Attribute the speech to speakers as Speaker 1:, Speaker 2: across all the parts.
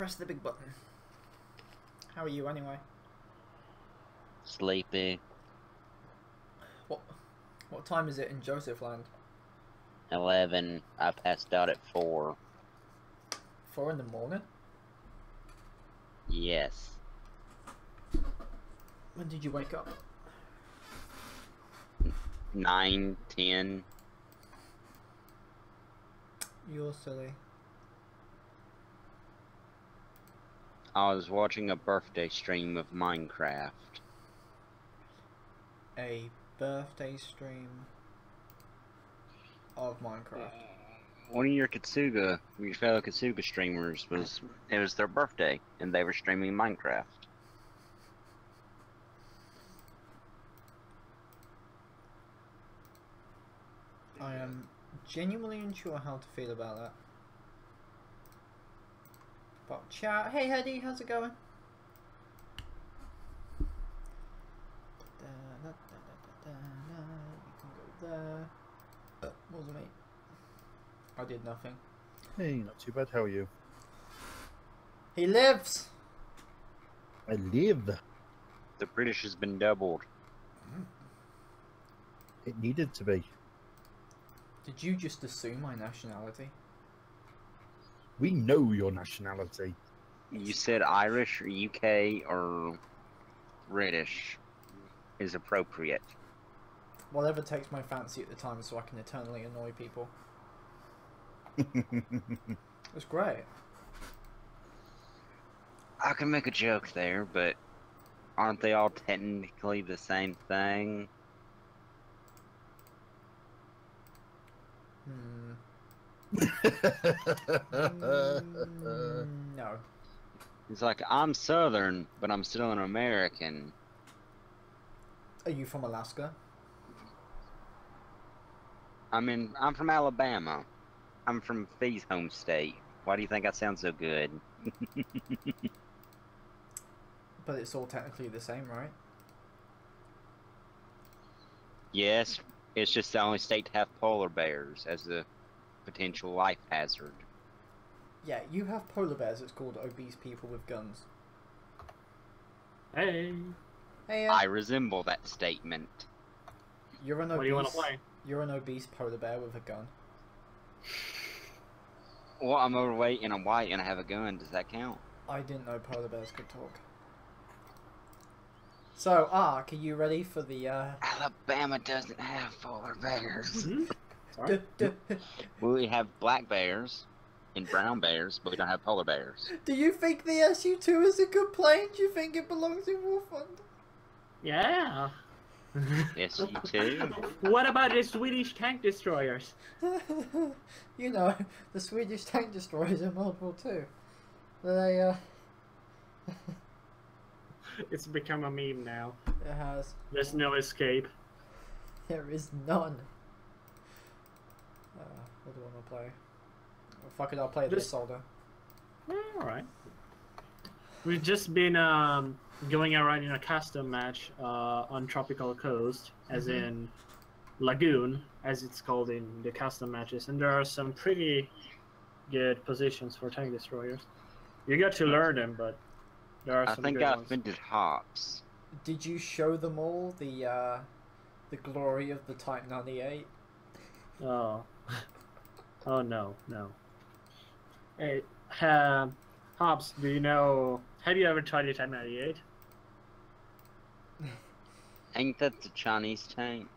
Speaker 1: Press the big button. How are you anyway?
Speaker 2: Sleepy.
Speaker 1: What time is it in Josephland?
Speaker 2: 11. I passed out at 4.
Speaker 1: 4 in the morning?
Speaker 2: Yes.
Speaker 1: When did you wake up?
Speaker 2: 9, 10.
Speaker 1: You're silly.
Speaker 2: I was watching a birthday stream of Minecraft.
Speaker 1: A birthday stream of Minecraft.
Speaker 2: One of your fellow Katsuga streamers it was their birthday, and they were streaming Minecraft.
Speaker 1: I am genuinely unsure how to feel about that. But chat, hey Hedy, how's it going? You can go there. What was it, mate? I did nothing.
Speaker 3: Hey, not too bad. How are you?
Speaker 1: He lives!
Speaker 3: I live.
Speaker 2: The British has been doubled.
Speaker 3: It needed to be.
Speaker 1: Did you just assume my nationality?
Speaker 3: We know your nationality.
Speaker 2: You said Irish or UK or British is appropriate.
Speaker 1: Whatever takes my fancy at the time so I can eternally annoy people. It's great.
Speaker 2: I can make a joke there, but aren't they all technically the same thing?
Speaker 1: No.
Speaker 2: It's like, I'm Southern, but I'm still an American.
Speaker 1: Are you from Alaska?
Speaker 2: I'm from Alabama. I'm from Fee's home state. Why do you think I sound so good?
Speaker 1: But it's all technically the same, right?
Speaker 2: Yes, it's just the only state to have polar bears as a potential life hazard.
Speaker 1: Yeah, you have polar bears. It's called obese people with guns.
Speaker 4: Hey.
Speaker 1: Hey,
Speaker 2: I resemble that statement.
Speaker 1: you're an obese.
Speaker 4: What do you want to play?
Speaker 1: You're an obese polar bear with a gun.
Speaker 2: Well, I'm overweight and I'm white and I have a gun. Does that count?
Speaker 1: I didn't know polar bears could talk. So, Ark, are you ready for the,
Speaker 2: Alabama doesn't have polar bears.
Speaker 4: Sorry?
Speaker 2: We have black bears and brown bears, but we don't have polar bears.
Speaker 1: Do you think the SU-2 is a good plane? Do you think it belongs in Warfund?
Speaker 4: Yeah.
Speaker 2: Yes, you too.
Speaker 4: What about the Swedish tank destroyers?
Speaker 1: You know, the Swedish tank destroyers in World War II. They,
Speaker 4: It's become a meme now.
Speaker 1: it has.
Speaker 4: There's no escape.
Speaker 1: There is none. What do I want to play? Oh, fuck it, I'll play this soldier.
Speaker 4: Alright. We've just been going around in a custom match on Tropical Coast, as in Lagoon, as it's called in the custom matches, and there are some pretty good positions for tank destroyers. You got to learn them, but there are
Speaker 2: I
Speaker 4: some
Speaker 2: think
Speaker 4: good
Speaker 2: I
Speaker 4: ones.
Speaker 2: offended Hops.
Speaker 1: Did you show them all the glory of the Type 98?
Speaker 4: Oh. Oh no, no. Hey, Hobbs, do you know? Have you ever tried the Type 98?
Speaker 2: Ain't that the Chinese tank?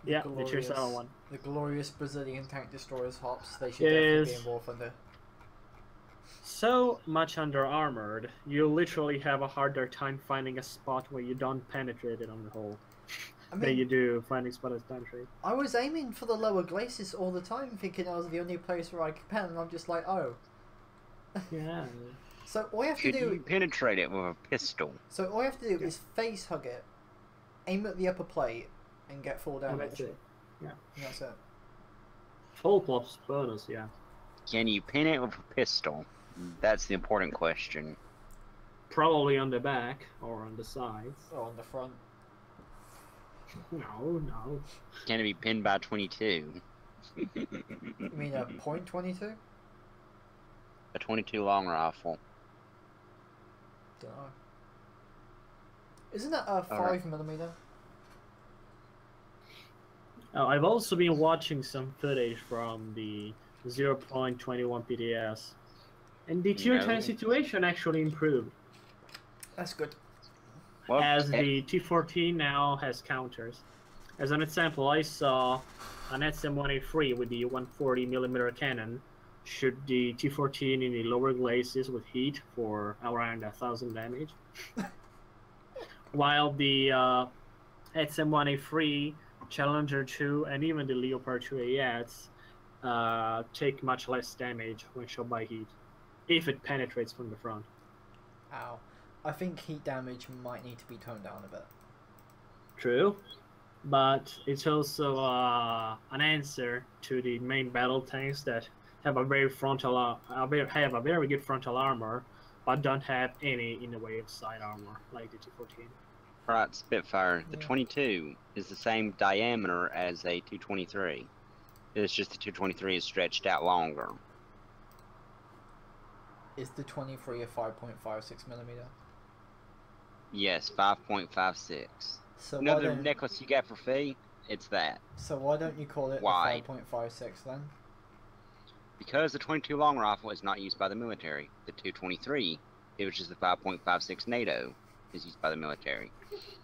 Speaker 4: Yeah, the Chirsao one.
Speaker 1: The glorious Brazilian tank destroyers, Hops. They should
Speaker 4: It
Speaker 1: definitely
Speaker 4: is
Speaker 1: be in War Thunder.
Speaker 4: so much under armored, you literally have a harder time finding a spot where you don't penetrate it on the hole than you do finding spot as penetrate.
Speaker 1: I was aiming for the lower glacis all the time, thinking I was the only place where I could pen, and I'm just like, oh.
Speaker 4: Yeah.
Speaker 1: So all you have to
Speaker 2: Could
Speaker 1: do.
Speaker 2: you penetrate it with a pistol?
Speaker 1: So all you have to do is face hug it, aim at the upper plate, and get full
Speaker 4: And
Speaker 1: damage.
Speaker 4: that's it. Yeah.
Speaker 1: And that's it.
Speaker 4: Full plus bonus, yeah.
Speaker 2: Can you pin it with a pistol? That's the important question.
Speaker 4: Probably on the back or on the sides.
Speaker 1: Or on the front.
Speaker 4: No, no.
Speaker 2: Can it be pinned by 22?
Speaker 1: You mean a .22?
Speaker 2: A 22 long rifle.
Speaker 1: Don't know. Isn't that a 5mm?
Speaker 4: I've also been watching some footage from the 0.21 PTS, and the tier 10 situation actually improved.
Speaker 1: That's good.
Speaker 2: Well,
Speaker 4: As the T14 now has counters. As an example, I saw an SM-1A3 with the 140mm cannon shoot the T14 in the lower glacis with heat for around 1,000 damage. While the SM-1A3, Challenger 2, and even the Leopard 2 AS take much less damage when shot by heat, if it penetrates from the front.
Speaker 1: Ow. I think heat damage might need to be toned down a bit.
Speaker 4: True, but it's also an answer to the main battle tanks that have a very have a very good frontal armor, but don't have any in the way of side armor like the T14.
Speaker 2: Right, Spitfire. The 22 is the same diameter as a 223. It's just the 223 is stretched out longer.
Speaker 1: Is the 23 a 5.56mm?
Speaker 2: Yes, 5.56.
Speaker 1: So
Speaker 2: Another necklace you got for free, it's that.
Speaker 1: So why don't you call it
Speaker 2: Why?
Speaker 1: a 5.56 then?
Speaker 2: Because the 22 long rifle is not used by the military. The 223, which is the 5.56 NATO, is used by the military.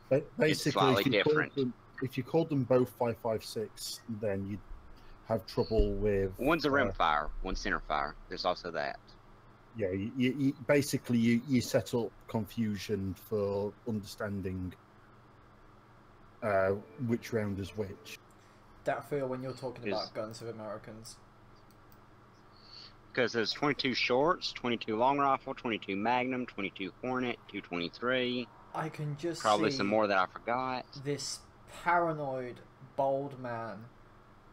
Speaker 3: But basically,
Speaker 2: slightly different.
Speaker 3: If you called them both 5.56, then you'd have trouble with.
Speaker 2: One's a rimfire, one's centerfire. There's also that.
Speaker 3: Yeah, you basically you set up confusion for understanding which round is which.
Speaker 1: That feel when you're talking about guns of Americans.
Speaker 2: Because there's 22 shorts, 22 long rifle, 22 Magnum, 22 Hornet, 223.
Speaker 1: I can just
Speaker 2: probably
Speaker 1: see
Speaker 2: some more that I forgot.
Speaker 1: This paranoid, bald man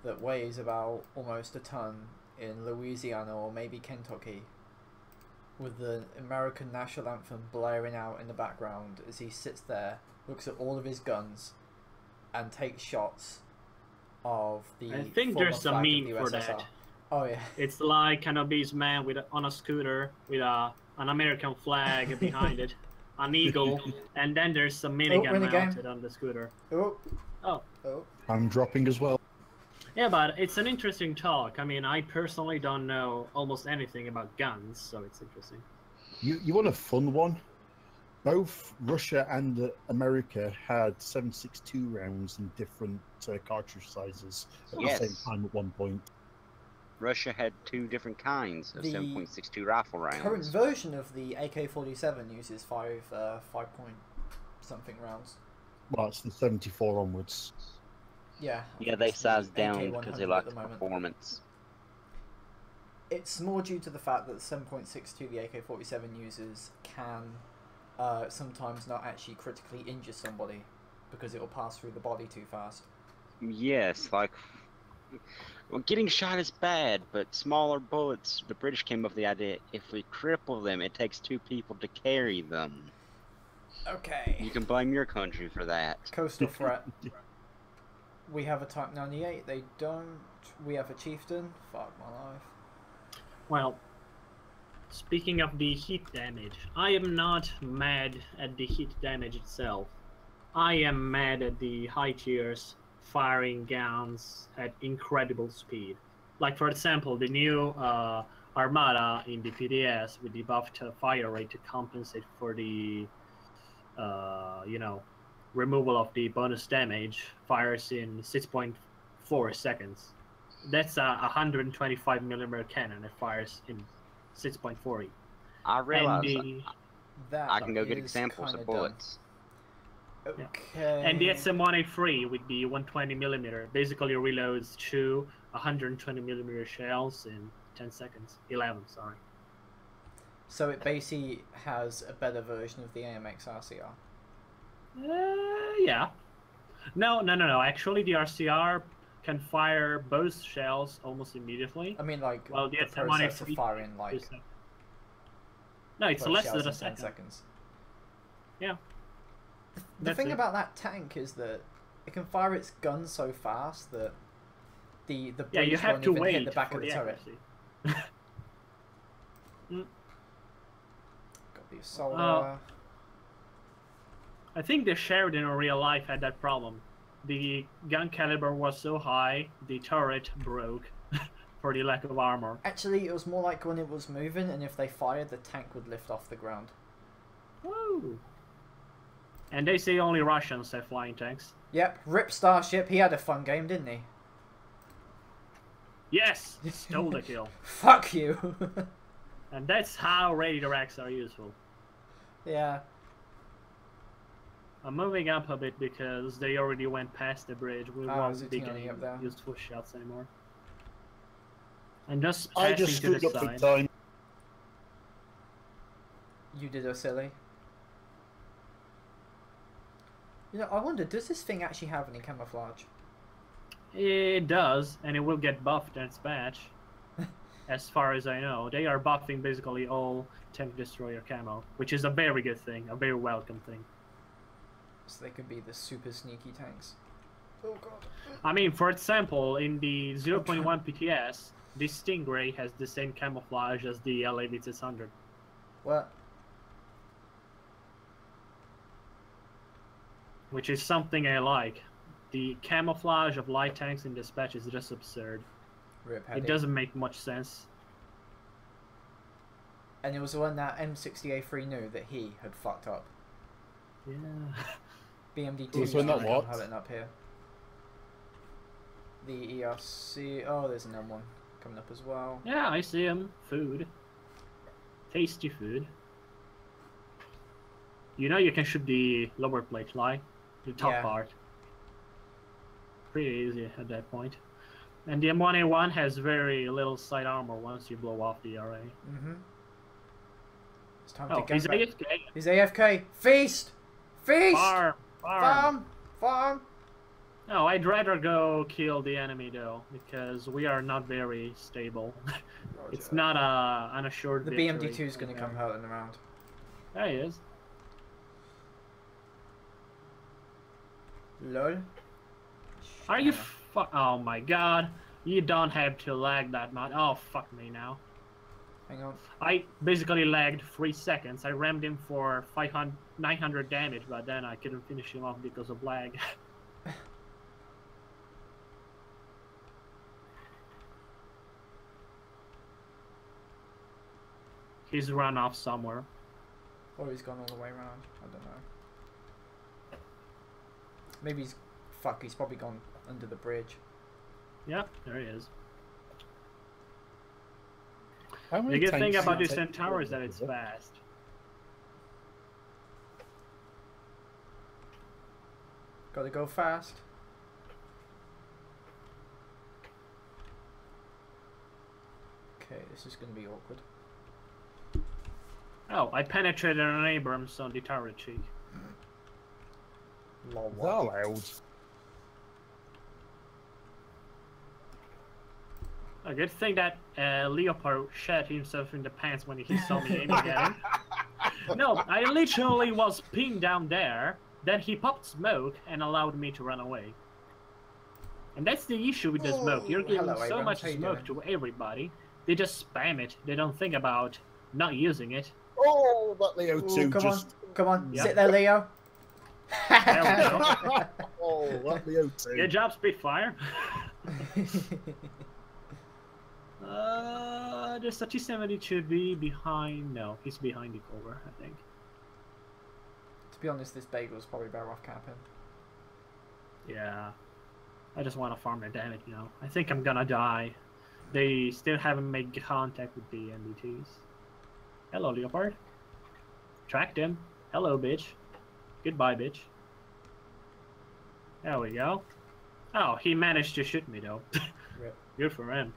Speaker 1: that weighs about almost a ton in Louisiana or maybe Kentucky, with the American national anthem blaring out in the background as he sits there, looks at all of his guns, and takes shots of the.
Speaker 4: I think there's a meme for that.
Speaker 1: Oh yeah.
Speaker 4: It's like an obese man on a scooter with an American flag behind it, an eagle, and then there's a minigun mounted on the scooter. Oh.
Speaker 3: I'm dropping as well.
Speaker 4: Yeah, but it's an interesting talk. I mean, I personally don't know almost anything about guns, so it's interesting.
Speaker 3: You want a fun one? Both Russia and America had 7.62 rounds in different cartridge sizes at the same time at one point.
Speaker 2: Russia had two different kinds of 7.62 rifle rounds.
Speaker 1: The current version of the AK-47 uses 5 point something rounds.
Speaker 3: Well, it's the 74 onwards.
Speaker 1: Yeah.
Speaker 2: Yeah, they sized down because they like the performance.
Speaker 1: It's more due to the fact that the 7.62 the AK-47 uses can sometimes not actually critically injure somebody because it will pass through the body too fast.
Speaker 2: Yes, like... Well, getting shot is bad, but smaller bullets, the British came up with the idea, if we cripple them, it takes 2 people to carry them.
Speaker 1: Okay.
Speaker 2: You can blame your country for that.
Speaker 1: Coastal threat. We have a Type 98, they don't. We have a Chieftain. Fuck my life.
Speaker 4: Well, speaking of the heat damage, I am not mad at the heat damage itself. I am mad at the high tiers firing guns at incredible speed. Like, for example, the new Armada in the PDS with the buffed fire rate to compensate for the, removal of the bonus damage fires in 6.4 seconds. That's a 125mm cannon that fires in 6.40.
Speaker 2: I realize
Speaker 1: that
Speaker 2: I can go get examples of bullets.
Speaker 1: Okay.
Speaker 4: Yeah. And the SM-1A3 with the 120mm basically reloads 2 120mm shells in 10 seconds. 11, sorry.
Speaker 1: So it basically has a better version of the AMX RCR.
Speaker 4: Yeah. No. Actually, the RCR can fire both shells almost immediately.
Speaker 1: I mean, like,
Speaker 4: well, the
Speaker 1: process of firing, like...
Speaker 4: No, it's less than a
Speaker 1: 10 seconds.
Speaker 4: Yeah.
Speaker 1: The thing about that tank is that it can fire its gun so fast that the breach
Speaker 4: you have
Speaker 1: won't
Speaker 4: to
Speaker 1: even
Speaker 4: wait
Speaker 1: hit the back
Speaker 4: for
Speaker 1: of the turret.
Speaker 4: God
Speaker 1: The assaulter.
Speaker 4: I think the Sheridan in real life had that problem. The gun caliber was so high, the turret broke for the lack of armor.
Speaker 1: Actually, it was more like when it was moving, and if they fired, the tank would lift off the ground.
Speaker 4: Woo! And they say only Russians have flying tanks.
Speaker 1: Yep, Rip Starship, he had a fun game, didn't he?
Speaker 4: Yes! Stole the kill.
Speaker 1: Fuck you!
Speaker 4: And that's how Raider Racks are useful.
Speaker 1: Yeah.
Speaker 4: I'm moving up a bit because they already went past the bridge. We won't be getting
Speaker 1: up there?
Speaker 4: useful shots anymore. And just
Speaker 3: I
Speaker 4: passing
Speaker 3: just
Speaker 4: to the
Speaker 3: screwed up
Speaker 4: side.
Speaker 3: big time.
Speaker 1: You did a silly. You know, I wonder, does this thing actually have any camouflage?
Speaker 4: It does, and it will get buffed in its patch. As far as I know. They are buffing basically all Tank Destroyer camo, which is a very good thing, a very welcome thing.
Speaker 1: So they could be the super sneaky tanks. Oh god.
Speaker 4: I mean, for example, in the 0.1 PTS, the Stingray has the same camouflage as the LAV600.
Speaker 1: What?
Speaker 4: Which is something I like. The camouflage of light tanks in dispatch is just absurd.
Speaker 1: Rip
Speaker 4: It doesn't make much sense.
Speaker 1: And it was when that M60A3 knew that he had fucked up.
Speaker 4: Yeah.
Speaker 1: BMD2
Speaker 3: Was when that what?
Speaker 1: have it up here. The ERC. Oh, there's an M1 coming up as well.
Speaker 4: Yeah, I see him. Food. Tasty food. You know you can shoot the lower plate, like the top
Speaker 1: Yeah.
Speaker 4: part. Pretty easy at that point. And the M1A1 has very little side armor once you blow off the array.
Speaker 1: Mm-hmm. It's time
Speaker 4: Oh,
Speaker 1: to
Speaker 4: he's
Speaker 1: get back.
Speaker 4: AFK.
Speaker 1: He's AFK. Feast! Feast!
Speaker 4: Farm! Farm!
Speaker 1: Farm! Farm!
Speaker 4: No, I'd rather go kill the enemy though, because we are not very stable. It's not an assured
Speaker 1: The
Speaker 4: victory.
Speaker 1: BMD2 is going to come hurtling around.
Speaker 4: There he is.
Speaker 1: Lol.
Speaker 4: Are you oh my god. You don't have to lag that much. Oh, fuck me now.
Speaker 1: Hang on.
Speaker 4: I basically lagged 3 seconds. I rammed him for 900 damage, but then I couldn't finish him off because of lag. He's run off somewhere.
Speaker 1: Or he's gone all the way around. I don't know. Maybe he's... Fuck, he's probably gone under the bridge.
Speaker 4: Yeah, there he is.
Speaker 3: How
Speaker 4: The
Speaker 3: many
Speaker 4: good thing
Speaker 3: tanks
Speaker 4: about
Speaker 3: do you
Speaker 4: this
Speaker 3: take
Speaker 4: Centaur is
Speaker 3: forward,
Speaker 4: that it's
Speaker 3: it?
Speaker 4: fast.
Speaker 1: Gotta go fast. Okay, this is gonna be awkward.
Speaker 4: Oh, I penetrated an Abrams on the turret cheek.
Speaker 1: Lol.
Speaker 3: Is that allowed?
Speaker 4: A good thing that Leopard shat himself in the pants when he saw me aiming at him. No, I literally was pinned down there, then he popped smoke and allowed me to run away. And that's the issue with the smoke. You're giving
Speaker 1: hello,
Speaker 4: so
Speaker 1: Abrams.
Speaker 4: much
Speaker 1: How you
Speaker 4: smoke
Speaker 1: doing?
Speaker 4: to everybody, they just spam it. They don't think about not using it.
Speaker 3: Oh, that Leo
Speaker 1: Ooh,
Speaker 3: 2
Speaker 1: come
Speaker 3: just...
Speaker 1: on, come on,
Speaker 4: Yeah.
Speaker 1: sit there, Leo.
Speaker 4: There we go.
Speaker 3: Oh, that Leo 2.
Speaker 4: Good job, Spitfire. There's a T-70 should be behind. No, he's behind the cover, I think.
Speaker 1: To be honest, this bagel's probably better off capping.
Speaker 4: Yeah. I just want to farm their damage now. I think I'm gonna die. They still haven't made contact with the MBTs. Hello, Leopard. Tracked him. Hello, bitch. Goodbye, bitch. There we go. Oh, he managed to shoot me, though.
Speaker 1: Rip.
Speaker 4: Good for him.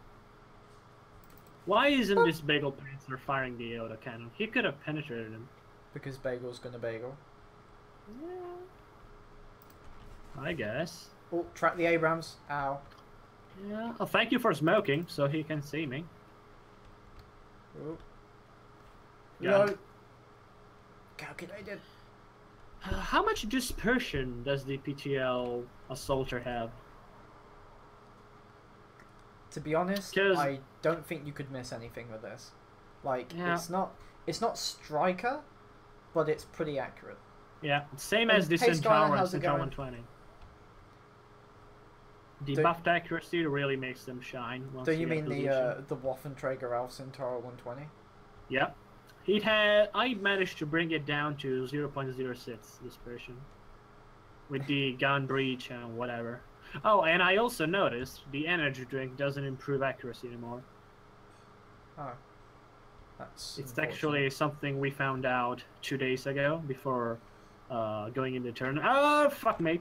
Speaker 4: Why isn't this Bagel Panzer firing the autocannon? He could have penetrated him.
Speaker 1: Because bagel's gonna bagel.
Speaker 4: Yeah. I guess.
Speaker 1: Oh, track the Abrams. Ow.
Speaker 4: Yeah. Oh, thank you for smoking, so he can see me.
Speaker 1: Oh.
Speaker 4: Yeah.
Speaker 1: No. Calculated.
Speaker 4: How much dispersion does the PTL Assaulter have?
Speaker 1: To be honest,
Speaker 4: 'Cause-
Speaker 1: I don't think you could miss anything with this. Like,
Speaker 4: Yeah.
Speaker 1: it's not Striker, but it's pretty accurate.
Speaker 4: Yeah, same
Speaker 1: And
Speaker 4: as the
Speaker 1: hey, Skylar,
Speaker 4: Centaur and
Speaker 1: how's it
Speaker 4: Centaur
Speaker 1: going?
Speaker 4: 120. The
Speaker 1: Do-
Speaker 4: buffed accuracy really makes them shine. Once
Speaker 1: Do you
Speaker 4: get
Speaker 1: mean
Speaker 4: position.
Speaker 1: the Waffenträger Alf Centaur 120?
Speaker 4: Yeah. It had. I managed to bring it down to 0.06 dispersion with the gun breach and whatever. Oh, and I also noticed the energy drink doesn't improve accuracy anymore.
Speaker 1: Oh, that's.
Speaker 4: It's
Speaker 1: unfortunate.
Speaker 4: actually something we found out 2 days ago before going in the turn. Oh, fuck me.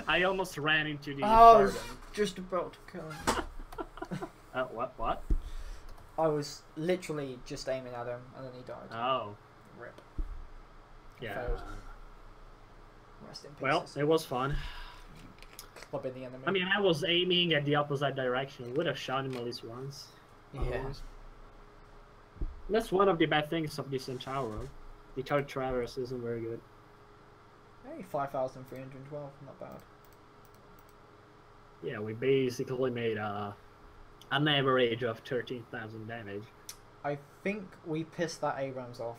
Speaker 4: I almost ran into the.
Speaker 1: I was just about to kill him.
Speaker 4: What?
Speaker 1: I was literally just aiming at him, and then he died.
Speaker 4: Oh.
Speaker 1: Rip.
Speaker 4: Yeah.
Speaker 1: Failed. Rest in peace.
Speaker 4: Well, it was fun.
Speaker 1: Clubbing the enemy.
Speaker 4: I mean, I was aiming at the opposite direction. We would have shot him at least once.
Speaker 1: yeah.
Speaker 4: That's one of the bad things of this Centauro. The third traverse isn't very good.
Speaker 1: Hey, 5,312, not bad.
Speaker 4: Yeah, we basically made an average of 13,000 damage.
Speaker 1: I think we pissed that Abrams off.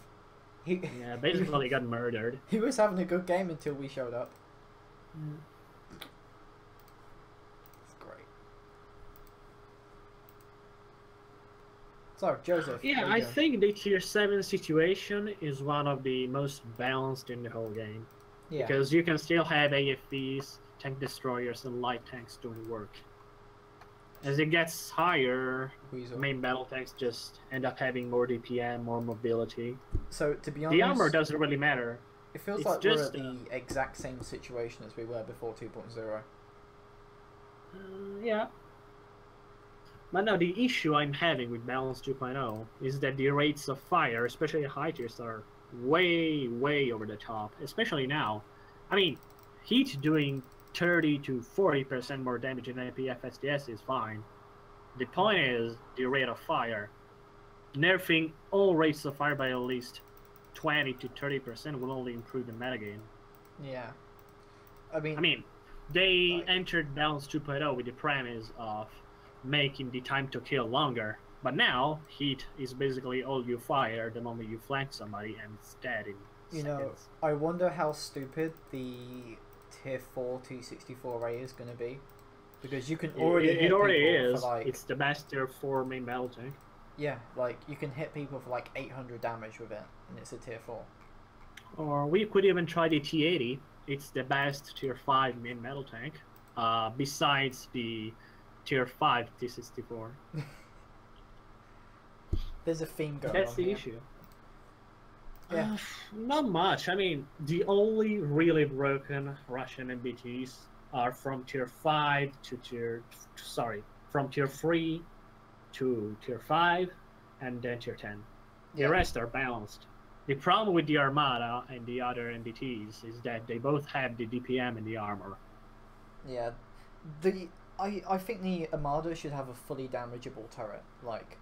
Speaker 1: He,
Speaker 4: Yeah, basically got murdered.
Speaker 1: he was having a good game until we showed up. It's great. So, Joseph.
Speaker 4: Yeah,
Speaker 1: how you
Speaker 4: I
Speaker 1: doing?
Speaker 4: think the tier 7 situation is one of the most balanced in the whole game.
Speaker 1: Yeah.
Speaker 4: Because you can still have AFVs, tank destroyers, and light tanks doing work. As it gets higher,
Speaker 1: Weasel.
Speaker 4: main battle tanks just end up having more DPM, more mobility.
Speaker 1: So, to be honest,
Speaker 4: The armor doesn't really matter.
Speaker 1: it feels
Speaker 4: it's
Speaker 1: like
Speaker 4: just,
Speaker 1: we're at the exact same situation as we were before 2.0.
Speaker 4: Yeah. But now the issue I'm having with Balance 2.0 is that the rates of fire, especially high tiers, are way, way over the top. Especially now. I mean, Heat doing 30 to 40% more damage in APF SDS is fine. The point is the rate of fire. Nerfing all rates of fire by at least 20 to 30% will only improve the metagame.
Speaker 1: Yeah. I mean,
Speaker 4: They
Speaker 1: like-
Speaker 4: entered Balance 2.0 with the premise of making the time to kill longer, but now Heat is basically all you fire the moment you flank somebody and it's dead in
Speaker 1: you know,
Speaker 4: seconds.
Speaker 1: I wonder how stupid the tier 4 T64 Ray is going to be. Because you can already hit
Speaker 4: It already
Speaker 1: people
Speaker 4: is.
Speaker 1: for like...
Speaker 4: It's the best tier 4 main battle tank.
Speaker 1: Yeah, like, you can hit people for like 800 damage with it, and it's a tier 4.
Speaker 4: Or we could even try the T80. It's the best tier 5 main battle tank, besides the tier 5 T64.
Speaker 1: There's a theme going
Speaker 4: That's
Speaker 1: on
Speaker 4: the
Speaker 1: here.
Speaker 4: issue.
Speaker 1: Yeah.
Speaker 4: Not much. I mean, the only really broken Russian MBTs are from tier 5 to from tier 3 to tier 5, and then tier 10. The
Speaker 1: Yeah.
Speaker 4: rest are balanced. The problem with the Armada and the other MBTs is that they both have the DPM and the armor.
Speaker 1: Yeah. I think the Armada should have a fully damageable turret. Like,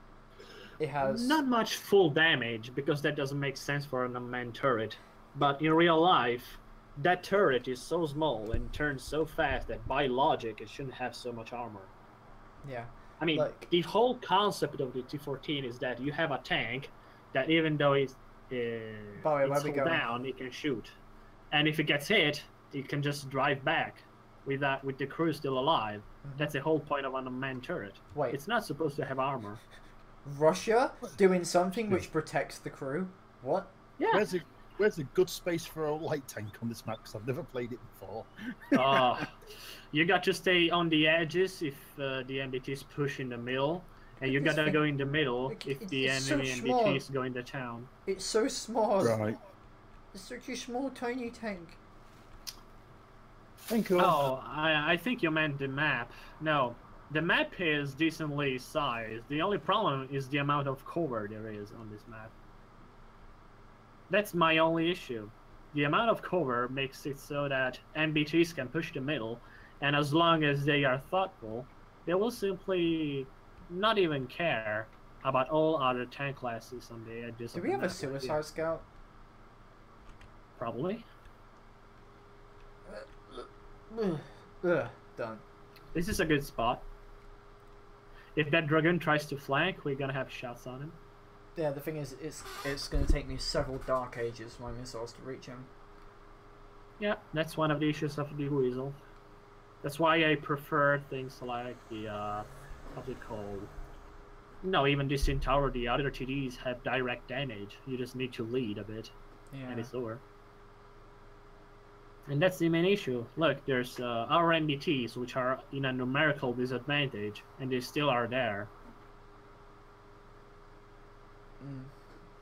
Speaker 1: it has...
Speaker 4: Not much full damage, because that doesn't make sense for an unmanned turret. But in real life, that turret is so small and turns so fast that by logic it shouldn't have so much armor.
Speaker 1: Yeah.
Speaker 4: I mean,
Speaker 1: Like-
Speaker 4: the whole concept of the T14 is that you have a tank that even though it's
Speaker 1: Barry, where
Speaker 4: it's
Speaker 1: we
Speaker 4: hold
Speaker 1: going?
Speaker 4: down, it can shoot. And if it gets hit, it can just drive back with the crew still alive.
Speaker 1: Mhm.
Speaker 4: That's the whole point of an unmanned turret.
Speaker 1: Wait,
Speaker 4: It's not supposed to have armor.
Speaker 1: Russia doing something which protects the crew? What?
Speaker 4: Yeah.
Speaker 3: Where's a good space for a light tank on this map? Because I've never played it before.
Speaker 4: You got to stay on the edges if the MBTs push in the middle, and you
Speaker 1: This
Speaker 4: gotta
Speaker 1: thing-
Speaker 4: go in the middle
Speaker 1: like,
Speaker 4: if
Speaker 1: it's
Speaker 4: the
Speaker 1: so
Speaker 4: enemy
Speaker 1: small.
Speaker 4: MBTs go into town.
Speaker 1: It's so small.
Speaker 3: Right.
Speaker 1: It's such a small, tiny tank.
Speaker 3: Thank you.
Speaker 4: Oh, I think you meant the map. No, the map is decently sized. The only problem is the amount of cover there is on this map. That's my only issue. The amount of cover makes it so that MBTs can push the middle, and as long as they are thoughtful, they will simply not even care about all other tank classes on the edges
Speaker 1: Do
Speaker 4: of
Speaker 1: we
Speaker 4: the
Speaker 1: have a
Speaker 4: map.
Speaker 1: suicide scout?
Speaker 4: Probably.
Speaker 1: Ugh, done.
Speaker 4: This is a good spot. If that dragoon tries to flank, we're gonna have shots on him.
Speaker 1: Yeah, the thing is, it's going to take me several dark ages for my missiles to reach him.
Speaker 4: Yeah, that's one of the issues of the Weasel. That's why I prefer things like the, what's it called? No, even this Centaur, the other TDs have direct damage. You just need to lead a bit, and it's over. And that's the main issue. Look, there's our MBTs, which are in a numerical disadvantage, and they still are there.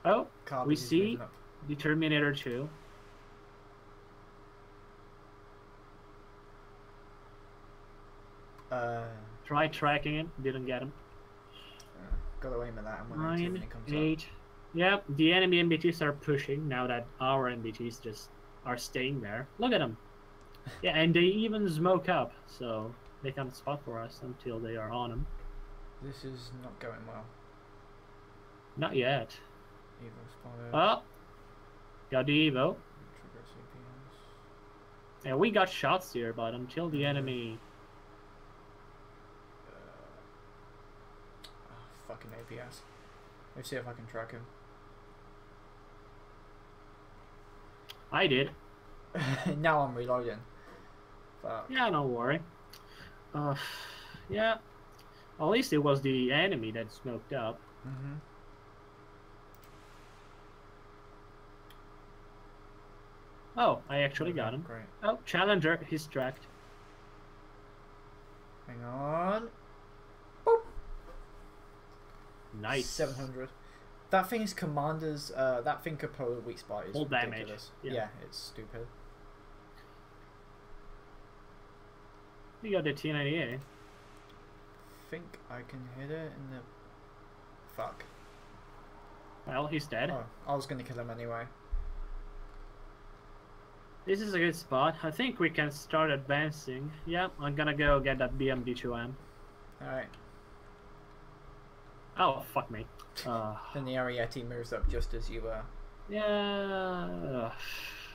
Speaker 4: Oh, we see the Terminator 2. Try tracking him, didn't get him.
Speaker 1: Got to aim at that when it comes
Speaker 4: 8. Up. Yep, the enemy MBTs are pushing now that our MBTs just are staying there. Look at them. Yeah, and they even smoke up, so they can't spot for us until they are on them.
Speaker 1: This is not going well.
Speaker 4: Not yet.
Speaker 1: Evo spotted.
Speaker 4: Oh, got the Evo.
Speaker 1: Trigger CPS.
Speaker 4: Yeah, we got shots here, but until the enemy...
Speaker 1: fucking APS. Let's see if I can track him.
Speaker 4: I did.
Speaker 1: Now I'm reloading. Fuck.
Speaker 4: Yeah, don't worry. Yeah. At least it was the enemy that smoked up. Oh, I actually got him.
Speaker 1: Great.
Speaker 4: Oh, Challenger, he's tracked.
Speaker 1: Hang on.
Speaker 4: Nice.
Speaker 1: 700. That thing's commander's, that thing could pull a weak spot is
Speaker 4: full
Speaker 1: ridiculous.
Speaker 4: damage. Yeah,
Speaker 1: it's stupid.
Speaker 4: You got the T98.
Speaker 1: Think I can hit it in the... Fuck.
Speaker 4: Well, he's dead.
Speaker 1: Oh, I was gonna kill him anyway.
Speaker 4: This is a good spot. I think we can start advancing. Yeah, I'm gonna go get that BMD2M.
Speaker 1: Alright.
Speaker 4: Oh, fuck me.
Speaker 1: Then the Ariete moves up just as you were.
Speaker 4: Yeah,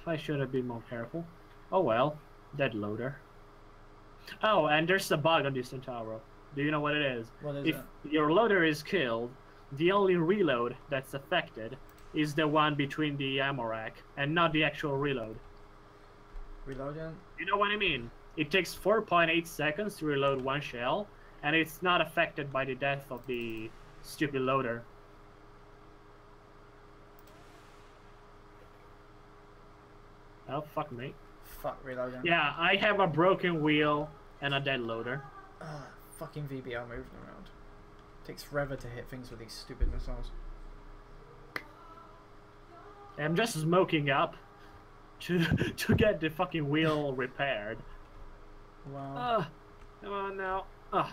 Speaker 4: I should have been more careful. Oh well, dead loader. Oh, and there's a bug on this Centauro. Do you know what it is?
Speaker 1: What is
Speaker 4: if your loader is killed, the only reload that's affected is the one between the ammo rack, and not the actual reload.
Speaker 1: Reloading?
Speaker 4: You know what I mean? It takes 4.8 seconds to reload one shell, and it's not affected by the death of the stupid loader. Oh, fuck me.
Speaker 1: Fuck, reloading.
Speaker 4: Yeah, I have a broken wheel and a dead loader.
Speaker 1: Fucking VBR moving around. Takes forever to hit things with these stupid missiles.
Speaker 4: I'm just smoking up to get the fucking wheel repaired.
Speaker 1: Wow.
Speaker 4: Come on now.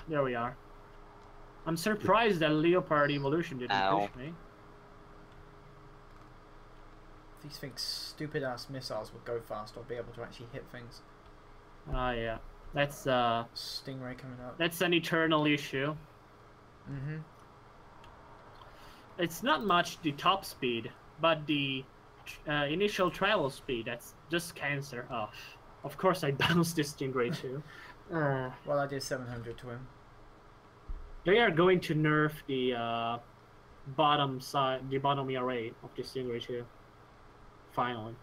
Speaker 4: There we are. I'm surprised that Leopard Evolution didn't push me.
Speaker 1: If these things, stupid ass missiles would go fast, I'll be able to actually hit things.
Speaker 4: Yeah. That's
Speaker 1: Stingray coming up.
Speaker 4: That's an eternal issue. It's not much the top speed, but the initial travel speed, that's just cancer. Oh, of course I bounced this Stingray too.
Speaker 1: Well, I did 700 to him.
Speaker 4: They are going to nerf the bottom side, the bottom ERA of the Stingray too. Finally.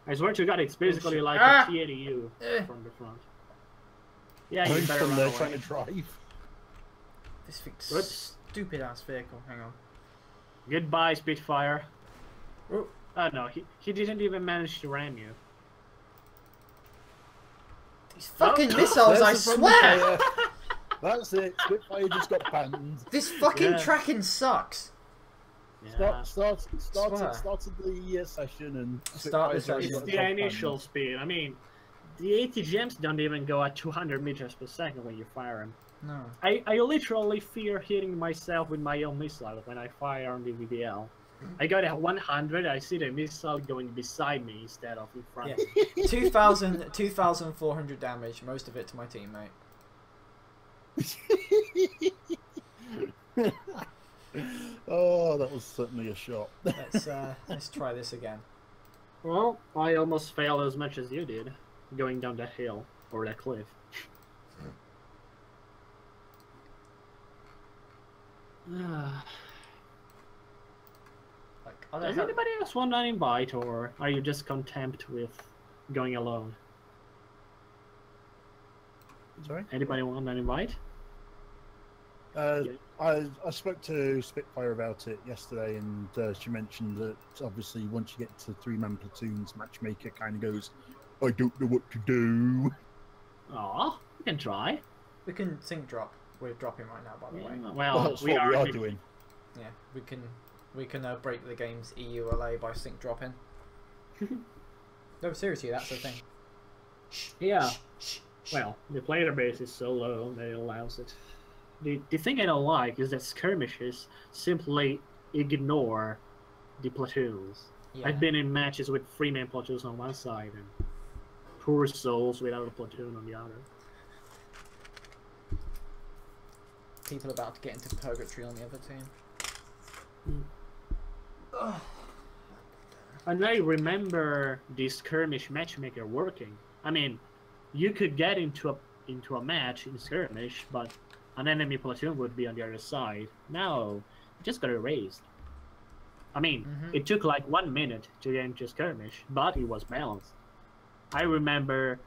Speaker 4: I swear to God, it's basically like a T-80U from the front. Yeah, you better run away.
Speaker 3: Trying to drive.
Speaker 1: This thing's stupid ass vehicle. Hang on.
Speaker 4: Goodbye, Spitfire.
Speaker 1: Oh
Speaker 4: no, he didn't even manage to ram you.
Speaker 1: These fucking missiles, I swear!
Speaker 3: That's it. Spitfire just got banned.
Speaker 1: This fucking tracking sucks.
Speaker 4: Yeah.
Speaker 3: Started the session and
Speaker 4: It's the initial speed. I mean, the ATGMs don't even go at 200 meters per second when you fire them.
Speaker 1: No.
Speaker 4: I literally fear hitting myself with my own missile when I fire on the VBL. I got at 100, I see the missile going beside me instead of in front of me.
Speaker 1: 2,400 damage, most of it to my teammate.
Speaker 3: Oh, that was certainly a shot.
Speaker 1: Let's try this again.
Speaker 4: Well, I almost failed as much as you did, going down that hill, or that cliff. Does anybody else want an invite, or are you just content with going alone?
Speaker 3: Sorry?
Speaker 4: Anybody want an invite?
Speaker 3: I spoke to Spitfire about it yesterday, and she mentioned that obviously once you get to 3-man platoons, matchmaker kind of goes, I don't know what to do.
Speaker 4: Aw, we can try.
Speaker 1: We can sync drop. We're dropping right now, by the way.
Speaker 4: Well,
Speaker 3: That's what we are doing.
Speaker 1: Yeah, we can break the game's EULA by sync dropping. No, seriously, that's the thing.
Speaker 4: Yeah. Well, the player base is so low that it allows it. The thing I don't like is that skirmishes simply ignore the platoons.
Speaker 1: Yeah.
Speaker 4: I've been in matches with 3-man platoons on one side and poor souls without a platoon on the other.
Speaker 1: People about to get into purgatory on the other team.
Speaker 4: And I remember the skirmish matchmaker working. I mean, you could get into a match in skirmish, but an enemy platoon would be on the other side. Now, it just got erased. I mean, it took like 1 minute to get into skirmish, but it was balanced. I remember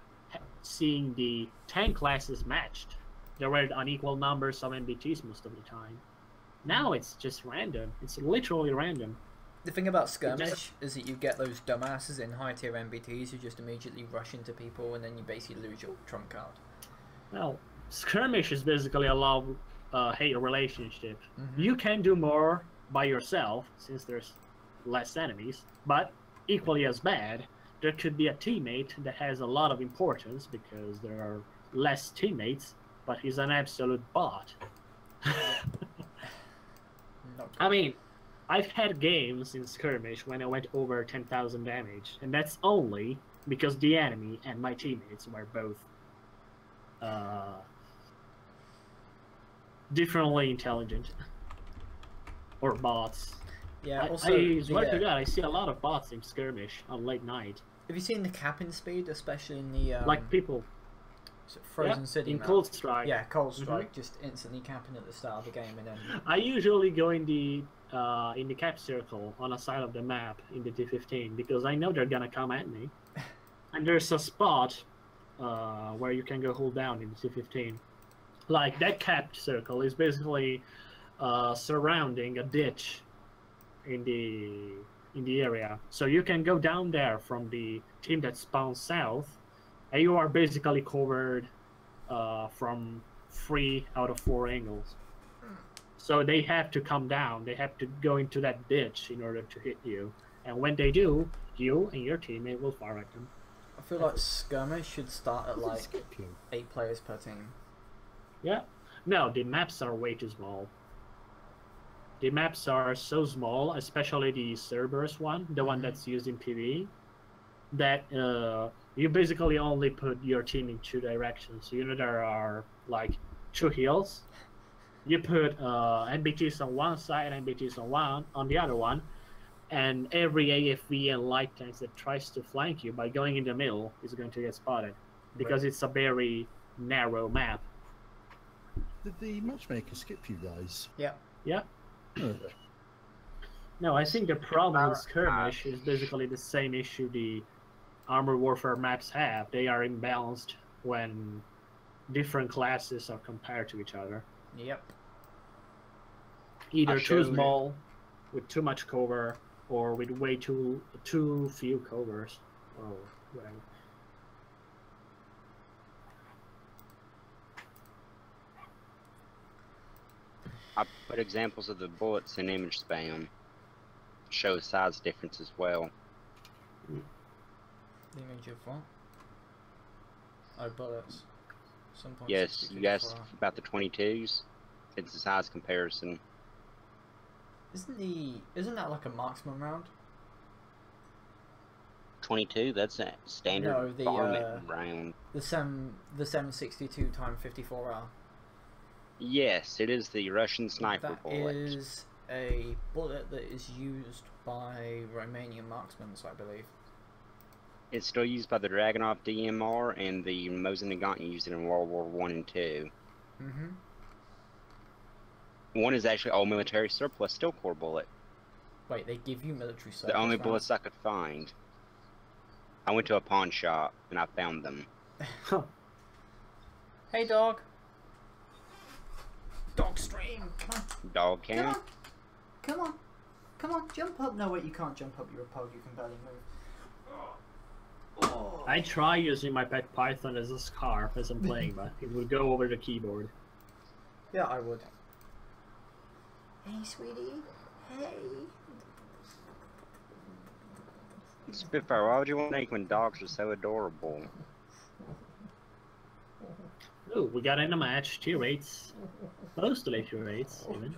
Speaker 4: seeing the tank classes matched. There were unequal numbers of NBTs most of the time. Now it's just random. It's literally random.
Speaker 1: The thing about skirmish is that you get those dumbasses in high tier NBTs who just immediately rush into people, and then you basically lose your trump card.
Speaker 4: Well, skirmish is basically a love-hate relationship. You can do more by yourself since there's less enemies, but equally as bad, there could be a teammate that has a lot of importance because there are less teammates, but he's an absolute bot. I mean, I've had games in skirmish when I went over 10,000 damage, and that's only because the enemy and my teammates were both differently intelligent. Or bots.
Speaker 1: Yeah,
Speaker 4: I swear to God, I see a lot of bots in skirmish on late night.
Speaker 1: Have you seen the capping speed, especially in the
Speaker 4: like people
Speaker 1: Frozen City
Speaker 4: in
Speaker 1: map?
Speaker 4: Cold Strike?
Speaker 1: Yeah, Cold Strike, just instantly capping at the start of the game, and then
Speaker 4: I usually go in the cap circle on a side of the map in the T15 because I know they're gonna come at me. And there's a spot where you can go hold down in the T15. Like that capped circle is basically surrounding a ditch in the area, so you can go down there from the team that spawns south, and you are basically covered from 3 out of 4 angles. So they have to come down. They have to go into that ditch in order to hit you, and when they do, you and your teammate will fire at them.
Speaker 1: I feel like skirmish should start at like 8 players per team.
Speaker 4: Yeah. No, the maps are way too small. The maps are so small, especially the Cerberus one, the one that's used in PvE, that you basically only put your team in 2 directions. You know, there are like 2 hills. You put NBTs on one side, NBTs on the other one, and every AFV and light tanks that tries to flank you by going in the middle is going to get spotted, because it's a very narrow map.
Speaker 3: Did the matchmaker skip you guys?
Speaker 1: Yeah.
Speaker 4: Yeah. No, I think the problem with skirmish is basically the same issue the Armor Warfare maps have. They are imbalanced when different classes are compared to each other.
Speaker 1: Yep.
Speaker 4: Either too small, with too much cover, or with way too few covers, or whatever.
Speaker 2: I put examples of the bullets in image spam. Show size difference as well.
Speaker 1: The image of what? Oh, bullets. Some point
Speaker 2: Yes, you asked about the 22s. It's a size comparison.
Speaker 1: Isn't that like a marksman round?
Speaker 2: 22? That's a standard
Speaker 1: No, the
Speaker 2: varmint round.
Speaker 1: The 762 x 54 round.
Speaker 2: Yes, it is the Russian sniper bullet.
Speaker 1: That is a bullet that is used by Romanian marksmen, I believe.
Speaker 2: It's still used by the Dragunov DMR, and the Mosin Nagant used it in World War I and II.
Speaker 1: Mm-hmm.
Speaker 2: One is actually all military surplus steel core bullet.
Speaker 1: Wait, they give you military service
Speaker 2: The only
Speaker 1: rounds?
Speaker 2: bullets I could find. I went to a pawn shop and I found them.
Speaker 1: Hey, dog. Dog stream. Come on.
Speaker 2: Dog
Speaker 1: Come
Speaker 2: can.
Speaker 1: on. Come on. Come on. Jump up. No, wait, you can't jump up. You're a pug. You can barely move. Oh.
Speaker 4: I try using my pet python as a scarf as I'm playing, but it would go over the keyboard.
Speaker 1: Yeah, I would. Hey, sweetie. Hey.
Speaker 2: Spitfire, why would you want to make when dogs are so adorable?
Speaker 4: Oh, we got in a match. Tier 8s. Mostly tier 8s, even.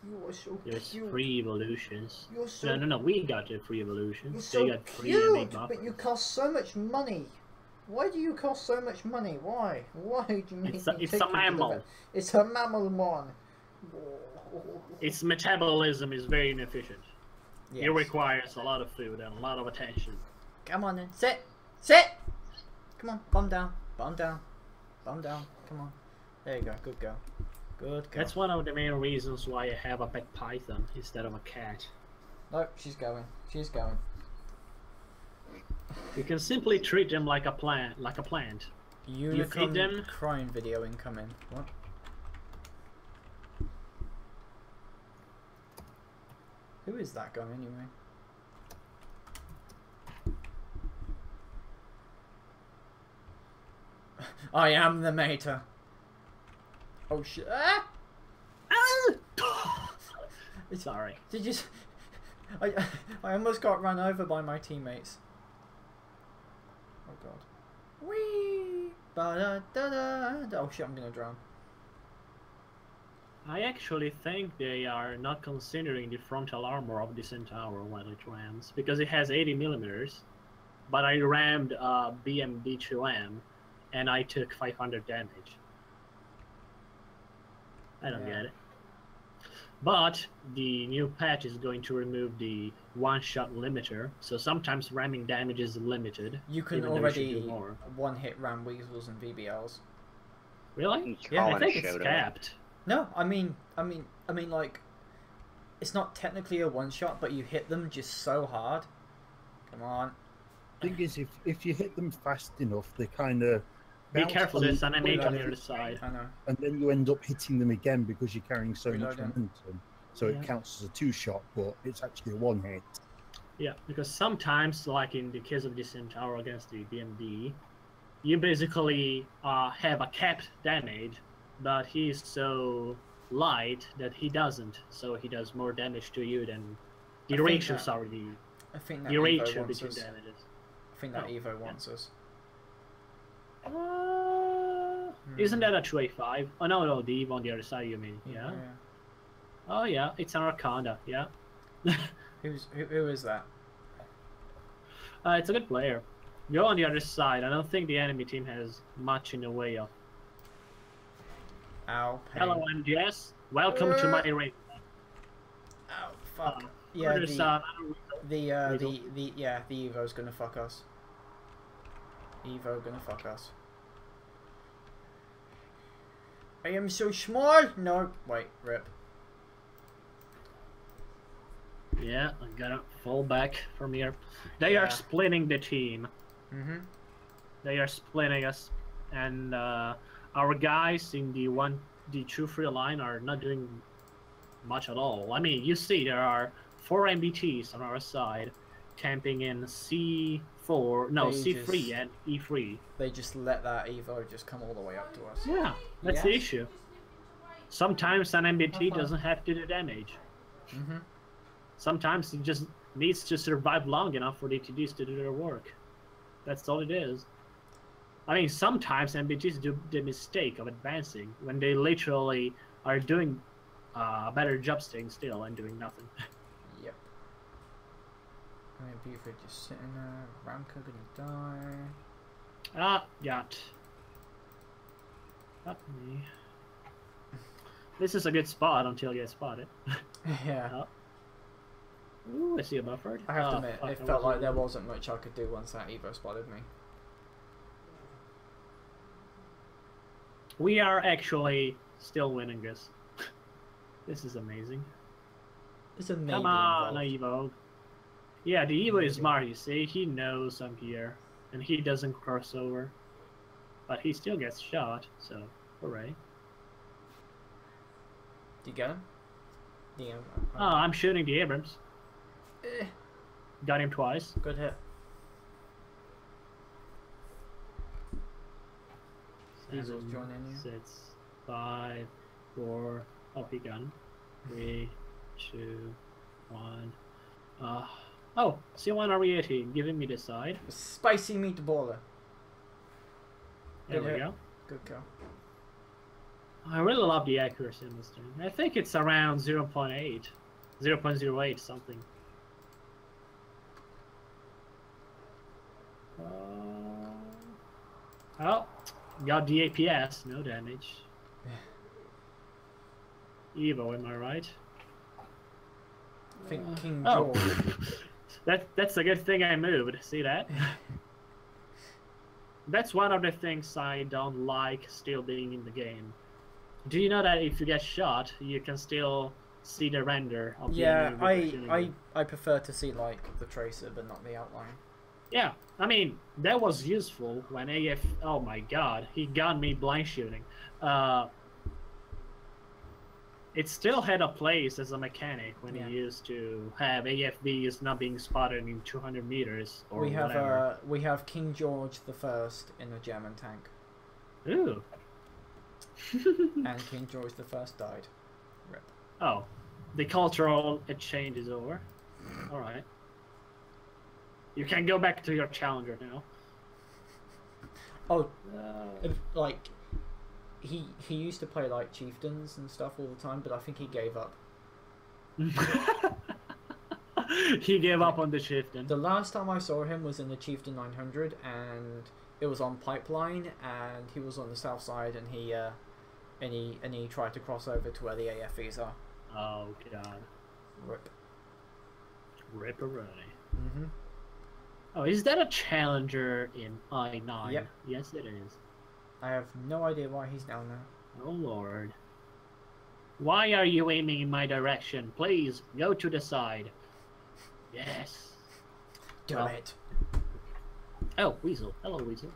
Speaker 1: You are so
Speaker 4: There's
Speaker 1: cute.
Speaker 4: 3 evolutions.
Speaker 1: You're so
Speaker 4: No, we got the 3 evolutions.
Speaker 1: You're
Speaker 4: They
Speaker 1: so
Speaker 4: got 3
Speaker 1: cute,
Speaker 4: big buffers.
Speaker 1: but you cost so much money. Why do you cost so much money? Why? Why do you make
Speaker 4: It's
Speaker 1: me
Speaker 4: a
Speaker 1: take you to the
Speaker 4: mammal.
Speaker 1: vet? It's a mammal, man.
Speaker 4: Its metabolism is very inefficient.
Speaker 1: Yes.
Speaker 4: It requires a lot of food and a lot of attention.
Speaker 1: Come on then. Sit! Sit! Come on, bum down. Bum down. Bum down. Come on. There you go. Good girl. Good girl.
Speaker 4: That's one of the main reasons why I have a pet python instead of a cat.
Speaker 1: Nope, she's going. She's going.
Speaker 4: You can simply treat them like a plant. You feed them.
Speaker 1: Crying video incoming. What? Who is that guy anyway? I am the mater. Oh shit! Ah!
Speaker 4: Sorry.
Speaker 1: Did you? I almost got run over by my teammates. Oh god. Whee! Ba da da da. Oh shit! I'm gonna drown.
Speaker 4: I actually think they are not considering the frontal armor of the Centaur while it rams, because it has 80 millimeters, but I rammed BMD2M, and I took 500 damage. I don't get it. But the new patch is going to remove the one-shot limiter, so sometimes ramming damage is limited.
Speaker 1: You can already one-hit ram weasels and VBLs.
Speaker 4: Really? Yeah, I think it's capped.
Speaker 1: No, I mean, like, it's not technically a one-shot, but you hit them just so hard. Come on.
Speaker 3: Thing is, if you hit them fast enough, they kind of
Speaker 4: be careful. There's an enemy on the other side.
Speaker 1: I know.
Speaker 3: And then you end up hitting them again because you're carrying so much
Speaker 1: Reloading.
Speaker 3: momentum. So it counts as a 2-shot, but it's actually a 1-hit.
Speaker 4: Yeah, because sometimes, like in the case of the Centaur against the BMD, you basically have a capped damage, but he's so light that he doesn't. So he does more damage to you than the ratio. Sorry,
Speaker 1: I think that
Speaker 4: the
Speaker 1: Evo
Speaker 4: ratio
Speaker 1: wants
Speaker 4: between
Speaker 1: us.
Speaker 4: damages.
Speaker 1: I think that Evo wants us.
Speaker 4: Isn't that a 2A5? Oh no, the Evo on the other side. You mean? Yeah. Oh yeah, it's an Arcana. Yeah.
Speaker 1: Who is that?
Speaker 4: It's a good player. Go on the other side. I don't think the enemy team has much in the way of.
Speaker 1: Ow. Pain.
Speaker 4: Hello, MGS. Welcome to my raid.
Speaker 1: Ow. Fuck. Yeah. The Evo's gonna fuck us. Evo gonna fuck us. I am so small. No. Wait. Rip.
Speaker 4: Yeah, I'm gonna fall back from here. They are splitting the team. They are splitting us, and our guys in the 2-3 line are not doing much at all. I mean, you see there are 4 MBTs on our side, camping in C3 and E3.
Speaker 1: They just let that Evo just come all the way up to us.
Speaker 4: Yeah, that's the issue. Sometimes an MBT doesn't have to do damage. Sometimes it just needs to survive long enough for the TDs to do their work. That's all it is. I mean, sometimes MBTs do the mistake of advancing when they literally are doing a better job staying still and doing nothing.
Speaker 1: Yep. Maybe if we're just sitting there, Ramka gonna die.
Speaker 4: Got me. This is a good spot until you get spotted.
Speaker 1: Yeah.
Speaker 4: Ooh, I see a buffer.
Speaker 1: I have to admit, it felt like there wasn't much I could do once that Evo spotted me.
Speaker 4: We are actually still winning this. This is amazing.
Speaker 1: There's a maybe
Speaker 4: Come on,
Speaker 1: involved.
Speaker 4: Evo. Yeah, the Evo is smart, you see. He knows I'm here. And he doesn't cross over. But he still gets shot, so hooray.
Speaker 1: Do you get him? Yeah.
Speaker 4: Oh, I'm shooting the Abrams.
Speaker 1: Eh,
Speaker 4: Got him twice.
Speaker 1: good hit. Diesel's joining you.
Speaker 4: 6, 5, 4. Oh, he got him. 3, 2, 1. Oh, C1 RE80 giving me the side.
Speaker 1: Spicy meatballer.
Speaker 4: There
Speaker 1: Good
Speaker 4: we
Speaker 1: hit.
Speaker 4: go.
Speaker 1: Good kill.
Speaker 4: I really love the accuracy in this thing. I think it's around 0.8. 0.08 something. Oh, got the APS, no damage. Evo, am I right?
Speaker 1: I think King
Speaker 4: Oh.
Speaker 1: George.
Speaker 4: That's a good thing I moved. See that? That's one of the things I don't like still being in the game. Do you know that if you get shot, you can still see the render of the
Speaker 1: Yeah,
Speaker 4: enemy before shooting you?
Speaker 1: I prefer to see like the tracer, but not the outline.
Speaker 4: Yeah, I mean, that was useful when AF... Oh my god, he got me blind shooting. It still had a place as a mechanic when
Speaker 1: Yeah.
Speaker 4: he used to have AFVs not being spotted in 200 meters or
Speaker 1: We have
Speaker 4: whatever.
Speaker 1: we have King George the First in a German tank,
Speaker 4: Ooh.
Speaker 1: and King George the First died. Rip.
Speaker 4: Oh, the cultural exchange is over. Alright. You can go back to your challenger now.
Speaker 1: Oh, like he used to play like chieftains and stuff all the time, but I think he gave up.
Speaker 4: He gave up on the chieftain.
Speaker 1: The last time I saw him was in the Chieftain 900, and it was on Pipeline, and he was on the south side, and he tried to cross over to where the AFVs are.
Speaker 4: Oh god.
Speaker 1: Rip.
Speaker 4: Ripperoni.
Speaker 1: Mhm.
Speaker 4: Oh, is that a challenger in I-9?
Speaker 1: Yep.
Speaker 4: Yes, it is.
Speaker 1: I have no idea why he's down there.
Speaker 4: Oh lord. Why are you aiming in my direction? Please, go to the side. Yes.
Speaker 1: Do
Speaker 4: Well.
Speaker 1: it.
Speaker 4: Oh, Weasel. Hello, Weasel.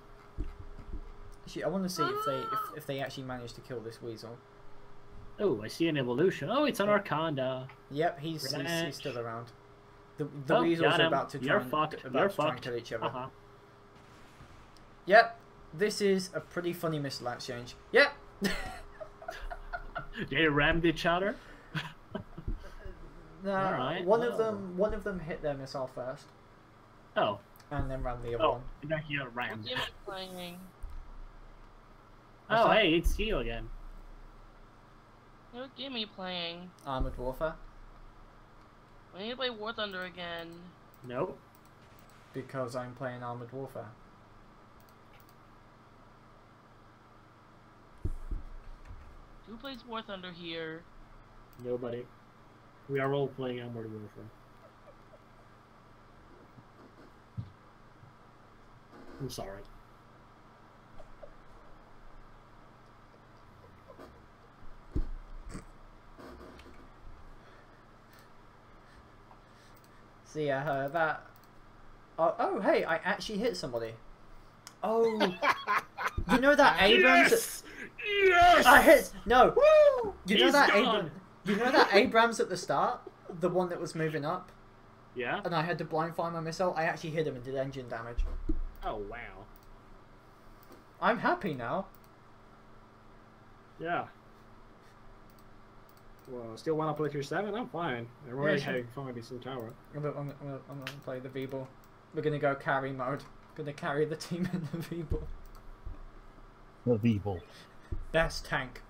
Speaker 1: Actually, I want to see if they actually managed to kill this weasel.
Speaker 4: Oh, I see an evolution. Oh, it's an Arcanda.
Speaker 1: Yep, he's
Speaker 4: Relax.
Speaker 1: still around. The
Speaker 4: Oh,
Speaker 1: weasels
Speaker 4: got
Speaker 1: are
Speaker 4: him.
Speaker 1: about to try
Speaker 4: You're
Speaker 1: and,
Speaker 4: fucked.
Speaker 1: about
Speaker 4: You're
Speaker 1: to try and
Speaker 4: fucked.
Speaker 1: kill each other.
Speaker 4: Uh-huh.
Speaker 1: Yep, this is a pretty funny missile exchange. Yep.
Speaker 4: They rammed each other.
Speaker 1: No,
Speaker 4: Alright,
Speaker 1: one
Speaker 4: well.
Speaker 1: of them hit their missile first,
Speaker 4: Oh.
Speaker 1: and then ran the other
Speaker 4: Oh,
Speaker 1: one.
Speaker 4: now you're
Speaker 5: What
Speaker 4: rammed.
Speaker 5: game are you playing?
Speaker 1: What's
Speaker 4: Oh,
Speaker 1: that?
Speaker 4: hey, it's you again.
Speaker 5: What game are you playing?
Speaker 1: Armored Warfare,
Speaker 5: We need to play War Thunder again.
Speaker 4: Nope.
Speaker 1: because I'm playing Armored Warfare.
Speaker 5: Who plays War Thunder here?
Speaker 4: Nobody. We are all playing Armored Warfare. I'm sorry.
Speaker 1: See, that. Oh, hey, I actually hit somebody. Oh, you know that Abrams?
Speaker 4: Yes! Yes!
Speaker 1: I hit. No,
Speaker 4: Woo!
Speaker 1: you know
Speaker 4: He's
Speaker 1: that
Speaker 4: gone!
Speaker 1: You know that Abrams at the start, the one that was moving up,
Speaker 4: Yeah?
Speaker 1: and I had to blind fire my missile. I actually hit him and did engine damage.
Speaker 4: Oh, wow.
Speaker 1: I'm happy now.
Speaker 4: Yeah. Well, still want to play through 7? I'm fine. I'm already
Speaker 1: sure.
Speaker 4: having fun with this new tower.
Speaker 1: I'm gonna play the V-ball. We're gonna go carry mode. Gonna carry the team in the V-ball.
Speaker 3: The V-Ball.
Speaker 1: Best tank.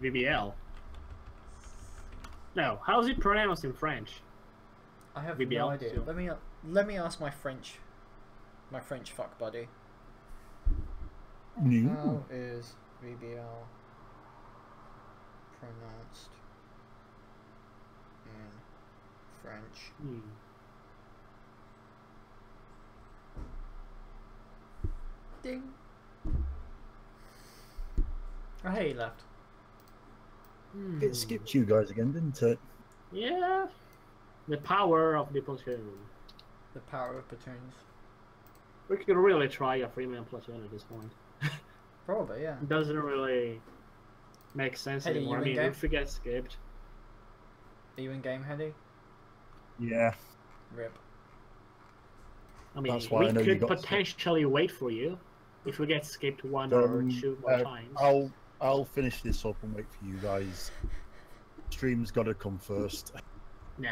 Speaker 4: VBL. No, how's it pronounced in French?
Speaker 1: I have
Speaker 4: VBL,
Speaker 1: no idea.
Speaker 4: still.
Speaker 1: Let me ask my French fuck buddy.
Speaker 3: New.
Speaker 1: How is VBL pronounced in French?
Speaker 4: Hmm.
Speaker 1: Ding. Oh, hey, he left.
Speaker 3: It skipped you guys again, didn't it?
Speaker 4: Yeah. The power of the platoon.
Speaker 1: The power of platoons.
Speaker 4: We could really try a freeman platoon at this point.
Speaker 1: Probably, yeah.
Speaker 4: It doesn't really make sense
Speaker 1: Heady,
Speaker 4: anymore. I
Speaker 1: you
Speaker 4: mean,
Speaker 1: in-game?
Speaker 4: if we get skipped.
Speaker 1: Are you in game, Heady?
Speaker 3: Yeah.
Speaker 1: Rip.
Speaker 4: I mean,
Speaker 3: That's why I
Speaker 4: we
Speaker 3: know you
Speaker 4: could
Speaker 3: got
Speaker 4: potentially wait for you if we get skipped one or two more times.
Speaker 3: I'll finish this up and wait for you guys. Stream's got to come first.
Speaker 4: Nah.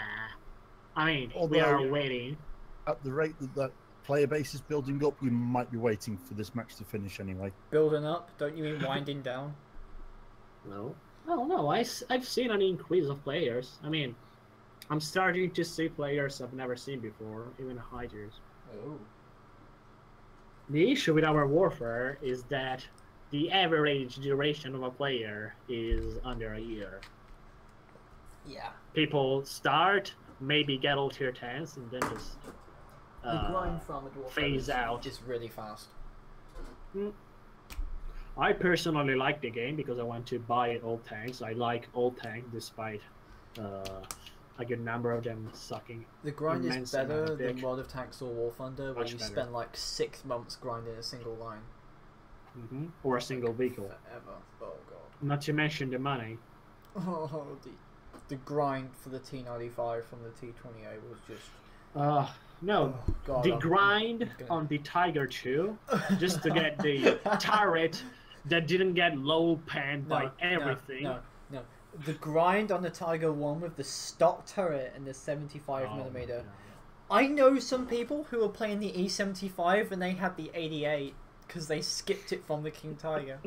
Speaker 4: I mean, we
Speaker 3: Although-
Speaker 4: are waiting.
Speaker 3: At the rate that player base is building up, you might be waiting for this match to finish anyway.
Speaker 1: Building up? Don't you mean winding down?
Speaker 4: No. Oh, no. I've seen an increase of players. I mean, I'm starting to see players I've never seen before, even high tiers.
Speaker 1: Oh.
Speaker 4: The issue with our warfare is that the average duration of a player is under a year.
Speaker 1: Yeah.
Speaker 4: People start, maybe get all tier 10s, and then just
Speaker 1: The grind for Armored Warfare
Speaker 4: phase
Speaker 1: is
Speaker 4: out.
Speaker 1: just really fast.
Speaker 4: I personally like the game because I want to buy old tanks. I like old tanks despite a good number of them sucking.
Speaker 1: The grind is
Speaker 4: Immense amount
Speaker 1: better
Speaker 4: of
Speaker 1: than
Speaker 4: dick.
Speaker 1: World of Tanks or War Thunder, where
Speaker 4: Much
Speaker 1: you
Speaker 4: better.
Speaker 1: spend like 6 months grinding a single line.
Speaker 4: Or a single vehicle.
Speaker 1: Forever. Oh god.
Speaker 4: Not to mention the money.
Speaker 1: Oh, the grind for the T95 from the T28 was just...
Speaker 4: No,
Speaker 1: Oh, god,
Speaker 4: the
Speaker 1: I'm
Speaker 4: grind
Speaker 1: gonna-
Speaker 4: on the Tiger 2 just to get the turret that didn't get low panned by everything.
Speaker 1: No. The grind on the Tiger 1 with the stock turret and the 75mm.
Speaker 4: no.
Speaker 1: I know some people who were playing the E75 and they had the 88 because they skipped it from the King Tiger.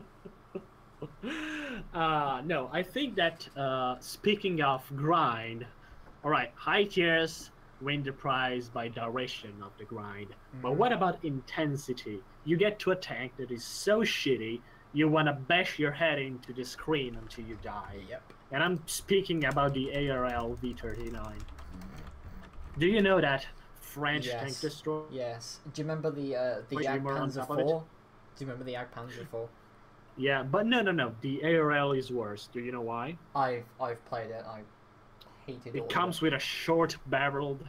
Speaker 4: No, I think that speaking of grind, alright, high tiers win the prize by duration of the grind. But what about intensity? You get to a tank that is so shitty, you want to bash your head into the screen until you die.
Speaker 1: Yep.
Speaker 4: And I'm speaking about the ARL V39. Do you know that French
Speaker 1: Yes.
Speaker 4: tank destroyer?
Speaker 1: Yes. Do you remember the
Speaker 4: Wait,
Speaker 1: Ag
Speaker 4: you were on
Speaker 1: Panzer
Speaker 4: top
Speaker 1: 4?
Speaker 4: of it?
Speaker 1: Do you remember the Ag Panzer 4?
Speaker 4: Yeah, but no. The ARL is worse. Do you know why?
Speaker 1: I've played it. I hated
Speaker 4: It comes with a short-barreled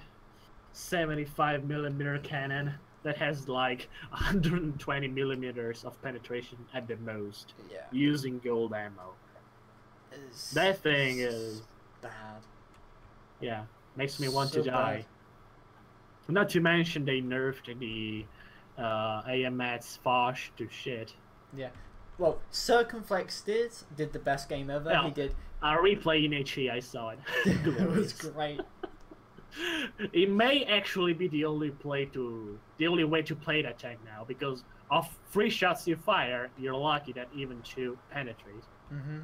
Speaker 4: 75mm cannon that has like 120 millimeters of penetration at the most,
Speaker 1: Yeah.
Speaker 4: using gold ammo.
Speaker 1: It's
Speaker 4: That thing is,
Speaker 1: bad.
Speaker 4: yeah, makes me want
Speaker 1: So
Speaker 4: to die. Not to mention they nerfed the AMX Foch to shit.
Speaker 1: Yeah. Well, Circumflex did the best game ever.
Speaker 4: Yeah.
Speaker 1: He did.
Speaker 4: A replay in HE, I saw it.
Speaker 1: It was
Speaker 4: Glorious.
Speaker 1: great.
Speaker 4: It may actually be the only way to play that tank now, because of 3 shots you fire, you're lucky that even 2 penetrate.
Speaker 1: Mm-hmm.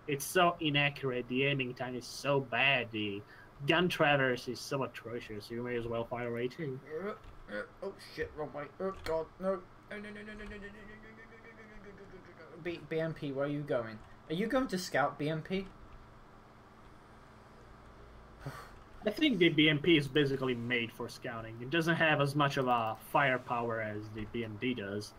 Speaker 4: It's so inaccurate. The aiming time is so bad. The gun traverse is so atrocious. You may as well fire 18.
Speaker 1: Oh shit! Wrong way. Oh god, no! No! BMP, where are you going? Are you going to scout BMP?
Speaker 4: I think the BMP is basically made for scouting. It doesn't have as much of a firepower as the BMD does.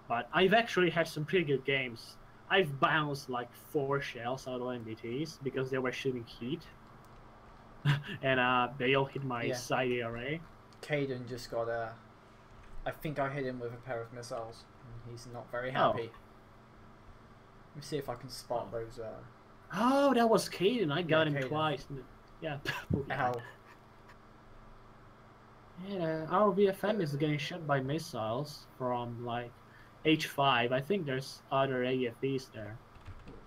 Speaker 4: But I've actually had some pretty good games. I've bounced like 4 shells out of MBTs because they were shooting heat. And they all hit my side array.
Speaker 1: Caden just got a... I think I hit him with a pair of missiles. And he's not very happy. Let me see if I can spot those...
Speaker 4: Oh, that was Caden. I got him
Speaker 1: Caden.
Speaker 4: twice. Yeah.
Speaker 1: Ow.
Speaker 4: Yeah, our VFM is getting shot by missiles from like H5. I think there's other AFVs there.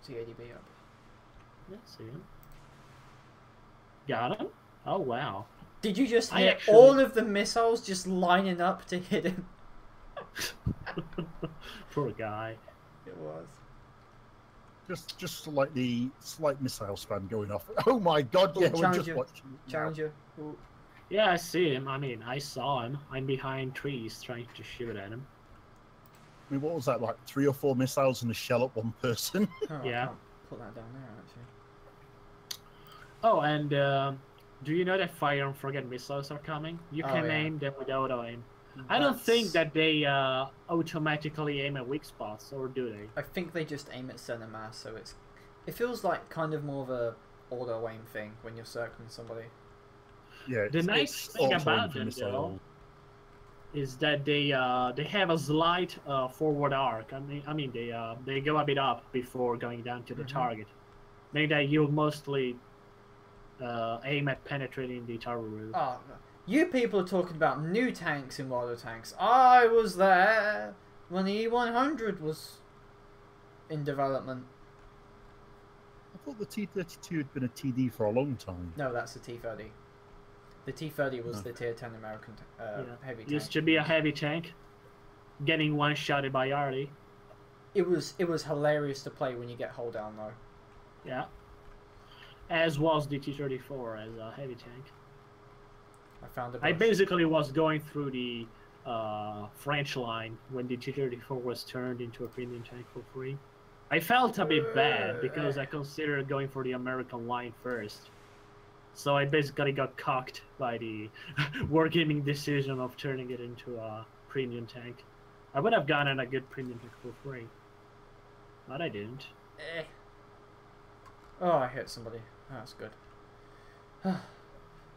Speaker 1: TADB up.
Speaker 4: Let's see him. Got him? Oh wow.
Speaker 1: Did you just
Speaker 4: I
Speaker 1: hit
Speaker 4: actually-
Speaker 1: all of the missiles just lining up to hit him?
Speaker 4: Poor guy.
Speaker 1: It was.
Speaker 3: Just like the slight missile spam going off. Oh my god, yeah, we're just
Speaker 1: Challenger.
Speaker 3: watching. it now.
Speaker 1: Challenger. Ooh.
Speaker 4: Yeah, I see him. I mean, I saw him. I'm behind trees trying to shoot at him.
Speaker 3: I mean, what was that, like 3 or 4 missiles and a shell at one person?
Speaker 1: Oh, I
Speaker 4: Yeah.
Speaker 1: can't put that down there, actually.
Speaker 4: Oh, and do you know that fire and forget missiles are coming? You
Speaker 1: Oh,
Speaker 4: can
Speaker 1: yeah.
Speaker 4: aim them without aim. I don't think that they automatically aim at weak spots, or do they?
Speaker 1: I think they just aim at center mass, so it's It feels like kind of more of a auto aim thing when you're circling somebody.
Speaker 3: Yeah.
Speaker 4: The nice thing about them, though, is that they have a slight forward arc. I mean they go a bit up before going down to the target. Meaning that you mostly aim at penetrating the turret roof.
Speaker 1: Oh, you people are talking about new tanks in World of Tanks. I was there when the E100 was in development.
Speaker 3: I thought the T-32 had been a TD for a long time.
Speaker 1: No, that's the T-30. The T-30 was the Tier 10 American heavy tank.
Speaker 4: Used to be a heavy tank, getting one-shotted by Artie.
Speaker 1: It was hilarious to play when you get hold down though.
Speaker 4: Yeah. As was the T-34 as a heavy tank. I basically was going through the French line when the T-34 was turned into a premium tank for free. I felt a bit bad because I considered going for the American line first. So I basically got cocked by the wargaming decision of turning it into a premium tank. I would have gotten a good premium tank for free. But I didn't.
Speaker 1: Oh, I hit somebody. That's good.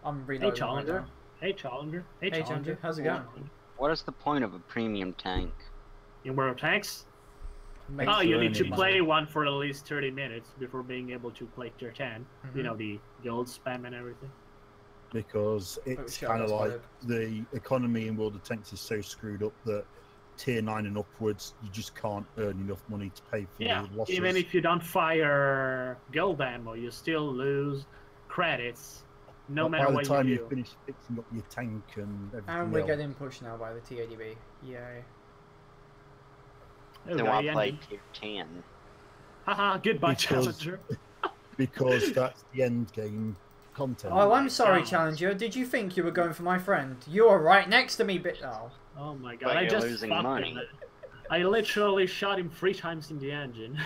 Speaker 1: I'm reloading.
Speaker 4: Hey, Challenger. Hey, Challenger. Hey, Challenger.
Speaker 1: How's it going?
Speaker 2: What is the point of a premium tank?
Speaker 4: In World of Tanks?
Speaker 1: Makes
Speaker 4: Oh, you need to
Speaker 1: money.
Speaker 4: play one for at least 30 minutes before being able to play Tier 10. You know, the gold spam and everything.
Speaker 3: Because it's kind of like the economy in World of Tanks is so screwed up that Tier 9 and upwards, you just can't earn enough money to pay for your losses.
Speaker 4: Even if you don't fire gold ammo, you still lose credits, no matter what you do.
Speaker 3: By the time you finish fixing up your tank and everything
Speaker 1: And we're
Speaker 3: else.
Speaker 1: getting pushed now by the T-80B. Yay.
Speaker 2: Then why play Tier 10?
Speaker 4: Haha, goodbye, Challenger.
Speaker 3: Because that's the end game content.
Speaker 1: Oh, I'm sorry, Challenger. Did you think you were going for my friend? You're right next to me, bit.
Speaker 4: Oh my god,
Speaker 2: But
Speaker 4: I
Speaker 2: you're
Speaker 4: just
Speaker 2: losing
Speaker 4: fucked
Speaker 2: money.
Speaker 4: him. I literally shot him 3 times in the engine.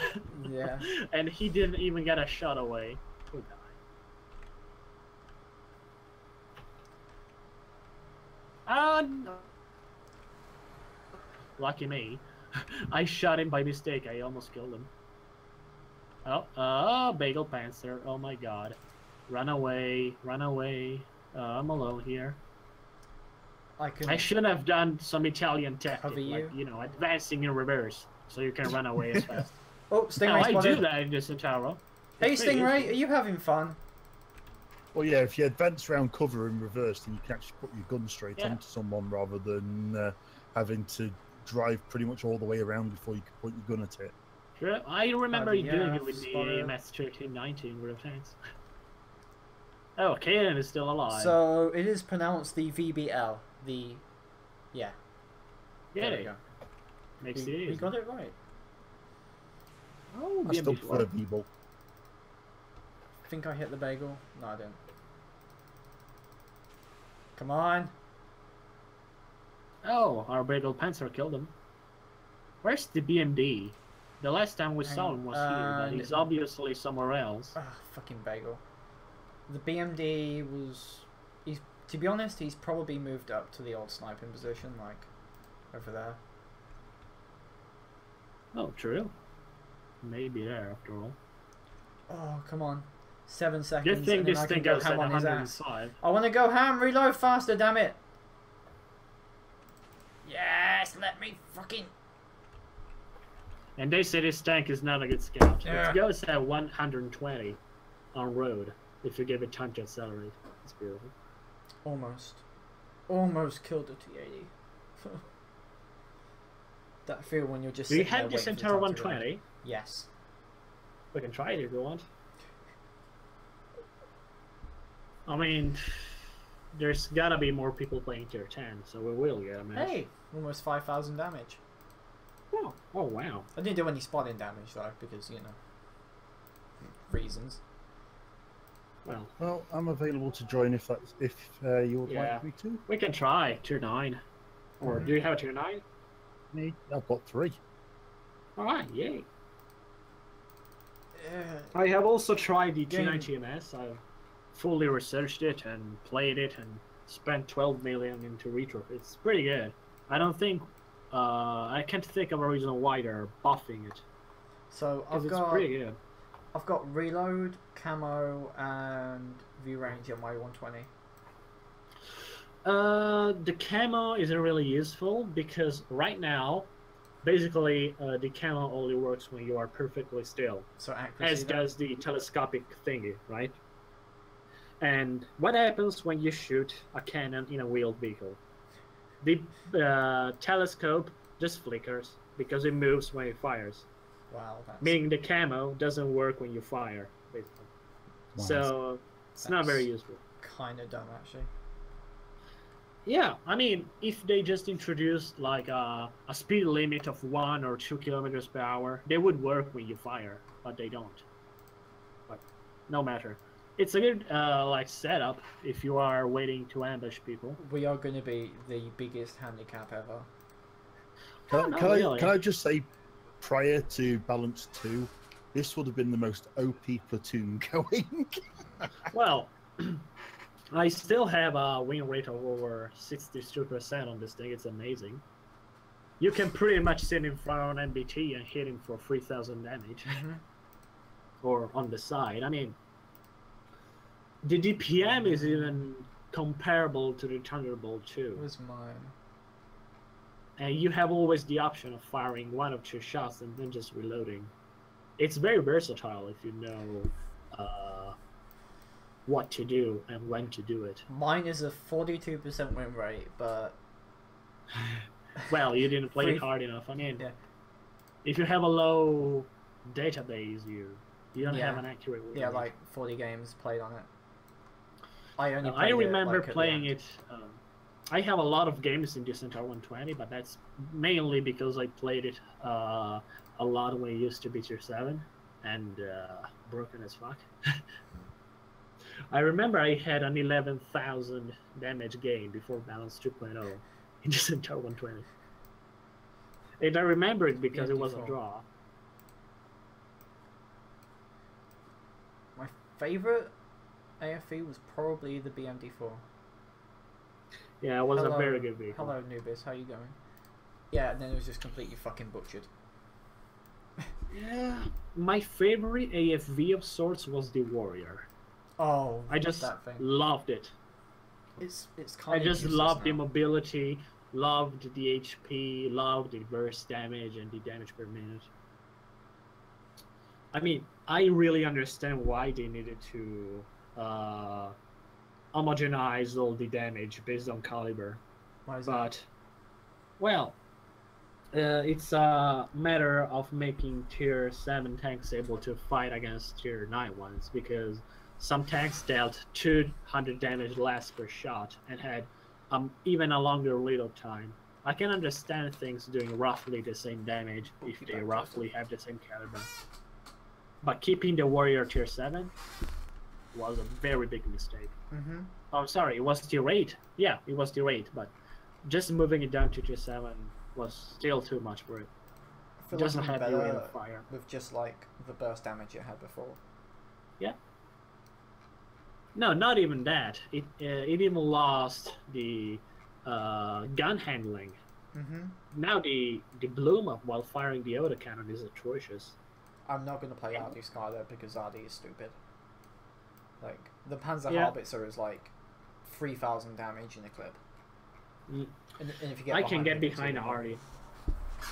Speaker 1: Yeah.
Speaker 4: And he didn't even get a shot away. Poor guy. No. Lucky me. I shot him by mistake. I almost killed him. Oh, Bagel Panther. Oh my god. Run away. Run away. I'm alone here. I should have done some Italian tactic, like, you know, advancing in reverse, so you can run away as fast.
Speaker 1: Oh, Stingray
Speaker 4: now, I
Speaker 1: spotted.
Speaker 4: do that in the Centauro.
Speaker 1: Hey, Stingray, are you having fun?
Speaker 3: Well, yeah, if you advance around cover in reverse, then you can actually put your gun straight onto someone rather than having to drive pretty much all the way around before you can point your gun at it.
Speaker 4: Sure, I remember you doing it with the MS-1319 World of Tanks. Oh, Kanan is still alive.
Speaker 1: So, it is pronounced the VBL. Yeah, there we go.
Speaker 4: Makes it easy.
Speaker 1: We got it right.
Speaker 4: Oh,
Speaker 3: I still prefer V-Ball.
Speaker 1: Think I hit the bagel? No, I didn't. Come on.
Speaker 4: Oh, our Bagel Panzer killed him. Where's the BMD? The last time we saw him was here, but he's obviously somewhere else.
Speaker 1: Ah, fucking bagel. The BMD was... To be honest, he's probably moved up to the old sniping position, like, over there.
Speaker 4: Oh, true. Maybe there, after all.
Speaker 1: Oh, come on. 7 seconds,
Speaker 4: Good thing
Speaker 1: and then
Speaker 4: this
Speaker 1: I can
Speaker 4: thing
Speaker 1: go
Speaker 4: goes
Speaker 1: ham
Speaker 4: at
Speaker 1: on his ass.
Speaker 4: 105.
Speaker 1: I want to go ham, reload faster, damn it! Yes, let me fucking...
Speaker 4: And they say this tank is not a good scout. It goes at 120 on road if you give it time to accelerate. It's beautiful.
Speaker 1: Almost killed the T-80. That feel when you're just
Speaker 4: Do you
Speaker 1: sitting there
Speaker 4: have the
Speaker 1: waiting for
Speaker 4: Centaur
Speaker 1: time to reload.
Speaker 4: 120?
Speaker 1: Yes.
Speaker 4: We can try it if you want. I mean, there's gotta be more people playing Tier 10, so we will get a match.
Speaker 1: Hey, almost 5,000 damage.
Speaker 4: Oh, oh wow.
Speaker 1: I didn't do any spotting damage though, because, you know, reasons.
Speaker 3: Well, I'm available to join if you would like me to.
Speaker 4: We can try Tier 9. Or do you have a Tier 9?
Speaker 3: Me, I've got 3.
Speaker 4: Alright, yay. I have also tried the T90MS. I've fully researched it and played it and spent 12 million into retro. It's pretty good. I don't think I can't think of a reason why they're buffing it.
Speaker 1: So
Speaker 4: it's pretty good.
Speaker 1: I've got reload, camo, and view range on my 120.
Speaker 4: The camo isn't really useful because right now, basically, the camo only works when you are perfectly still.
Speaker 1: So accuracy.
Speaker 4: As does the telescopic thingy, right? And what happens when you shoot a cannon in a wheeled vehicle? The telescope just flickers because it moves when it fires.
Speaker 1: Wow. That's...
Speaker 4: Meaning the camo doesn't work when you fire, basically.
Speaker 3: Wow.
Speaker 4: So it's not very useful.
Speaker 1: Kind of dumb, actually.
Speaker 4: Yeah, I mean, if they just introduced like a speed limit of 1 or 2 kilometers per hour, they would work when you fire, but they don't. But no matter. It's a good like setup if you are waiting to ambush people.
Speaker 1: We are going to be the biggest handicap ever.
Speaker 3: Can I just say, prior to Balance 2, this would have been the most OP platoon going.
Speaker 4: Well, I still have a win rate of over 62% on this thing. It's amazing. You can pretty much sit in front of an MBT and hit him for 3,000 damage. Or on the side. I mean, the DPM is even comparable to the Thunderbolt 2.
Speaker 1: It was mine.
Speaker 4: And you have always the option of firing 1 or 2 shots and then just reloading. It's very versatile if you know what to do and when to do it.
Speaker 1: Mine is a 42% win rate, but...
Speaker 4: Well, you didn't play it hard enough. I mean, if you have a low database, you don't have an accurate win rate.
Speaker 1: Like 40 games played on it. I
Speaker 4: remember playing it. I have a lot of games in this entire 120, but that's mainly because I played it a lot when it used to be tier 7 and broken as fuck. I remember I had an 11,000 damage gain before Balance 2.0 in this entire 120. And I remember it because it was a draw.
Speaker 1: My favorite AFV was probably the BMD4.
Speaker 4: Yeah, it was a very good vehicle.
Speaker 1: Hello, Nubis. How you going? Yeah, and then it was just completely fucking butchered.
Speaker 4: Yeah, my favorite AFV of sorts was the Warrior.
Speaker 1: Oh,
Speaker 4: I just
Speaker 1: that thing.
Speaker 4: loved it.
Speaker 1: It's kind
Speaker 4: I
Speaker 1: of
Speaker 4: just loved the
Speaker 1: now.
Speaker 4: mobility, loved the HP, loved the burst damage and the damage per minute. I mean, I really understand why they needed to homogenize all the damage based on caliber.
Speaker 1: Why is that?
Speaker 4: But, well, it's a matter of making tier 7 tanks able to fight against tier 9 ones, because some tanks dealt 200 damage less per shot and had even a longer reload time. I can understand things doing roughly the same damage if they roughly have the same caliber. But keeping the Warrior tier 7 was a very big mistake. Oh, sorry, it was tier 8. Yeah, it was tier 8, but just moving it down to tier 7 was still too much for it. It doesn't have the rate of fire.
Speaker 1: With just like the burst damage it had before.
Speaker 4: Yeah. No, not even that. It even lost the gun handling. Now the bloom up while firing the autocannon is atrocious.
Speaker 1: I'm not going to play Ardy Skyler because Ardy is stupid. Like, the Panzer Howitzer is like 3,000 damage in a clip. And if you get
Speaker 4: I can get behind Ardy.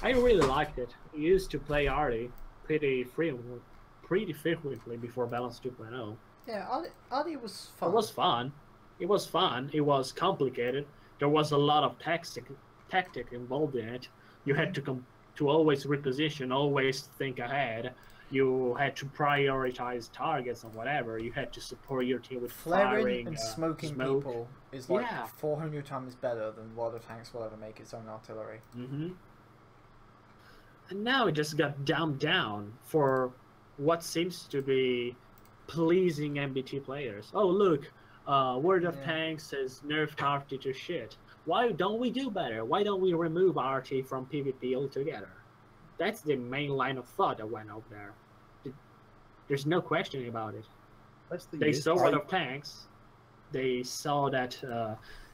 Speaker 4: I really liked it. I used to play Ardy pretty frequently before Balance 2.0.
Speaker 1: Yeah, Ardy was fun.
Speaker 4: It was fun. It was fun. It was complicated. There was a lot of tactic involved in it. You had to always reposition, always think ahead. You had to prioritize targets and whatever. You had to support your team with
Speaker 1: flaring
Speaker 4: firing
Speaker 1: and smoking
Speaker 4: smoke.
Speaker 1: people is like 400 times better than World of Tanks will ever make its own artillery.
Speaker 4: And now it just got dumbed down for what seems to be pleasing MBT players. Oh look, World of Tanks has nerfed RT to shit. Why don't we do better? Why don't we remove RT from PvP altogether? That's the main line of thought that went out there. There's no questioning about it. They saw World of Tanks. They saw that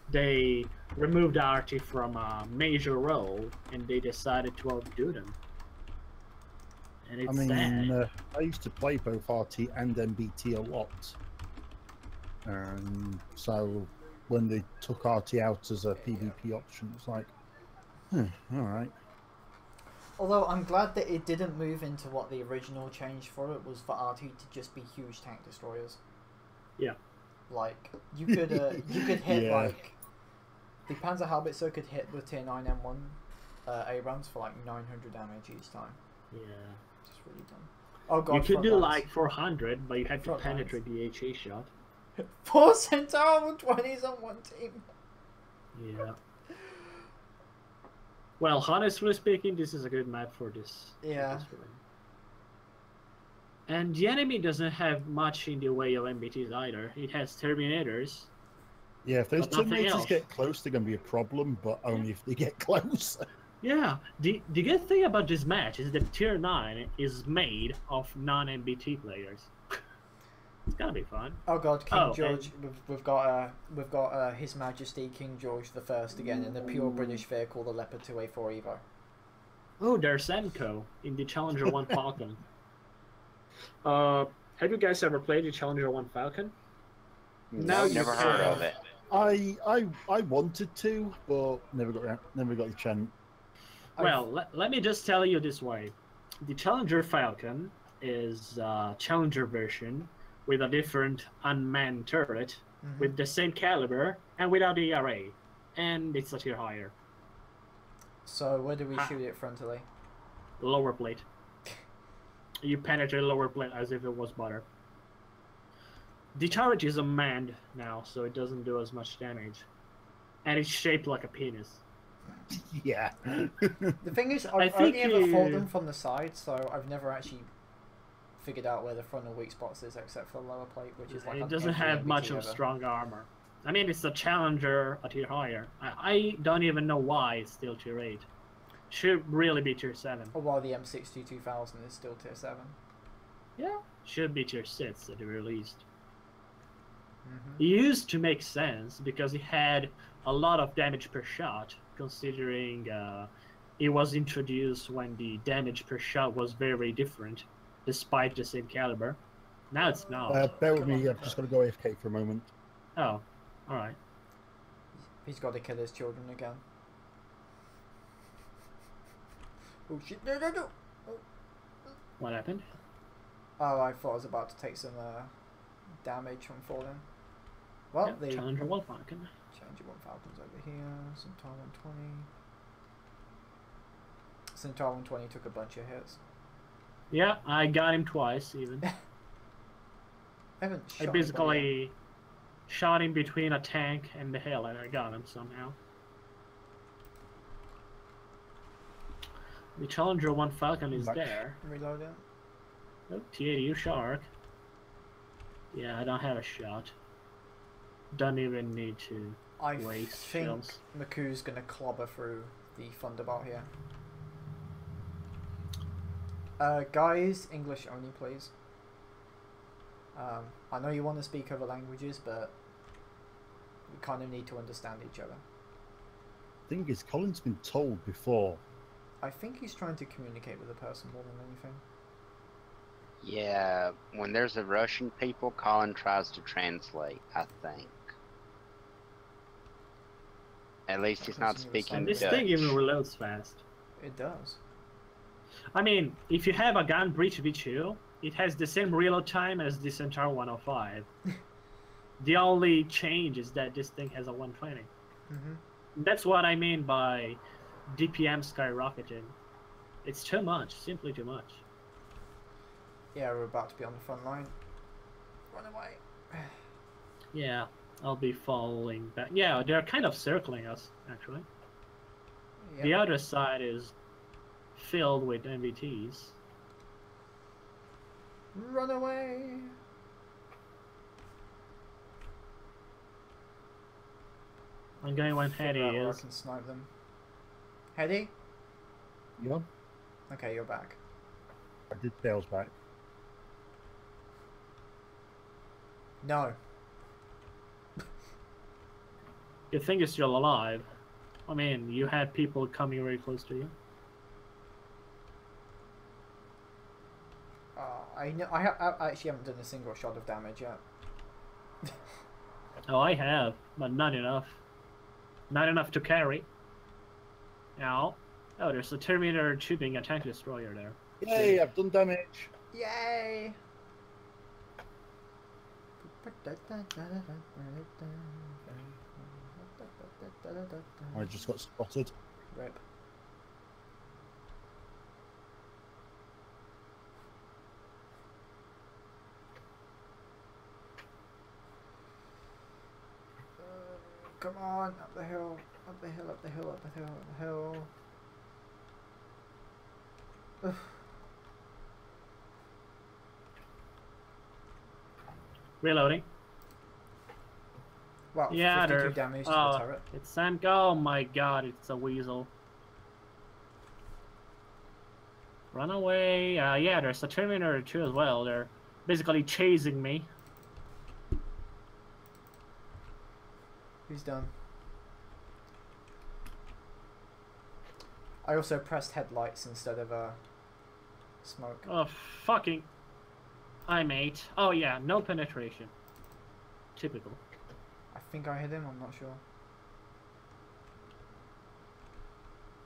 Speaker 4: they removed RT from a major role, and they decided to outdo them. and it's
Speaker 3: I mean,
Speaker 4: sad.
Speaker 3: I used to play both RT and MBT a lot. So when they took RT out as a PvP option, it's like, all right.
Speaker 1: Although I'm glad that it didn't move into what the original change for it was for RT to just be huge tank destroyers.
Speaker 4: Yeah.
Speaker 1: Like you could hit
Speaker 3: Yeah.
Speaker 1: like the Panzer Haubitzer could hit the tier 9 M1 Abrams for like 900 damage each time.
Speaker 4: Yeah.
Speaker 1: Just really dumb. Oh god.
Speaker 4: You could
Speaker 1: front
Speaker 4: do
Speaker 1: lines.
Speaker 4: like 400, but you had to
Speaker 1: Front
Speaker 4: penetrate the HA shot.
Speaker 1: 4 Centaur 20s on one team.
Speaker 4: Yeah. Well, honestly speaking, this is a good map for this.
Speaker 1: Yeah.
Speaker 4: For this run. And the enemy doesn't have much in the way of MBTs either. It has Terminators.
Speaker 3: Yeah, if those
Speaker 4: But nothing
Speaker 3: Terminators
Speaker 4: else.
Speaker 3: get close, they're going to be a problem, but only if they get close.
Speaker 4: Yeah, the good thing about this match is that Tier 9 is made of non-MBT players. It's gonna be fun.
Speaker 1: Oh god, King
Speaker 4: Oh,
Speaker 1: George, we've got His Majesty King George the First again in the pure British vehicle, the Leopard 2A4 Evo.
Speaker 4: Oh, there's Senko in the Challenger 1 Falcon. Have you guys ever played the Challenger 1 Falcon?
Speaker 2: No,
Speaker 4: you
Speaker 2: never heard of it.
Speaker 3: I wanted to, but never got the chance.
Speaker 4: Well, let me just tell you this way. The Challenger Falcon is a Challenger version with a different unmanned turret, with the same caliber, and without the ERA. And it's a tier higher.
Speaker 1: So where do we shoot it frontally?
Speaker 4: Lower plate. You penetrate lower plate as if it was butter. The turret is unmanned now, so it doesn't do as much damage. And it's shaped like a penis.
Speaker 3: Yeah.
Speaker 1: The thing is,
Speaker 4: I
Speaker 1: I've
Speaker 4: think
Speaker 1: only ever fought
Speaker 4: you-
Speaker 1: them from the side, so I've never actually figured out where the frontal weak spots is, except for the lower plate, which is like
Speaker 4: It
Speaker 1: on
Speaker 4: doesn't
Speaker 1: every
Speaker 4: have
Speaker 1: MBT
Speaker 4: much of
Speaker 1: ever.
Speaker 4: strong armor. I mean, it's a Challenger, a tier higher. I don't even know why it's still tier 8. Should really be tier 7.
Speaker 1: Or while the M62 2000 is still tier 7.
Speaker 4: Yeah, should be tier 6 at the very least.
Speaker 1: Mm-hmm.
Speaker 4: It used to make sense because it had a lot of damage per shot, considering it was introduced when the damage per shot was very different, despite the same caliber. Now it's not.
Speaker 3: Bear with me, I've just got to go AFK for a moment.
Speaker 4: Oh, alright.
Speaker 1: He's got to kill his children again. Oh shit, no.
Speaker 4: What happened?
Speaker 1: Oh, I thought I was about to take some damage from falling. Well,
Speaker 4: Yep,
Speaker 1: the
Speaker 4: Challenger 1 Falcon.
Speaker 1: Challenger 1 Falcon's over here. Centaur 120. Centaur 120 took a bunch of hits.
Speaker 4: Yeah, I got him twice even.
Speaker 1: I haven't
Speaker 4: I
Speaker 1: shot
Speaker 4: basically shot him between a tank and the hill, and I got him somehow. The Challenger 1 Falcon is
Speaker 3: Back.
Speaker 4: there.
Speaker 1: anybody. Reload it.
Speaker 4: Oh, T80 Shark. Yeah, I don't have a shot. Don't even need to
Speaker 1: I
Speaker 4: waste
Speaker 1: think
Speaker 4: shells.
Speaker 1: Maku's gonna clobber through the Thunderbolt here. Guys, English only, please. I know you want to speak other languages, but we kind of need to understand each other.
Speaker 3: Thing is, Colin's been told before.
Speaker 1: I think he's trying to communicate with the person more than anything.
Speaker 2: Yeah, when there's a Russian people, Colin tries to translate, I think. At least he's not
Speaker 1: Doesn't even
Speaker 2: speaking
Speaker 1: sound
Speaker 4: This
Speaker 2: Dutch.
Speaker 4: thing even reloads fast.
Speaker 1: It does.
Speaker 4: I mean, if you have a gun breach V2, it has the same reload time as the Centaur 105. The only change is that this thing has a 120. That's what I mean by DPM skyrocketing. It's too much, simply too much.
Speaker 1: Yeah, we're about to be on the front line. Run away.
Speaker 4: Yeah, I'll be falling back. Yeah, they're kind of circling us, actually.
Speaker 1: Yep.
Speaker 4: The other side is filled with MVTs.
Speaker 1: Run away.
Speaker 4: I'm going when
Speaker 1: Figure
Speaker 4: Hetty
Speaker 1: out where I
Speaker 4: is.
Speaker 1: can snipe them. Hetty?
Speaker 3: Yeah,
Speaker 1: Okay, you're back.
Speaker 3: I did Tails back.
Speaker 1: No.
Speaker 4: You think you're still alive. I mean, you had people coming very close to you.
Speaker 1: I actually haven't done a single shot of damage yet.
Speaker 4: Oh, I have, but not enough. Not enough to carry. Now, oh, there's a Terminator shooting a tank destroyer there.
Speaker 3: Yay, I've done damage.
Speaker 1: Yay!
Speaker 3: I just got spotted.
Speaker 1: Rip. Come on, up the hill, up the hill, up the hill, up the hill, up the hill. Ugh.
Speaker 4: Reloading.
Speaker 1: Well,
Speaker 4: Yeah,
Speaker 1: 52
Speaker 4: there.
Speaker 1: damage to the turret.
Speaker 4: It's Sam. Oh my god, it's a weasel. Run away. Yeah, there's a Terminator 2 as well. They're basically chasing me.
Speaker 1: He's done. I also pressed headlights instead of smoke.
Speaker 4: Oh, fucking... I'm 8. Oh yeah, no penetration. Typical.
Speaker 1: I think I hit him, I'm not sure.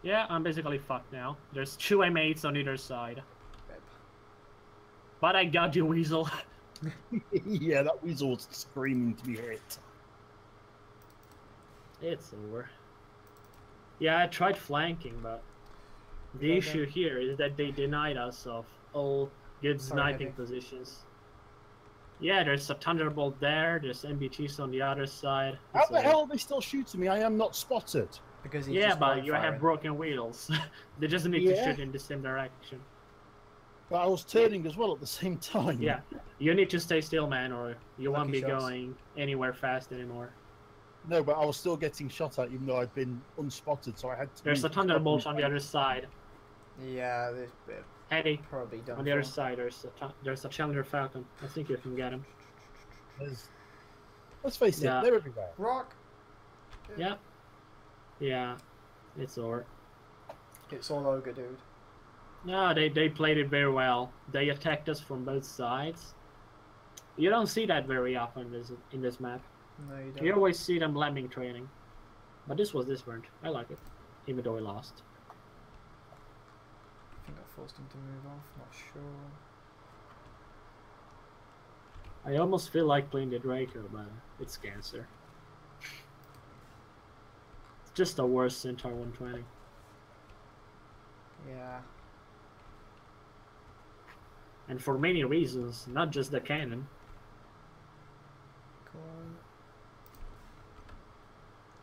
Speaker 4: Yeah, I'm basically fucked now. There's 2 M8s on either side.
Speaker 1: Rip.
Speaker 4: But I got you, weasel.
Speaker 3: Yeah, that weasel was screaming to be hit.
Speaker 4: It's over. Yeah, I tried flanking, but the issue here is that they denied us of all good sniping positions. Yeah, there's a Thunderbolt there, there's MBTs on the other side.
Speaker 3: How the hell are they still shooting me? I am not spotted.
Speaker 1: Because he's
Speaker 4: Yeah,
Speaker 1: just
Speaker 4: but you
Speaker 1: firing.
Speaker 4: have broken wheels. They just need to shoot in the same direction.
Speaker 3: But I was turning as well at the same time.
Speaker 4: Yeah, you need to stay still, man, or you won't
Speaker 1: Lucky
Speaker 4: be
Speaker 1: shots.
Speaker 4: going anywhere fast anymore.
Speaker 3: No, but I was still getting shot at even though I'd been unspotted, so I had to...
Speaker 4: There's a Thunderbolt on the other side.
Speaker 1: Yeah, this bit
Speaker 4: Eddie,
Speaker 1: probably done.
Speaker 4: on the other side, there's a Challenger Falcon. I think you can get him.
Speaker 3: Let's face it,
Speaker 4: Yeah.
Speaker 3: they're everywhere.
Speaker 1: Rock!
Speaker 4: Yeah. Yeah, it's over.
Speaker 1: It's all ogre, dude.
Speaker 4: No, they played it very well. They attacked us from both sides. You don't see that very often in this map.
Speaker 1: No, you don't.
Speaker 4: You always see them lemming training. But this was different. I like it. Even though I lost.
Speaker 1: I think I forced him to move off, not sure.
Speaker 4: I almost feel like playing the Draco, but it's cancer. It's just the worst Centaur 120.
Speaker 1: Yeah.
Speaker 4: And for many reasons, not just the cannon.
Speaker 1: Come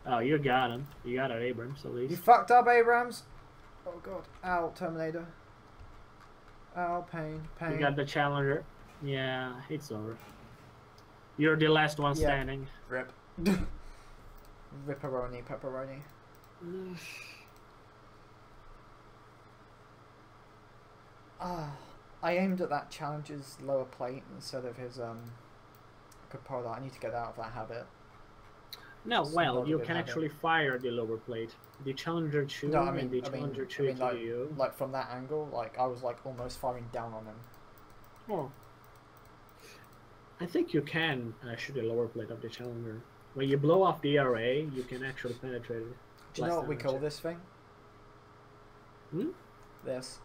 Speaker 1: on.
Speaker 4: Oh, you got him. You got it, Abrams, at
Speaker 1: You
Speaker 4: least.
Speaker 1: fucked up, Abrams! Oh god. Ow, Terminator. Ow, pain, pain.
Speaker 4: You got the Challenger. Yeah, it's over. You're the last one
Speaker 1: Yeah.
Speaker 4: standing.
Speaker 1: Rip. Ripperoni, pepperoni. I aimed at that Challenger's lower plate instead of his cupola. I need to get out of that habit.
Speaker 4: No,
Speaker 1: It's
Speaker 4: well,
Speaker 1: not a
Speaker 4: you
Speaker 1: good
Speaker 4: can
Speaker 1: habit.
Speaker 4: actually fire the lower plate. The Challenger 2
Speaker 1: No, I
Speaker 4: and the
Speaker 1: mean,
Speaker 4: Challenger 2 to
Speaker 1: like,
Speaker 4: you.
Speaker 1: like from that angle, like I was like almost firing down on him.
Speaker 4: Oh. I think you can shoot the lower plate of the Challenger. When you blow off the ERA, you can actually penetrate it.
Speaker 1: Do you know what we call this thing?
Speaker 4: Hmm?
Speaker 1: This.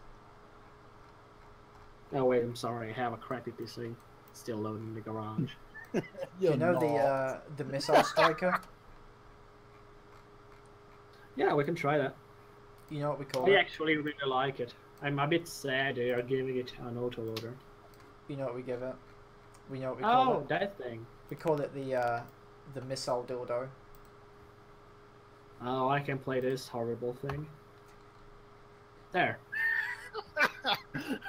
Speaker 4: Oh wait, I'm sorry, I have a crappy PC. It's still loading in the garage.
Speaker 1: You know the missile striker?
Speaker 4: Yeah, we can try that.
Speaker 1: You know what we call
Speaker 4: I
Speaker 1: it?
Speaker 4: actually really like it. I'm a bit sad they are giving it an autoloader.
Speaker 1: You know what we give it? We know what we call
Speaker 4: Oh,
Speaker 1: it?
Speaker 4: that thing.
Speaker 1: We call it the missile dildo.
Speaker 4: Oh, I can play this horrible thing. There.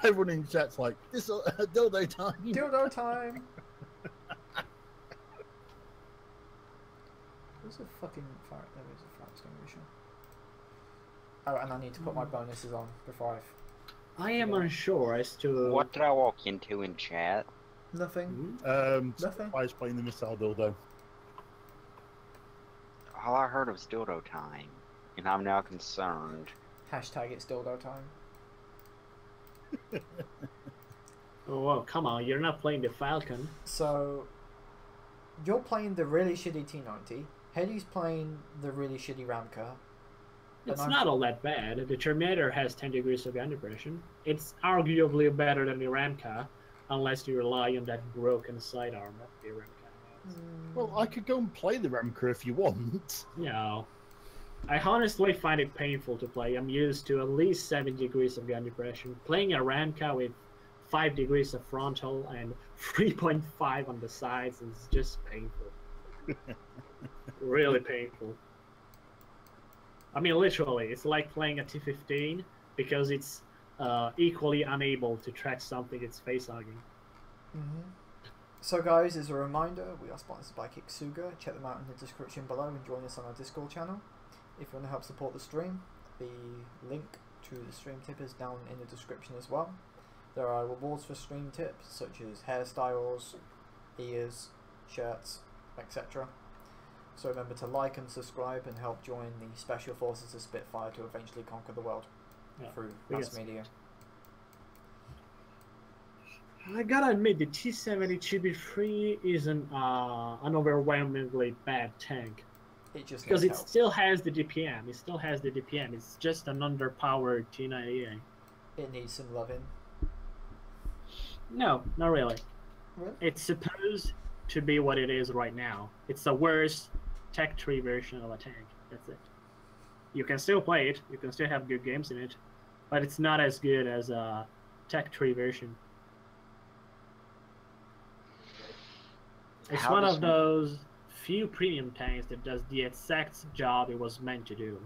Speaker 3: Everyone in chat's like, this dildo time.
Speaker 1: Dildo time! Where's the fucking fire? There is a fire extinguisher. Oh, and I need to put my bonuses on before
Speaker 4: I am unsure as to
Speaker 2: What did I walk into in chat?
Speaker 1: Nothing.
Speaker 4: Hmm?
Speaker 1: Nothing.
Speaker 3: I was playing the missile dildo.
Speaker 2: All I heard was dildo time, and I'm now concerned.
Speaker 1: Hashtag it's dildo time.
Speaker 4: Oh, whoa, come on, you're not playing the Falcon.
Speaker 1: So, you're playing the really shitty T90. Heady's playing the really shitty Ramka.
Speaker 4: It's not all that bad. The Terminator has 10 degrees of gun depression. It's arguably better than the Ramka, unless you rely on that broken sidearm that the Ramka has.
Speaker 3: Well, I could go and play the Ramka if you want.
Speaker 4: No. I honestly find it painful to play. I'm used to at least 7 degrees of gun depression. Playing a Ramka with 5 degrees of frontal and 3.5 on the sides is just painful. Really painful. I mean, literally, it's like playing a T15 because it's equally unable to track something it's face-hugging.
Speaker 1: So guys, as a reminder, we are sponsored by Kiksuga. Check them out in the description below and join us on our Discord channel. If you want to help support the stream, the link to the stream tip is down in the description as well. There are rewards for stream tips such as hairstyles, ears, shirts, etc. So remember to like and subscribe and help join the special forces of Spitfire to eventually conquer the world through mass media.
Speaker 4: I gotta admit, the T-70 GB3 isn't an overwhelmingly bad tank.
Speaker 1: It just
Speaker 4: because it still has the DPM. It still has the DPM. It's just an underpowered T98.
Speaker 1: It needs some loving.
Speaker 4: No, not really.
Speaker 1: Really?
Speaker 4: It's supposed to be what it is right now. It's the worst Tech 3 version of a tank. That's it. You can still play it. You can still have good games in it. But it's not as good as a Tech 3 version. It's one of those few premium tanks that does the exact job it was meant to do.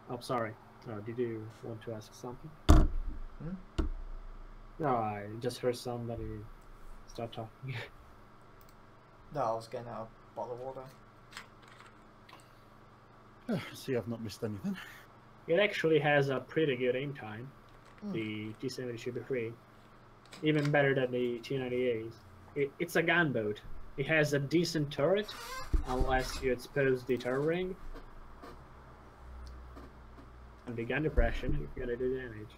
Speaker 4: Oh, sorry. Did you want to ask something? No, I just heard somebody start talking.
Speaker 1: No, I was getting out a bottle of water.
Speaker 3: See, I've not missed anything.
Speaker 4: It actually has a pretty good aim time. The T-70 should be free. Even better than the T-98s. It's a gunboat. It has a decent turret, unless you expose the turret ring. And the gun depression, you're gonna do damage.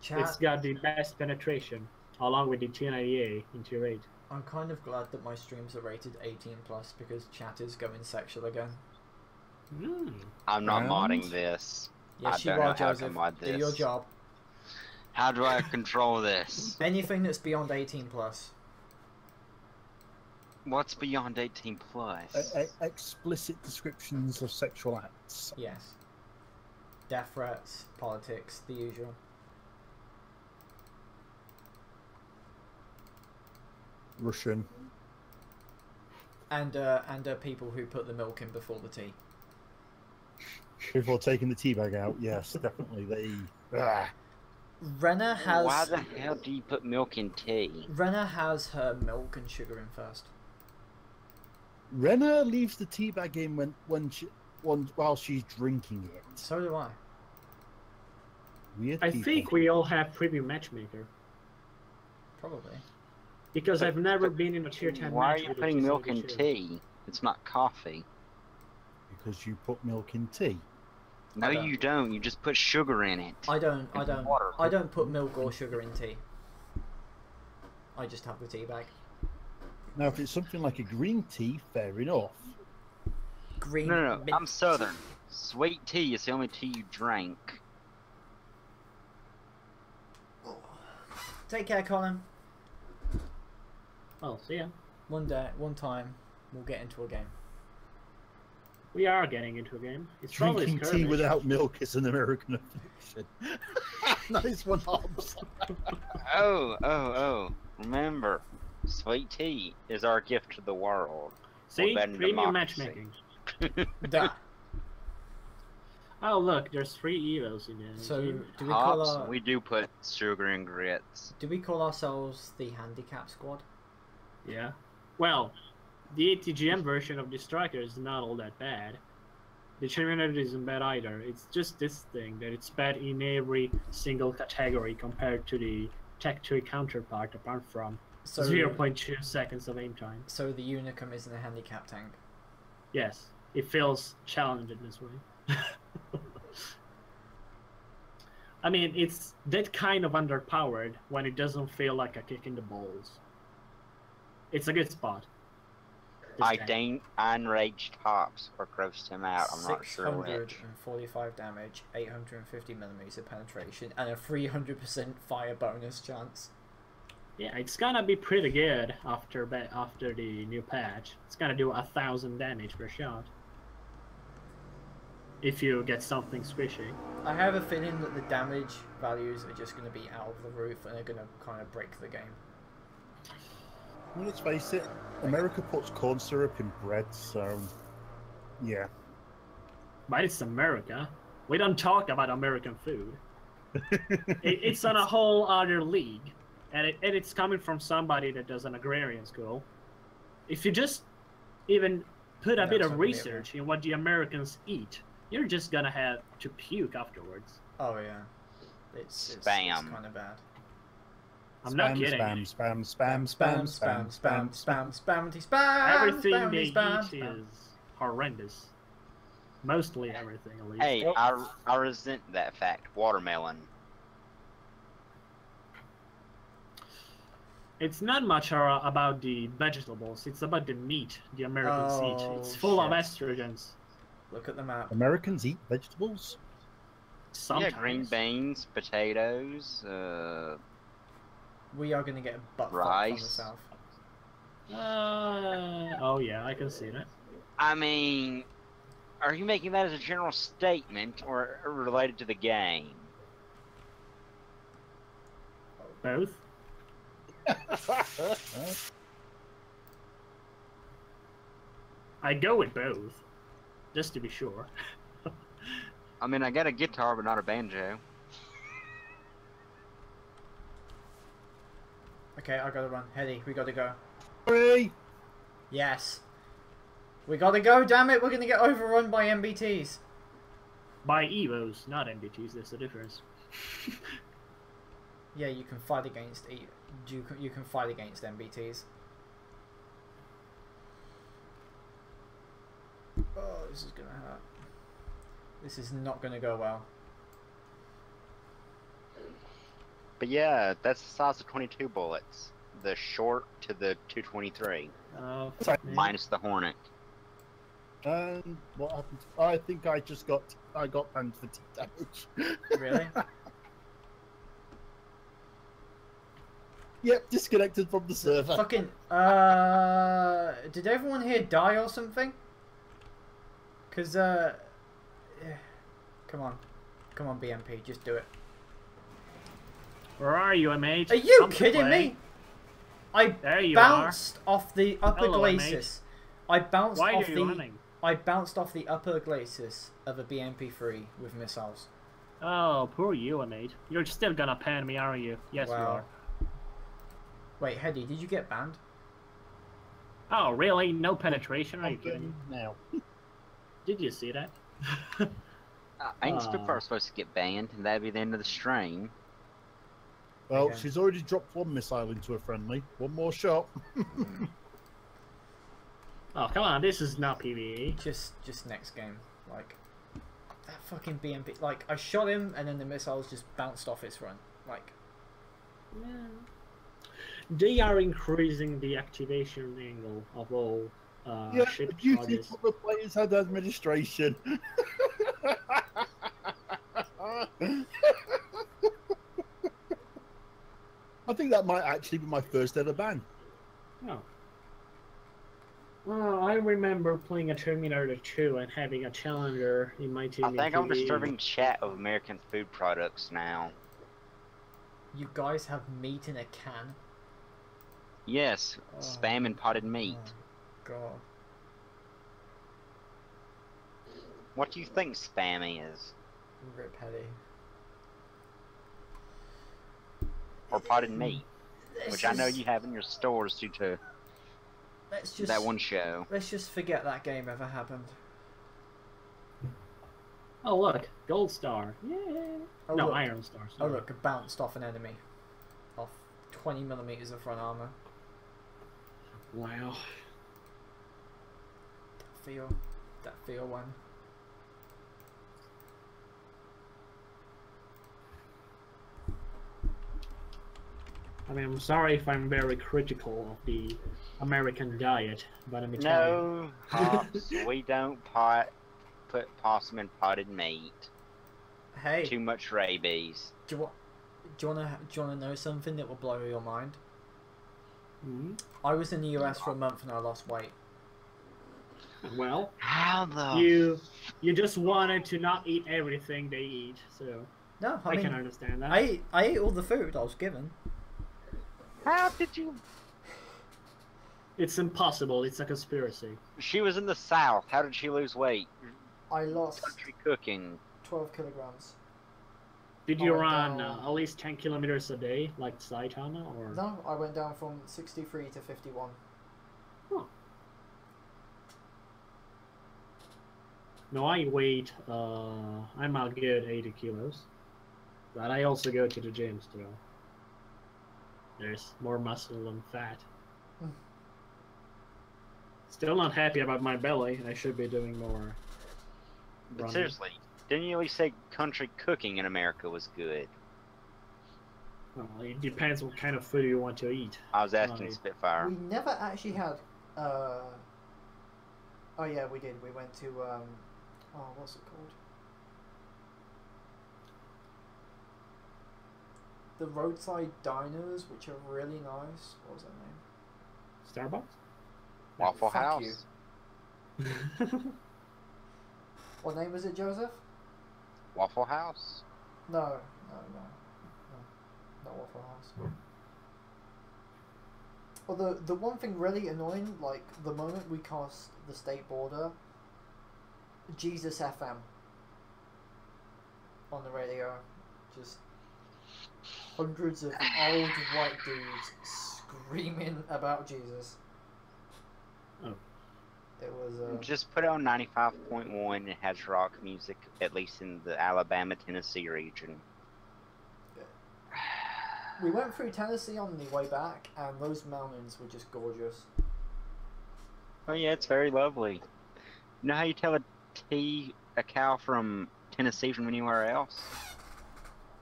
Speaker 4: It's got the best penetration, along with the T-98 in Tier 8.
Speaker 1: I'm kind of glad that my streams are rated 18+, because chat is going sexual again.
Speaker 2: I'm not modding this.
Speaker 1: Yes,
Speaker 2: I
Speaker 1: you
Speaker 2: don't
Speaker 1: are,
Speaker 2: know how to
Speaker 1: Joseph.
Speaker 2: mod this.
Speaker 1: Do your job.
Speaker 2: How do I control this?
Speaker 1: Anything that's beyond 18+.
Speaker 2: What's beyond 18 plus?
Speaker 3: Explicit descriptions of sexual acts.
Speaker 1: Yes. Death threats, politics, the usual.
Speaker 3: Russian.
Speaker 1: And people who put the milk in before the tea.
Speaker 3: Before taking the tea bag out, yes, definitely.
Speaker 1: Renna has...
Speaker 2: Why the hell do you put milk in tea?
Speaker 1: Renna has her milk and sugar in first.
Speaker 3: Renna leaves the tea bag in while she's drinking it.
Speaker 1: So do I.
Speaker 3: Weird
Speaker 4: I
Speaker 3: people.
Speaker 4: think we all have Premium Matchmaker.
Speaker 1: Probably.
Speaker 4: Because I've never been in a Tier 10
Speaker 2: Why are
Speaker 4: match
Speaker 2: you
Speaker 4: with a
Speaker 2: putting milk in
Speaker 4: T-72.
Speaker 2: tea? It's not coffee.
Speaker 3: Because you put milk in tea.
Speaker 2: No, you don't. You just put sugar in it.
Speaker 1: I don't
Speaker 2: Water.
Speaker 1: I don't put milk or sugar in tea. I just have the tea bag.
Speaker 3: Now, if it's something like a green tea, fair enough.
Speaker 1: Green
Speaker 2: No,
Speaker 1: mint.
Speaker 2: I'm southern. Sweet tea is the only tea you drank.
Speaker 1: Take care, Colin.
Speaker 4: Oh, see ya.
Speaker 1: One time, we'll get into a game.
Speaker 4: We are getting into a game. It's probably
Speaker 3: Drinking tea
Speaker 4: skirmish.
Speaker 3: without milk is an American affliction. Nice one, Hobbs.
Speaker 2: Oh. Remember, sweet tea is our gift to the world.
Speaker 4: See?
Speaker 2: Well, then
Speaker 4: Premium
Speaker 2: democracy.
Speaker 4: matchmaking.
Speaker 1: Da.
Speaker 4: Oh, look, there's 3 evos in there.
Speaker 1: So, do we call
Speaker 2: Hops, we do put sugar in grits.
Speaker 1: do we call ourselves the handicap squad?
Speaker 4: Yeah. Well, the ATGM version of the Striker is not all that bad. The Terminator isn't bad either. It's just this thing that it's bad in every single category compared to the Tech 3 counterpart, apart from
Speaker 1: So
Speaker 4: 0.2 seconds of aim time.
Speaker 1: So the Unicum isn't a handicap tank.
Speaker 4: Yes, it feels challenging this way. I mean, it's that kind of underpowered when it doesn't feel like a kick in the balls. It's a good spot.
Speaker 2: I think unraged hops or grossed him out. I'm not sure which.
Speaker 1: 645 damage, 850 millimeters of penetration, and a 300% fire bonus chance.
Speaker 4: Yeah, it's gonna be pretty good after the new patch. It's gonna do 1,000 damage per shot. If you get something squishy.
Speaker 1: I have a feeling that the damage values are just going to be out of the roof and are going to kind of break the game.
Speaker 3: Well, let's face it, America puts corn syrup in bread, so yeah.
Speaker 4: But it's America. We don't talk about American food. It's on a whole other league, and it's coming from somebody that does an agrarian school. If you just even put a bit of research in what the Americans eat, you're just gonna have to puke afterwards.
Speaker 1: Oh yeah, it's
Speaker 2: Spam.
Speaker 1: It's kind of bad.
Speaker 4: I'm not kidding.
Speaker 1: Spam.
Speaker 4: Everything they eat is horrendous. Mostly everything, at least.
Speaker 2: Hey, I resent that fact. Watermelon.
Speaker 4: It's not much about the vegetables. It's about the meat the Americans eat. It's full of estrogens.
Speaker 1: Look at the map.
Speaker 3: Americans eat vegetables?
Speaker 4: Sometimes.
Speaker 2: Yeah, green beans, potatoes,
Speaker 1: We are going to get a butt
Speaker 2: rice.
Speaker 1: from the south.
Speaker 4: Oh yeah, I can see that.
Speaker 2: I mean, are you making that as a general statement or related to the game?
Speaker 4: Both. I go with both, just to be sure.
Speaker 2: I mean, I got a guitar, but not a banjo.
Speaker 1: Okay, I gotta run. Heady, we gotta go.
Speaker 3: Hurry!
Speaker 1: Yes. We gotta go, damn it, we're gonna get overrun by MBTs.
Speaker 4: By Evos, not MBTs, there's a difference.
Speaker 1: Yeah, you can fight against you can fight against MBTs. Oh, this is gonna hurt. This is not gonna go well.
Speaker 2: But yeah, that's the size of 22 bullets. The short to the 223. Minus the Hornet.
Speaker 3: What happened? I think I got banned for T damage.
Speaker 1: Really?
Speaker 3: Yep, disconnected from the server.
Speaker 1: Fucking, did everyone here die or something? Cause, yeah. Come on, BMP, just do it.
Speaker 4: Where are you, mate?
Speaker 1: Are you kidding me? I bounced off the upper
Speaker 4: Hello,
Speaker 1: glacis. I bounced
Speaker 4: Why
Speaker 1: off
Speaker 4: are you
Speaker 1: the.
Speaker 4: running?
Speaker 1: I bounced off the upper glacis of a BMP-3 with missiles.
Speaker 4: Oh, poor you, mate. You're still gonna pan me, are you? Yes, you are.
Speaker 1: Wait, Heady, did you get banned?
Speaker 4: Oh, really? No penetration? Are you kidding me?
Speaker 3: Now.
Speaker 4: Did you see that?
Speaker 2: Ain't Spitfire supposed to get banned, and that'd be the end of the stream.
Speaker 3: Well,
Speaker 1: Okay.
Speaker 3: she's already dropped one missile into a friendly. One more shot.
Speaker 4: Oh, come on, this is not PvE.
Speaker 1: Just next game. Like, that fucking BMP. Like, I shot him, and then the missiles just bounced off his front. Like...
Speaker 4: Yeah. They are increasing the activation angle of all
Speaker 3: Yeah,
Speaker 4: ship
Speaker 3: the beauty
Speaker 4: charges.
Speaker 3: of the players had administration. I think that might actually be my first ever ban.
Speaker 4: Oh. Well, I remember playing a Terminator 2 and having a Challenger in my team.
Speaker 2: I think I'm disturbing chat of American food products now.
Speaker 1: You guys have meat in a can?
Speaker 2: Yes, spam and potted meat.
Speaker 1: Oh, God.
Speaker 2: What do you think spam is?
Speaker 1: Rip Heady.
Speaker 2: Or potted meat?
Speaker 1: Let's
Speaker 2: Which I know
Speaker 1: just-
Speaker 2: you have in your stores due to
Speaker 1: Let's just...
Speaker 2: that one show.
Speaker 1: Let's just forget that game ever happened.
Speaker 4: Oh, look. Gold Star. Yeah.
Speaker 1: Oh,
Speaker 4: no,
Speaker 1: look.
Speaker 4: Iron Star.
Speaker 1: Oh
Speaker 4: Sorry.
Speaker 1: look, it bounced off an enemy. Off 20 millimeters of front armor.
Speaker 4: Wow.
Speaker 1: That feel one.
Speaker 4: I mean, I'm sorry if I'm very critical of the American diet, but I'm Italian.
Speaker 2: No, Pops, we don't put possum in potted meat.
Speaker 1: Hey,
Speaker 2: Too much rabies.
Speaker 1: do you wanna know something that will blow your mind?
Speaker 4: Mhm.
Speaker 1: I was in the US for a month and I lost weight.
Speaker 4: Well,
Speaker 2: How the
Speaker 4: you just wanted to not eat everything they eat, so
Speaker 1: No, I
Speaker 4: I
Speaker 1: mean,
Speaker 4: can understand that.
Speaker 1: I ate all the food I was given.
Speaker 2: How did you?
Speaker 4: It's impossible. It's a conspiracy.
Speaker 2: She was in the South. How did she lose weight?
Speaker 1: I lost
Speaker 2: Country cooking.
Speaker 1: 12 kilograms.
Speaker 4: Did you
Speaker 1: Oh,
Speaker 4: run
Speaker 1: no.
Speaker 4: at least 10 kilometers a day, like Saitama, or?
Speaker 1: No, I went down from 63 to 51.
Speaker 4: Huh. No, I weigh, I'm a good 80 kilos. But I also go to the gym still. There's more muscle than fat.
Speaker 1: Mm.
Speaker 4: Still not happy about my belly. I should be doing more
Speaker 2: But
Speaker 4: running.
Speaker 2: seriously, didn't you at least say country cooking in America was good?
Speaker 4: Well, it depends what kind of food you want to eat.
Speaker 2: I was asking
Speaker 4: Right.
Speaker 2: Spitfire.
Speaker 1: We never actually had. Oh yeah, we did. We went to. Oh, what's it called? The roadside diners, which are really nice. What was that name?
Speaker 4: Starbucks?
Speaker 2: Waffle
Speaker 1: Fuck
Speaker 2: House.
Speaker 1: you. What name was it, Joseph?
Speaker 2: Waffle House.
Speaker 1: No, not Waffle House. Well, the one thing really annoying, like the moment we crossed the state border, Jesus FM on the radio, just hundreds of old white dudes screaming about Jesus.
Speaker 4: Oh.
Speaker 1: It was
Speaker 2: Just put it on 95.1. It has rock music, at least in the Alabama, Tennessee region.
Speaker 1: we went through Tennessee on the way back, and those mountains were just gorgeous.
Speaker 2: Oh yeah, it's very lovely. You know how you tell a cow from Tennessee from anywhere else?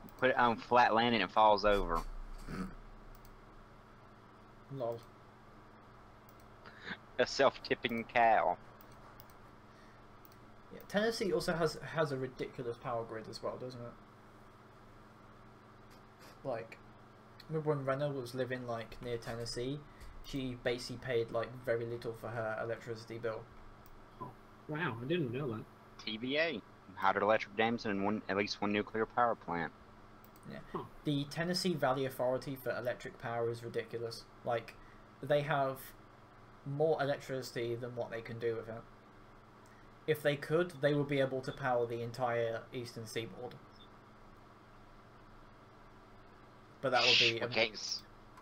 Speaker 2: You put it on flat land and it falls over.
Speaker 1: Lol.
Speaker 2: A self-tipping cow.
Speaker 1: Yeah, Tennessee also has a ridiculous power grid as well, doesn't it? Like, remember when Renna was living like near Tennessee? She basically paid like very little for her electricity bill.
Speaker 4: Wow, I didn't know that.
Speaker 2: TVA. Hydroelectric dams and at least one nuclear power plant.
Speaker 1: Yeah.
Speaker 4: Huh.
Speaker 1: The Tennessee Valley Authority for electric power is ridiculous. Like, they have more electricity than what they can do with it. If they could, they would be able to power the entire eastern seaboard. But that would be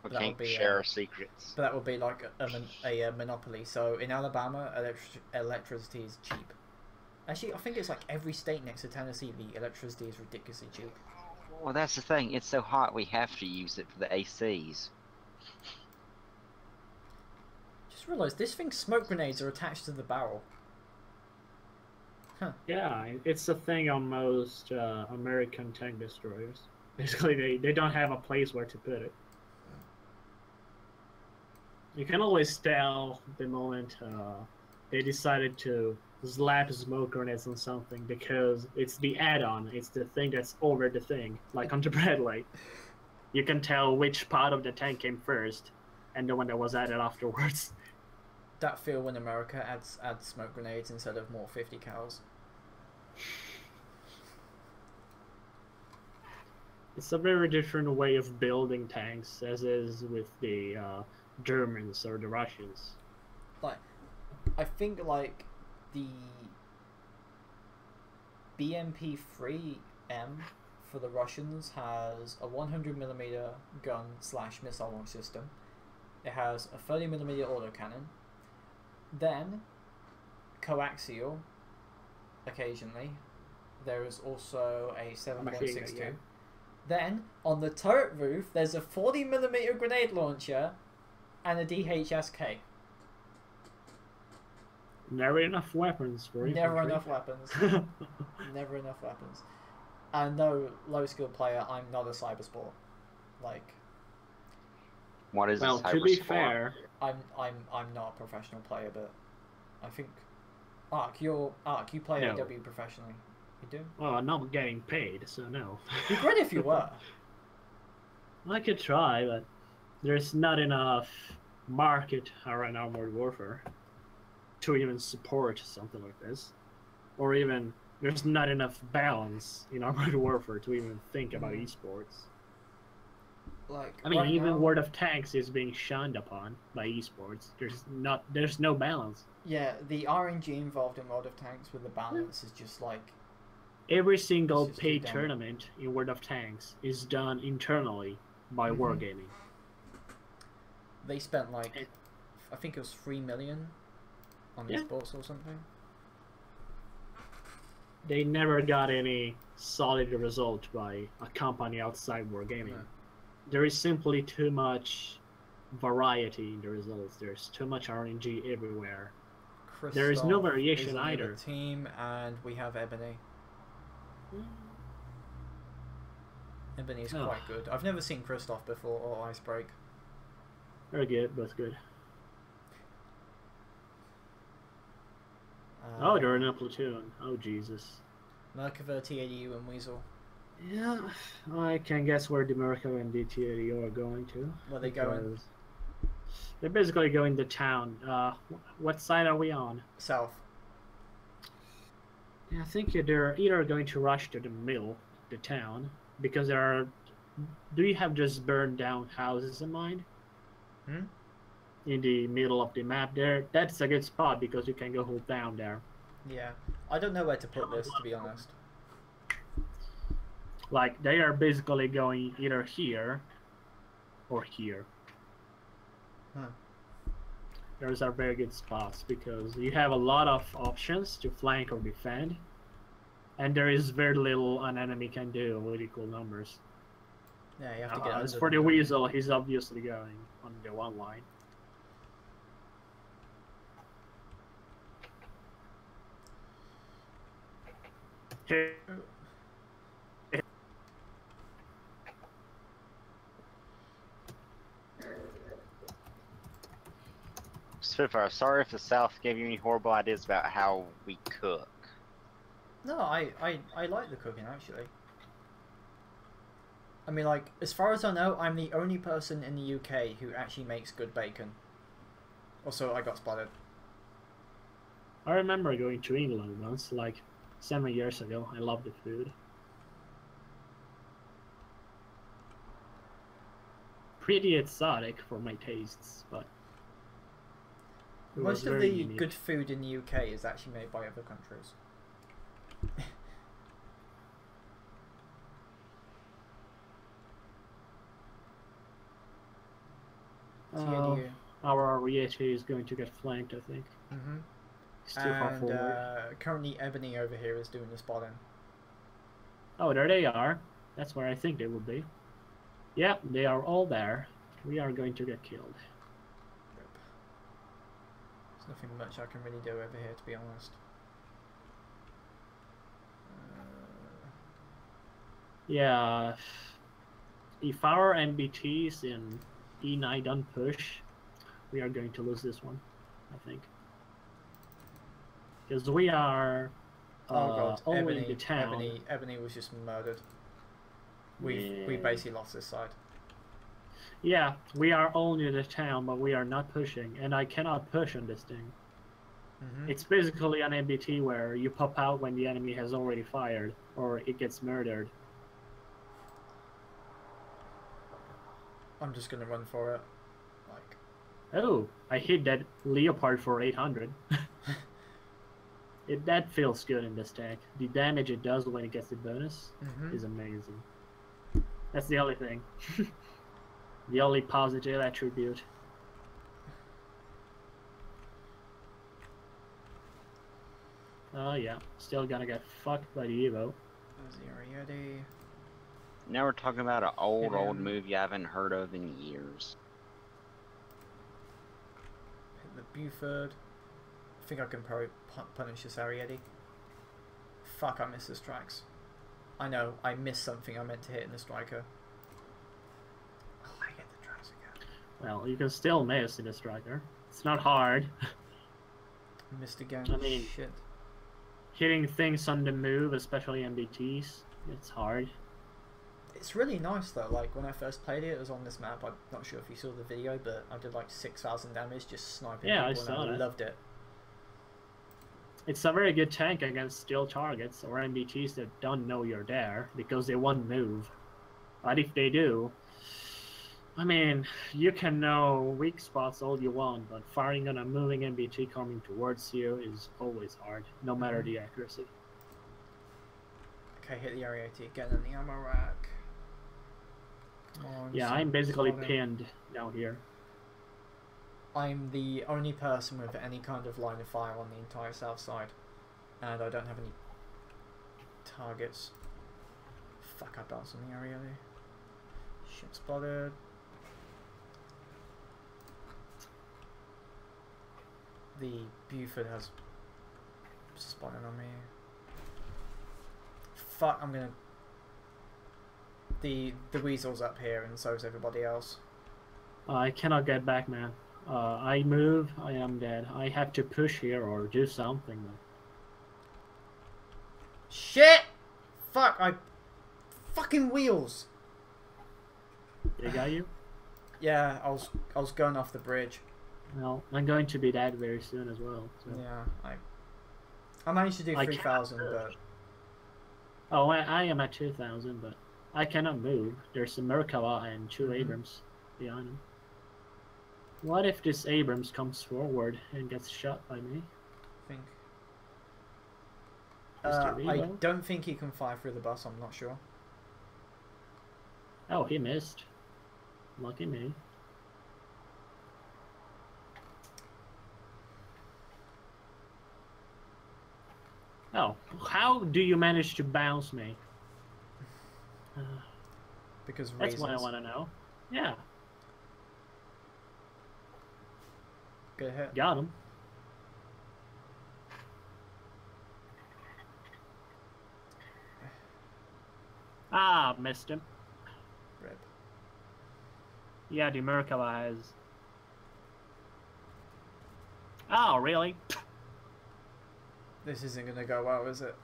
Speaker 2: We can't share our secrets.
Speaker 1: but that would be like a monopoly. So in Alabama, electricity is cheap. Actually, I think it's like every state next to Tennessee, the electricity is ridiculously cheap.
Speaker 2: Well, that's the thing. It's so hot we have to use it for the ACs.
Speaker 1: Just realised this thing's smoke grenades are attached to the barrel. Huh.
Speaker 4: Yeah, it's a thing on most American tank destroyers. Basically, they don't have a place where to put it. You can always tell the moment they decided to slap smoke grenades on something because it's the add-on. It's the thing that's over the thing, like on the Bradley. You can tell which part of the tank came first, and the one that was added afterwards.
Speaker 1: That feel when America adds smoke grenades instead of more 50 cals.
Speaker 4: It's a very different way of building tanks, as is with the Germans or the Russians.
Speaker 1: Like, I think like the BMP-3M for the Russians has a 100mm gun / missile launch system. It has a 30mm autocannon. Then, coaxial, occasionally. There is also a 7.62.
Speaker 4: Yeah.
Speaker 1: Then, on the turret roof, there's a 40mm grenade launcher and a DHSK.
Speaker 4: Never enough weapons for
Speaker 1: Never
Speaker 4: infantry.
Speaker 1: enough weapons. Never enough weapons. And no low skill player, I'm not a cybersport. Like,
Speaker 2: What is
Speaker 4: Well,
Speaker 2: this
Speaker 4: to be
Speaker 2: hypersport?
Speaker 4: fair,
Speaker 1: I'm not a professional player, but I think you play
Speaker 4: No.
Speaker 1: AW professionally. You do?
Speaker 4: well, I'm not getting paid, so no.
Speaker 1: It'd be great if you were.
Speaker 4: I could try, but there's not enough market around Armored Warfare to even support something like this. Or even, there's not enough balance in Armored Warfare to even think about esports.
Speaker 1: Like,
Speaker 4: I mean,
Speaker 1: right
Speaker 4: even
Speaker 1: now,
Speaker 4: World of Tanks is being shunned upon by esports. There's no balance.
Speaker 1: yeah, the RNG involved in World of Tanks with the balance is just like,
Speaker 4: Every single
Speaker 1: It's just
Speaker 4: paid
Speaker 1: too dumb.
Speaker 4: tournament in World of Tanks is done internally by Wargaming.
Speaker 1: they spent like,
Speaker 4: It-
Speaker 1: I think it was 3 million on
Speaker 4: Yeah.
Speaker 1: esports or something.
Speaker 4: They never got any solid result by a company outside Wargaming.
Speaker 1: No.
Speaker 4: There is simply too much variety in the results. There's too much RNG everywhere. There is no
Speaker 1: Christoph
Speaker 4: variation
Speaker 1: is in the
Speaker 4: either.
Speaker 1: other team, and we have Ebony. Ebony's
Speaker 4: Oh.
Speaker 1: quite good. I've never seen Christoph before or Icebreak.
Speaker 4: Very good, both good.
Speaker 1: Uh,
Speaker 4: Oh, they're in a platoon. Oh, Jesus.
Speaker 1: Merkava, TADU, and Weasel.
Speaker 4: Yeah, I can guess where the America and DTADO are going to.
Speaker 1: Where they going?
Speaker 4: because They're basically going to town. What side are we on?
Speaker 1: South.
Speaker 4: Yeah, I think they're either going to rush to the middle, the town, because there are. Do you have just burned down houses in mind?
Speaker 1: Hmm?
Speaker 4: In the middle of the map there, that's a good spot because you can go hold down there.
Speaker 1: Yeah. I don't know where to put this, to be honest.
Speaker 4: Like, they are basically going either here or here.
Speaker 1: Huh.
Speaker 4: Those are very good spots because you have a lot of options to flank or defend, and there is very little an enemy can do with equal numbers.
Speaker 1: Yeah, you have to get
Speaker 4: As
Speaker 1: under
Speaker 4: for the
Speaker 1: them.
Speaker 4: Weasel, he's obviously going on the one line. Here.
Speaker 2: Spitfire, sorry if the South gave you any horrible ideas about how we cook.
Speaker 1: No, I like the cooking, actually. I mean, like, as far as I know, I'm the only person in the UK who actually makes good bacon. Also, I got spotted.
Speaker 4: I remember going to England once, like 7 years ago. I loved the food. Pretty exotic for my tastes, but it was
Speaker 1: Most of
Speaker 4: very
Speaker 1: the
Speaker 4: unique.
Speaker 1: good food in the UK is actually made by other countries. TADU.
Speaker 4: Our Ariete is going to get flanked, I think.
Speaker 1: Mm-hmm.
Speaker 4: He's too far
Speaker 1: And
Speaker 4: forward.
Speaker 1: currently Ebony over here is doing the spotting.
Speaker 4: Oh, there they are. That's where I think they will be. Yeah, they are all there. We are going to get killed.
Speaker 1: Rip. There's nothing much I can really do over here, to be honest.
Speaker 4: Yeah, if our MBTs in E9 don't push, we are going to lose this one, I think. Because we are
Speaker 1: Oh god,
Speaker 4: only in the
Speaker 1: Ebony,
Speaker 4: town.
Speaker 1: Ebony was just murdered. We
Speaker 4: Yeah.
Speaker 1: basically lost this side.
Speaker 4: Yeah, we are only in the town, but we are not pushing, and I cannot push on this thing.
Speaker 1: Mm-hmm.
Speaker 4: It's basically an MBT where you pop out when the enemy has already fired, or it gets murdered.
Speaker 1: I'm just gonna run for it. Like,
Speaker 4: Oh, I hit that Leopard for 800. That feels good in this tank. The damage it does when it gets the bonus
Speaker 1: mm-hmm.
Speaker 4: is amazing. That's the only thing. The only positive attribute. Oh yeah, still gonna get fucked by the Evo.
Speaker 1: There's the Ariete.
Speaker 2: Now we're talking about an old
Speaker 1: him.
Speaker 2: movie I haven't heard of in years.
Speaker 1: Hit the Buford. I think I can probably punish this Ariete. Fuck, I missed the strikes. I know, I missed something I meant to hit in the striker. Oh, I get the tracks again.
Speaker 4: Well, you can still miss in a striker. It's not hard.
Speaker 1: Missed again.
Speaker 4: I mean-
Speaker 1: Shit.
Speaker 4: Hitting things on the move, especially MBTs, it's hard.
Speaker 1: It's really nice though. Like when I first played it, it was on this map. I'm not sure if you saw the video, but I did like 6,000 damage just sniping
Speaker 4: Yeah, I
Speaker 1: people,
Speaker 4: saw
Speaker 1: and I
Speaker 4: that.
Speaker 1: loved it.
Speaker 4: It's a very good tank against steel targets or MBTs that don't know you're there because they won't move. But if they do, I mean, you can know weak spots all you want, but firing on a moving MBT coming towards you is always hard, no matter the accuracy.
Speaker 1: Okay, hit the area 80 again in the ammo rack. Come on,
Speaker 4: Yeah,
Speaker 1: son,
Speaker 4: I'm basically
Speaker 1: come on.
Speaker 4: pinned down here.
Speaker 1: I'm the only person with any kind of line of fire on the entire south side, and I don't have any targets. Fuck, I bounced on the area there. Shit spotted. The Buford has spotted on me. Fuck, I'm gonna... The weasel's up here, and so is everybody else.
Speaker 4: I cannot get back, man. I move, I am dead. I have to push here or do something.
Speaker 1: Shit! Fuck, I... Fucking wheels!
Speaker 4: They got you?
Speaker 1: Yeah, I was going off the bridge.
Speaker 4: Well, I'm going to be dead very soon as well. So.
Speaker 1: Yeah, I managed to do
Speaker 4: I
Speaker 1: 3,000,
Speaker 4: cannot
Speaker 1: but...
Speaker 4: Oh, I am at 2,000, but I cannot move. There's a Merkava and 2 Abrams behind him. What if this Abrams comes forward and gets shot by me?
Speaker 1: I think...
Speaker 4: Mr.
Speaker 1: I
Speaker 4: Revo?
Speaker 1: don't think he can fly through the bus, I'm not sure.
Speaker 4: Oh, he missed. Lucky me. Oh, how do you manage to bounce me?
Speaker 1: Because
Speaker 4: That's
Speaker 1: reasons.
Speaker 4: what I want to know. Yeah,
Speaker 1: Good hit.
Speaker 4: got him. Ah, missed him.
Speaker 1: Rip.
Speaker 4: Yeah, the Merkava has... Oh, really?
Speaker 1: This isn't gonna go well, is it?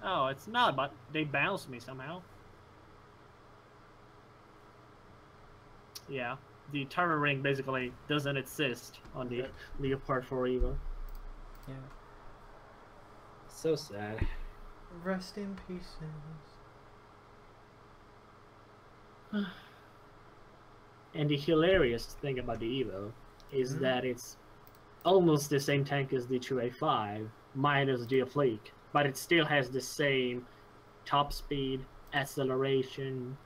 Speaker 4: Oh, it's not, but they bounced me somehow. Yeah, the turret ring basically doesn't exist on the
Speaker 1: Okay.
Speaker 4: Leopard 4 Evo.
Speaker 1: Yeah.
Speaker 4: So sad.
Speaker 1: Rest in pieces.
Speaker 4: And the hilarious thing about the Evo is that it's almost the same tank as the 2A5, minus the fleek, but it still has the same top speed, acceleration,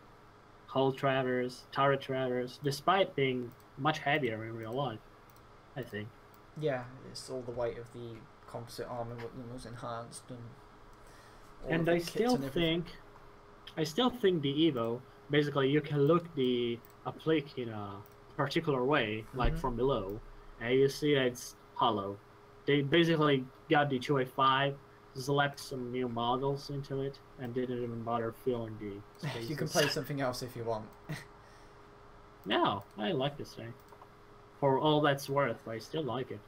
Speaker 4: hull traverse, turret traverse, despite being much heavier in real life, I think.
Speaker 1: Yeah, it's all the weight of the composite armor that was enhanced and. all
Speaker 4: And
Speaker 1: of the
Speaker 4: I
Speaker 1: kits
Speaker 4: still
Speaker 1: and everything.
Speaker 4: think the Evo, basically you can look the fleek in a particular way, like from below, and you see that it's hollow. They basically got the 2A5, slapped some new models into it, and didn't even bother filling the spaces.
Speaker 1: You can play something else if you want.
Speaker 4: No, I like this thing. For all that's worth, I still like it.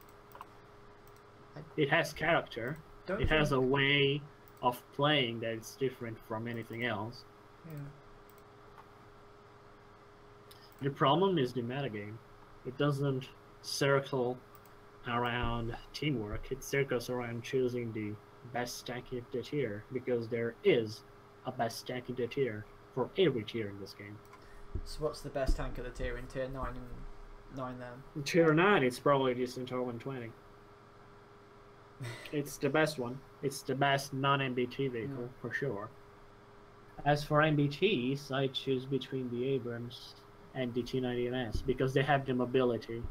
Speaker 4: It has character.
Speaker 1: Don't
Speaker 4: It has a
Speaker 1: think-
Speaker 4: way of playing that's different from anything else.
Speaker 1: Yeah.
Speaker 4: The problem is the metagame. It doesn't circle around teamwork. It circles around choosing the best tank in the tier, because there is a best tank in the tier for every tier in this game.
Speaker 1: So what's the best tank of the tier in tier 9 and 9 then?
Speaker 4: In tier 9, it's probably the Centaur 120. It's the best one. It's the best non-MBT vehicle, for sure. As for MBTs, I choose between the Abrams and the T90MS, because they have the mobility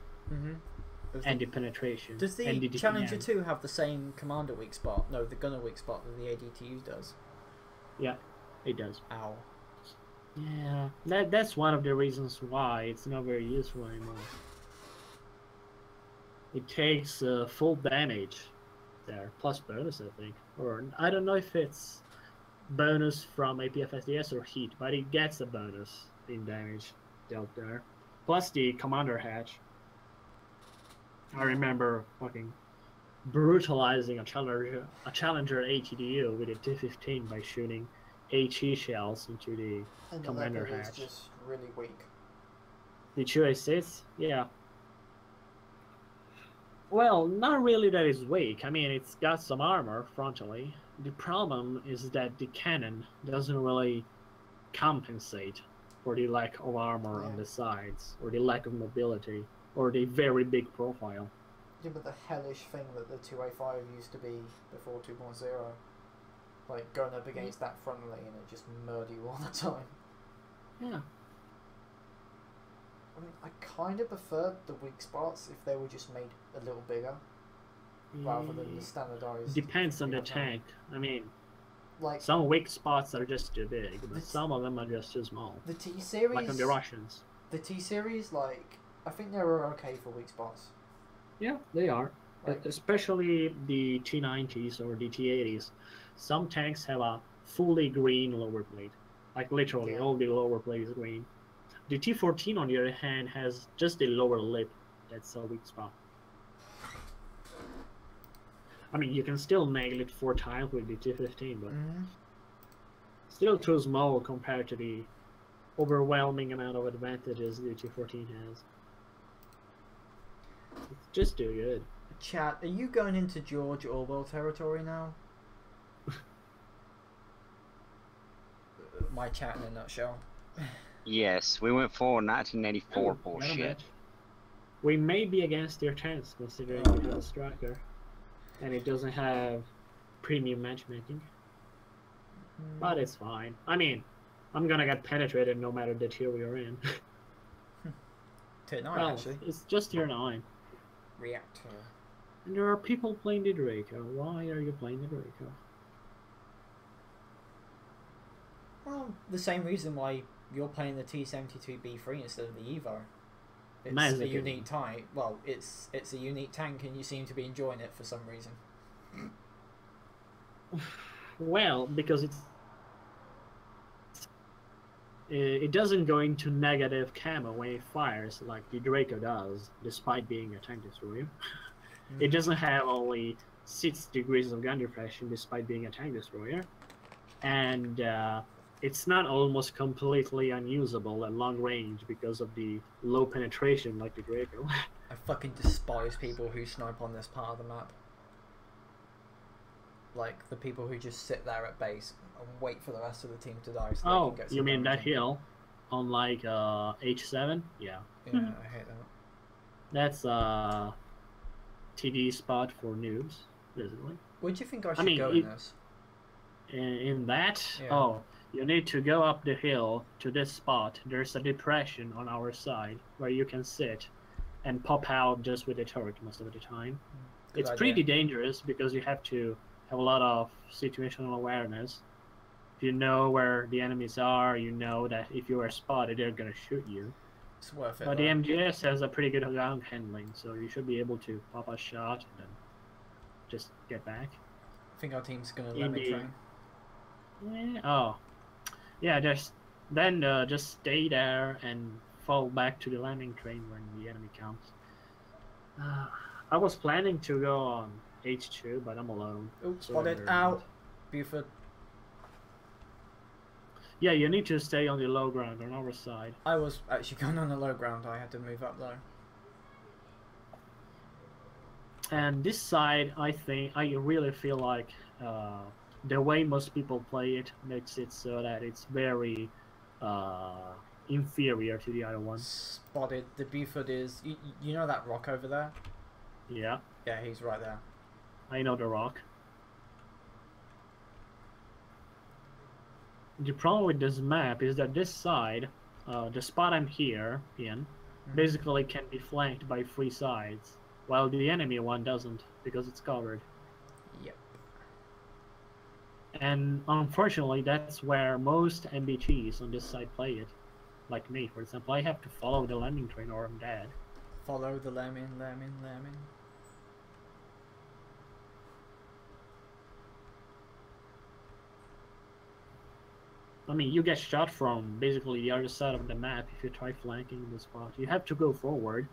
Speaker 4: and the penetration.
Speaker 1: Does the
Speaker 4: and
Speaker 1: Challenger
Speaker 4: DPM.
Speaker 1: 2 have the same commander weak spot? No, the gunner weak spot that the ADTU does.
Speaker 4: Yeah, it does.
Speaker 1: Ow.
Speaker 4: Yeah, that's one of the reasons why it's not very useful anymore. It takes full damage there, plus bonus, I think. Or, I don't know if it's bonus from APFSDS or heat, but it gets a bonus in damage dealt there. plus the commander hatch. I remember fucking brutalizing a challenger ATDU with a T-15 by shooting HE shells into the
Speaker 1: And the
Speaker 4: commander
Speaker 1: leopard is
Speaker 4: hatch.
Speaker 1: just really weak.
Speaker 4: The 2A6? Yeah. Well, not really that it's weak. I mean, it's got some armor frontally. The problem is that the cannon doesn't really compensate for the lack of armor on the sides, or the lack of mobility, or the very big profile.
Speaker 1: Yeah, but the hellish thing that the 2A5 used to be before 2.0, like going up against that frontally and it just murder you all the time.
Speaker 4: Yeah.
Speaker 1: I mean, I kind of preferred the weak spots if they were just made a little bigger, rather than the standardized.
Speaker 4: Depends on the tank. I mean,
Speaker 1: like
Speaker 4: some weak spots are just too big, but some of them are just too small.
Speaker 1: the T-Series,
Speaker 4: Like on the Russians.
Speaker 1: The T-Series, like, I think they were okay for weak spots.
Speaker 4: Yeah, they are.
Speaker 1: Like,
Speaker 4: Especially the T90s or the T80s. Some tanks have a fully green lower plate. Like literally, all the lower plate is green. The T14, on the other hand, has just a lower lip. That's a weak spot. I mean, you can still nail it 4 times with the T15, but still too small compared to the overwhelming amount of advantages the T14 has. It's just too good.
Speaker 1: Chat, are you going into George Orwell territory now? My chat in a nutshell.
Speaker 2: Yes, we went for 1984 bullshit.
Speaker 4: We may be against their tanks, considering we have a striker, and it doesn't have premium matchmaking. But it's fine. I mean, I'm gonna get penetrated no matter the tier we are in.
Speaker 1: Tier 9,
Speaker 4: well,
Speaker 1: actually.
Speaker 4: It's just tier 9.
Speaker 1: Reactor.
Speaker 4: And there are people playing the Draco. Why are you playing the Draco?
Speaker 1: Well, the same reason why you're playing the T72B3 instead of the Evo. It's
Speaker 4: Magic
Speaker 1: a unique tank. Well, it's a unique tank, and you seem to be enjoying it for some reason.
Speaker 4: Well, because it doesn't go into negative camo when it fires like the Draco does, despite being a tank destroyer. It doesn't have only 6 degrees of gun depression despite being a tank destroyer, and it's not almost completely unusable at long range because of the low penetration like the Draco.
Speaker 1: I fucking despise people who snipe on this part of the map. Like the people who just sit there at base and wait for the rest of the team to die. So they can get some
Speaker 4: you mean that
Speaker 1: damage in.
Speaker 4: hill on like H7? Yeah.
Speaker 1: Yeah, I hate that.
Speaker 4: That's a TD spot for noobs, basically.
Speaker 1: Where do you think I should go in this?
Speaker 4: In that?
Speaker 1: Yeah.
Speaker 4: Oh, you need to go up the hill to this spot. There's a depression on our side where you can sit and pop out just with a turret most of the time.
Speaker 1: Good
Speaker 4: It's
Speaker 1: idea.
Speaker 4: pretty dangerous because you have to have a lot of situational awareness. If you know where the enemies are, you know that if you are spotted, they're gonna shoot you.
Speaker 1: It's worth it.
Speaker 4: But the
Speaker 1: though.
Speaker 4: MGS has a pretty good ground handling, so you should be able to pop a shot and then just get back.
Speaker 1: I think our team's gonna let me train.
Speaker 4: Oh, yeah. Just stay there and fall back to the landing train when the enemy comes. I was planning to go on H2, but I'm alone.
Speaker 1: Oops,
Speaker 4: so
Speaker 1: spotted
Speaker 4: they're
Speaker 1: out.
Speaker 4: not.
Speaker 1: Buford.
Speaker 4: Yeah, you need to stay on the low ground on our side.
Speaker 1: I was actually going on the low ground. I had to move up though.
Speaker 4: And this side, I really feel like the way most people play it makes it so that it's very inferior to the other one.
Speaker 1: Spotted. The Buford is. You know that rock over there?
Speaker 4: Yeah,
Speaker 1: Yeah, he's right there.
Speaker 4: I know the rock. The problem with this map is that this side, the spot I'm here in, basically can be flanked by 3 sides, while the enemy one doesn't because it's covered.
Speaker 1: Yep.
Speaker 4: And unfortunately, that's where most MBTs on this side play it. Like me, for example, I have to follow the landing train or I'm dead.
Speaker 1: Follow the lemon.
Speaker 4: I mean, you get shot from basically the other side of the map if you try flanking the spot. You have to go forward,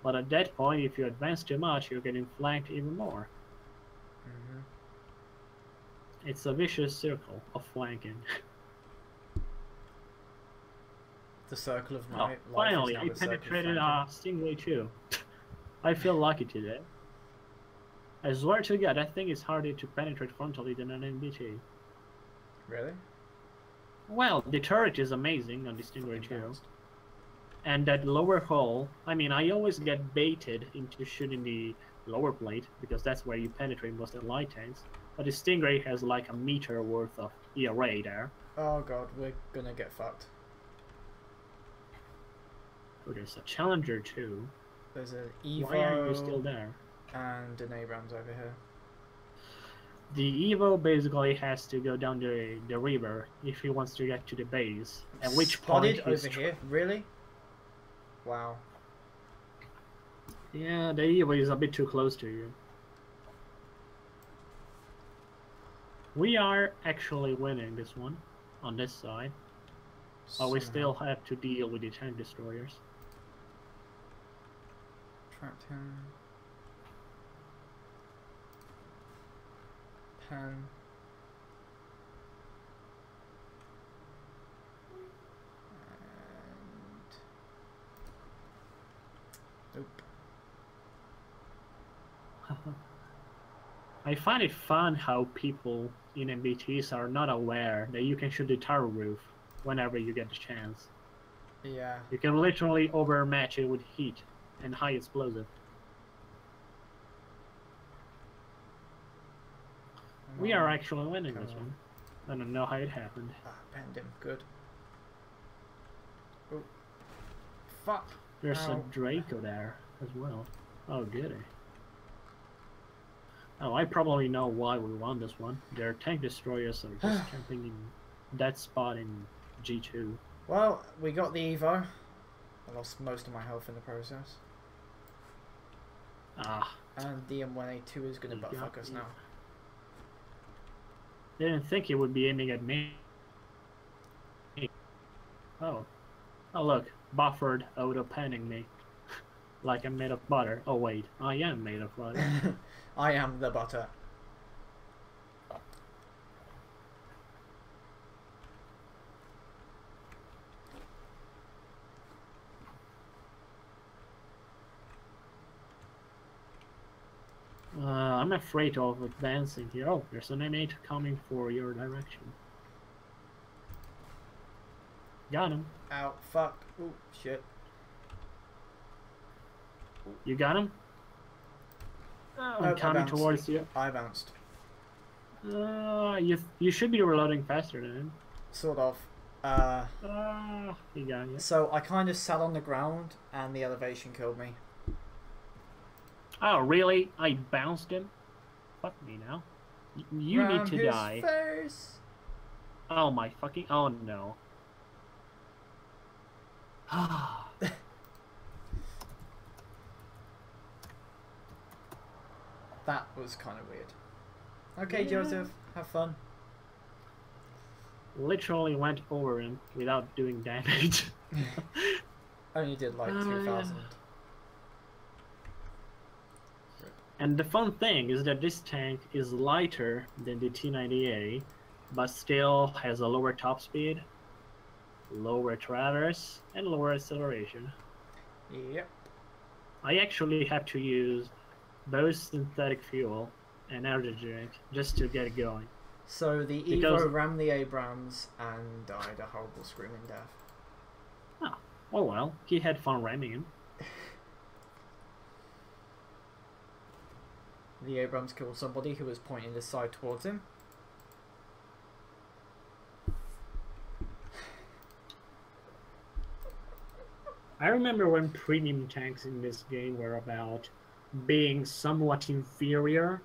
Speaker 4: but at that point, if you advance too much, you're getting flanked even more. It's a vicious circle of flanking.
Speaker 1: The circle of
Speaker 4: Oh,
Speaker 1: life.
Speaker 4: finally, I penetrated Stingray too. I feel lucky today. I swear to God, that thing is harder to penetrate frontally than an NBT.
Speaker 1: Really?
Speaker 4: Well, the turret is amazing on the Stingray 2. And that lower hull, I mean, I always get baited into shooting the lower plate, because that's where you penetrate most of the light tanks. But the Stingray has like a meter worth of ERA there.
Speaker 1: Oh god, we're gonna get fucked.
Speaker 4: Oh, there's a Challenger too.
Speaker 1: There's an Evo.
Speaker 4: Why are you still there?
Speaker 1: And an Abrams over here.
Speaker 4: The Evo basically has to go down the river if he wants to get to the base. At which point
Speaker 1: over here? Really? Wow.
Speaker 4: Yeah, the Evo is a bit too close to you. We are actually winning this one on this side. But we still have to deal with the tank destroyers.
Speaker 1: Trapped him. Pen. And... Nope.
Speaker 4: I find it fun how people in MBTs are not aware that you can shoot the tower roof whenever you get the chance.
Speaker 1: Yeah.
Speaker 4: You can literally overmatch it with heat and high explosive. We are actually winning this one. I don't know how it happened.
Speaker 1: Ah, penned him. Good. Oh. Fuck.
Speaker 4: There's a Draco there as well. Oh, goody. Oh, I probably know why we won this one. Their tank destroyers are just camping in that spot in G2.
Speaker 1: Well, we got the Evo. I lost most of my health in the process.
Speaker 4: Ah.
Speaker 1: And DM1A2 is going to buttfuck us now.
Speaker 4: Didn't think he would be aiming at me. Oh. Oh look, buffered auto-panning me. Like I'm made of butter. Oh wait, I am made of butter.
Speaker 1: I am the butter.
Speaker 4: I'm afraid of advancing here. Oh, there's an M8 coming for your direction. Got him.
Speaker 1: Ow, fuck. Ooh, shit.
Speaker 4: You got him? I'm coming towards you.
Speaker 1: I bounced.
Speaker 4: You should be reloading faster than him.
Speaker 1: Sort of.
Speaker 4: He got you.
Speaker 1: So I kind of sat on the ground and the elevation killed me.
Speaker 4: Oh, really? I bounced him? Fuck me now. You need to die.
Speaker 1: Face.
Speaker 4: Oh my fucking... Oh no.
Speaker 1: That was kind of weird. Okay, yeah. Joseph, have fun.
Speaker 4: Literally went over him without doing damage.
Speaker 1: Only did like 2,000.
Speaker 4: And the fun thing is that this tank is lighter than the T90A, but still has a lower top speed, lower traverse, and lower acceleration.
Speaker 1: Yep.
Speaker 4: I actually have to use both synthetic fuel and energy drink just to get it going.
Speaker 1: So the Evo rammed the Abrams and died a horrible screaming death.
Speaker 4: Oh well, he had fun ramming him.
Speaker 1: The Abrams killed somebody who was pointing this side towards him.
Speaker 4: I remember when premium tanks in this game were about being somewhat inferior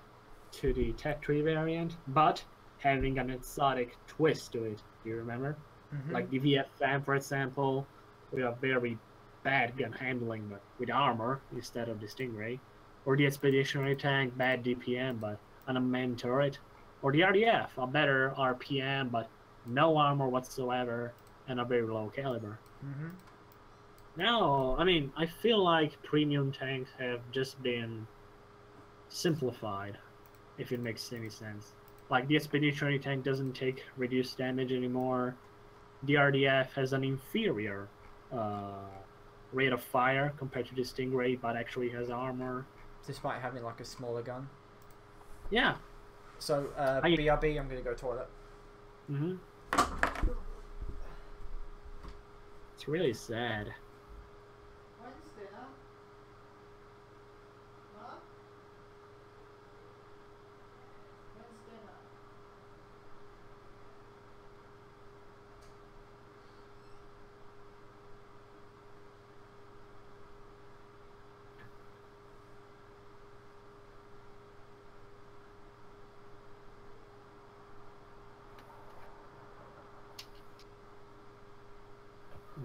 Speaker 4: to the Tech 3 variant, but having an exotic twist to it. Do you remember?
Speaker 1: Mm-hmm.
Speaker 4: Like the VFM, for example, with a very bad gun handling, but with armor instead of the Stingray. Or the Expeditionary Tank, bad DPM, but an unmanned turret. Or the RDF, a better RPM, but no armor whatsoever, and a very low caliber. Now, I mean, I feel like premium tanks have just been simplified, if it makes any sense. Like, the expeditionary tank doesn't take reduced damage anymore. The RDF has an inferior rate of fire compared to the Stingray, but actually has armor.
Speaker 1: Despite having like a smaller gun.
Speaker 4: Yeah.
Speaker 1: So, BRB, I'm gonna go toilet.
Speaker 4: It's really sad.
Speaker 1: When's dinner? Huh? When's dinner?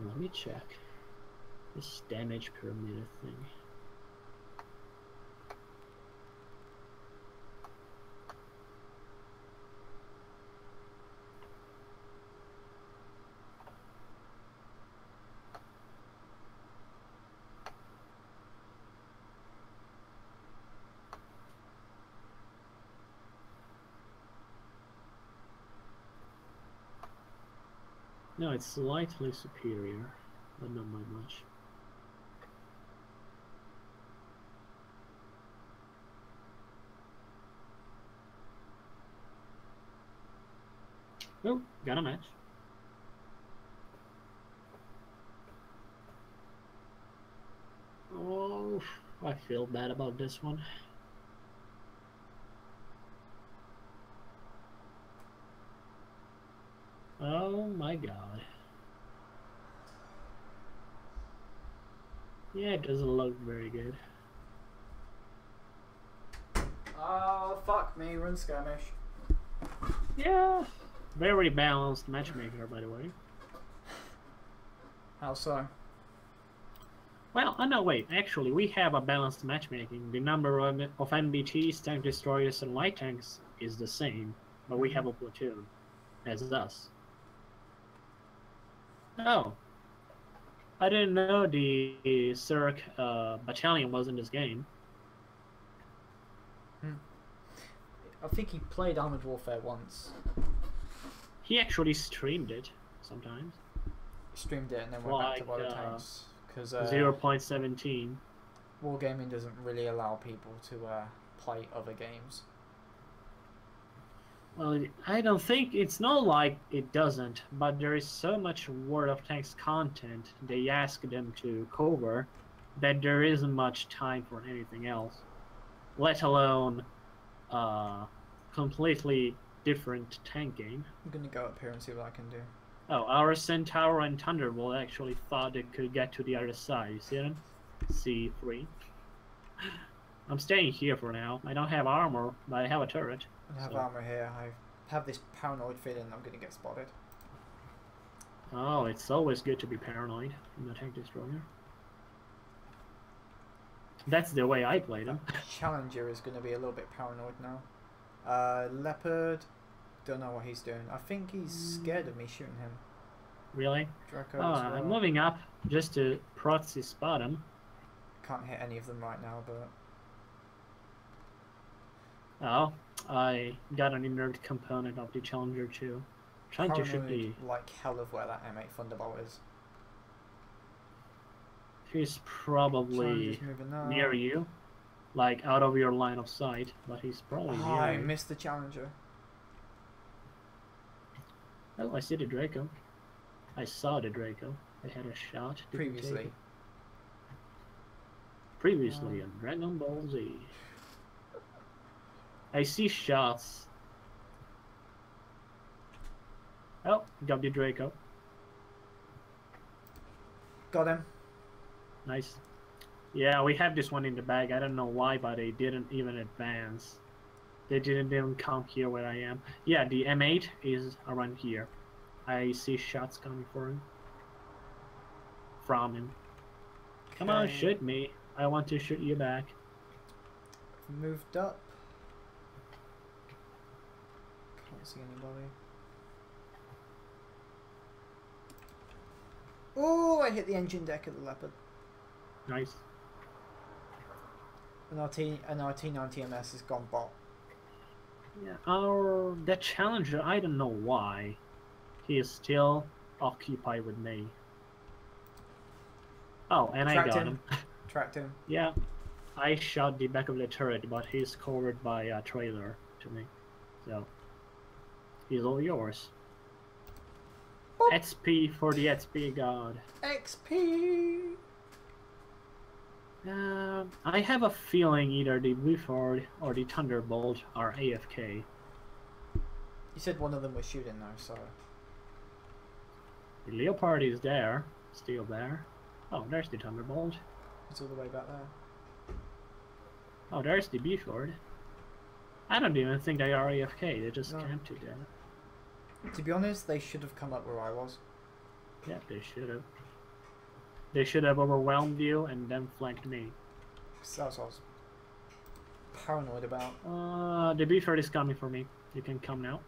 Speaker 4: Let me check this damage per minute thing. No, it's slightly superior, but not by much. Oh, got a match. Oh, I feel bad about this one. Oh my god. Yeah, it doesn't look very good.
Speaker 1: Oh, fuck me, run skirmish.
Speaker 4: Yeah, very balanced matchmaker, by the way.
Speaker 1: How so?
Speaker 4: Well, no, wait. Actually, we have a balanced matchmaking. The number of NBTs, tank destroyers, and light tanks is the same, but we have a platoon, as us. Oh, I didn't know the Cirque battalion was in this game.
Speaker 1: I think he played Armored Warfare once.
Speaker 4: He actually streamed it sometimes.
Speaker 1: Streamed it and then went back to Water Tanks. Because
Speaker 4: 0.17.
Speaker 1: Wargaming doesn't really allow people to play other games.
Speaker 4: Well, I don't think it's not like it doesn't, but there is so much World of Tanks content they ask them to cover that there isn't much time for anything else, let alone completely different tank game.
Speaker 1: I'm gonna go up here and see what I can do.
Speaker 4: Oh, our Centaur and Thunderbolt actually thought they could get to the other side. You see them? C3. I'm staying here for now. I don't have armor, but I have a turret.
Speaker 1: I have armor here. I have this paranoid feeling I'm gonna get spotted.
Speaker 4: Oh, it's always good to be paranoid in a tank destroyer. That's the way I play them.
Speaker 1: Challenger is gonna be a little bit paranoid now. Leopard, don't know what he's doing. I think he's scared of me shooting him.
Speaker 4: Really?
Speaker 1: Draco
Speaker 4: Oh,
Speaker 1: as well.
Speaker 4: I'm moving up just to proxy spot him.
Speaker 1: Can't hit any of them right now, but
Speaker 4: Oh, I got an inert component of the Challenger too. Trying to shoot the...
Speaker 1: like hell of where that M8 Thunderbolt is.
Speaker 4: He's probably near you, like out of your line of sight, but he's probably near
Speaker 1: I
Speaker 4: you.
Speaker 1: missed the Challenger.
Speaker 4: Oh, I see the Draco. I saw the Draco. I had a shot. Didn't take it. Previously on Dragon Ball Z. I see shots. Oh, got the Draco.
Speaker 1: Got him.
Speaker 4: Nice. Yeah, we have this one in the bag. I don't know why, but they didn't even advance. They didn't even come here where I am. Yeah, the M8 is around here. I see shots coming for him. From him. Okay. Come on, shoot me. I want to shoot you back.
Speaker 1: Moved up. Can't see anybody. I hit the engine deck of the Leopard.
Speaker 4: Nice.
Speaker 1: An RT90 MS has gone bot.
Speaker 4: Yeah, that Challenger, I don't know why. He is still occupied with me. Oh, and I got him.
Speaker 1: Tracked him.
Speaker 4: Yeah. I shot the back of the turret, but he's covered by a trailer to me. So, he's all yours.
Speaker 1: Boop.
Speaker 4: XP for the XP god.
Speaker 1: XP!
Speaker 4: I have a feeling either the Buford or the Thunderbolt are AFK.
Speaker 1: You said one of them was shooting though, so...
Speaker 4: The Leopard is there. Still there. Oh, there's the Thunderbolt.
Speaker 1: It's all the way back there.
Speaker 4: Oh, there's the Buford. I don't even think they are AFK. They just camped to death.
Speaker 1: To be honest, they should have come up where I was.
Speaker 4: Yeah, they should have. They should have overwhelmed you and then flanked me.
Speaker 1: That's what I was paranoid about.
Speaker 4: The Buford is coming for me. You can come now.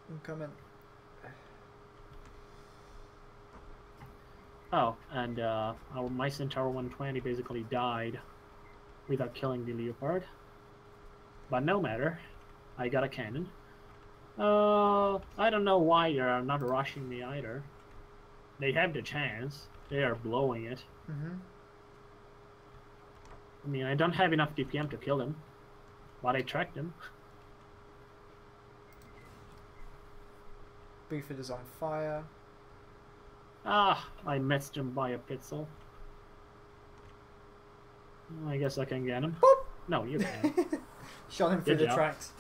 Speaker 1: I'm coming.
Speaker 4: Oh, and my Centaur 120 basically died without killing the Leopard. But no matter. I got a cannon. I don't know why they are not rushing me either. They have the chance. They are blowing it.
Speaker 1: Mm-hmm.
Speaker 4: I mean, I don't have enough DPM to kill them, but I tracked them.
Speaker 1: Buford is on fire.
Speaker 4: Ah, I missed him by a pixel. I guess I can get him.
Speaker 1: Boop.
Speaker 4: No, you can.
Speaker 1: Shot him through
Speaker 4: Good
Speaker 1: the
Speaker 4: job.
Speaker 1: tracks.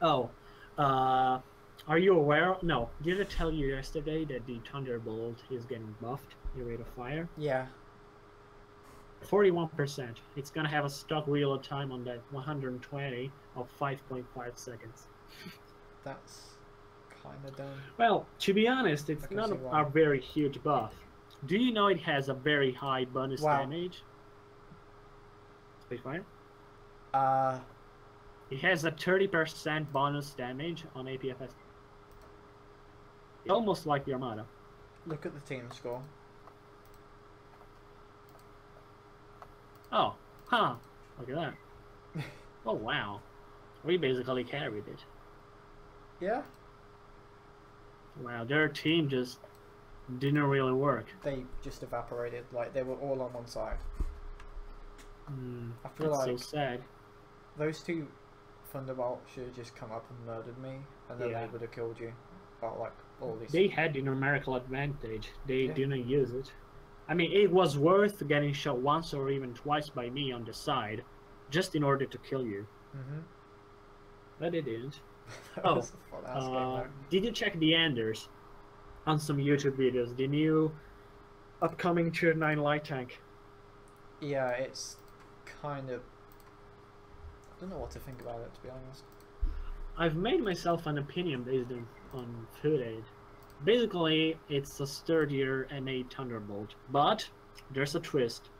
Speaker 4: Oh, are you aware? No, did I tell you yesterday that the Thunderbolt is getting buffed, the rate of fire?
Speaker 1: Yeah.
Speaker 4: 41%. It's gonna have a stock reload time on that 120 of 5.5 seconds.
Speaker 1: That's kind of dumb.
Speaker 4: Well, to be honest, it's
Speaker 1: I can
Speaker 4: not
Speaker 1: see
Speaker 4: a
Speaker 1: why.
Speaker 4: very huge buff. Do you know it has a very high bonus
Speaker 1: Wow.
Speaker 4: damage? Spitfire? It has a 30% bonus damage on APFS. Almost like the Armada.
Speaker 1: Look at the team score.
Speaker 4: Oh, huh. Look at that. Oh, wow. We basically carried it.
Speaker 1: Yeah?
Speaker 4: Wow, their team just didn't really work.
Speaker 1: They just evaporated. Like, they were all on one side. I feel
Speaker 4: That's
Speaker 1: like
Speaker 4: so sad.
Speaker 1: those two Thunderbolts should have just come up and murdered me, and then
Speaker 4: Yeah.
Speaker 1: they would have killed you. But, like, all these...
Speaker 4: They had the numerical advantage. They
Speaker 1: Yeah.
Speaker 4: didn't use it. I mean, it was worth getting shot once or even twice by me on the side, just in order to kill you.
Speaker 1: Mm-hmm.
Speaker 4: But it didn't.
Speaker 1: That
Speaker 4: Oh,
Speaker 1: was a fun-ass game, though.
Speaker 4: did you check the Anders on some YouTube videos? The new upcoming Tier 9 light tank.
Speaker 1: Yeah, it's kind of... I don't know what to think about it, to be honest.
Speaker 4: I've made myself an opinion based on footage. Basically, it's a sturdier M8 Thunderbolt, but there's a twist.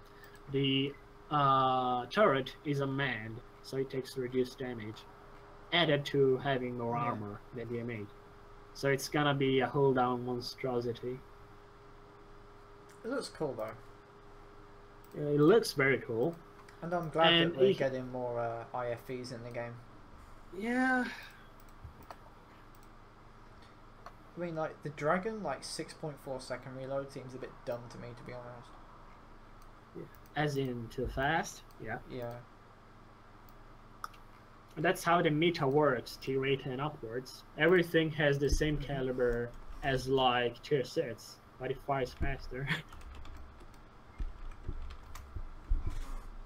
Speaker 4: The turret is unmanned, so it takes reduced damage, added to having more armor than the M8. So it's gonna be a hold down monstrosity.
Speaker 1: It looks cool, though.
Speaker 4: It looks very cool.
Speaker 1: And I'm glad
Speaker 4: And
Speaker 1: that we're
Speaker 4: it-
Speaker 1: getting more IFVs in the game.
Speaker 4: Yeah.
Speaker 1: I mean, like, the Dragon, like, 6.4 second reload seems a bit dumb to me, to be honest.
Speaker 4: As in too fast? Yeah.
Speaker 1: Yeah.
Speaker 4: That's how the meta works, tier 8 and upwards. Everything has the same caliber as like tier 6, but it fires faster.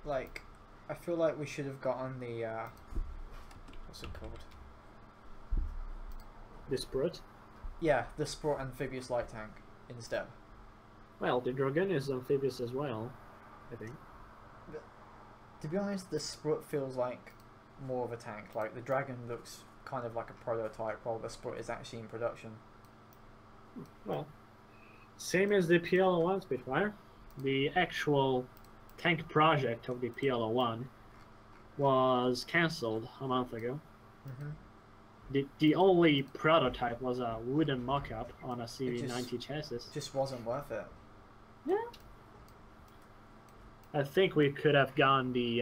Speaker 1: Like, I feel like we should have gotten the, what's it called?
Speaker 4: This Brute.
Speaker 1: Yeah, the Sport Amphibious Light Tank instead.
Speaker 4: Well, the Dragon is amphibious as well, I think.
Speaker 1: To be honest, the Sprut feels like more of a tank. Like, the Dragon looks kind of like a prototype, while the Sprut is actually in production.
Speaker 4: Well, same as the PL01 Spitfire. The actual tank project of the PL01 was cancelled a month ago.
Speaker 1: Mm-hmm.
Speaker 4: the only prototype was a wooden mock-up on a CV90 chassis.
Speaker 1: Just wasn't worth it.
Speaker 4: Yeah. I think we could have gone the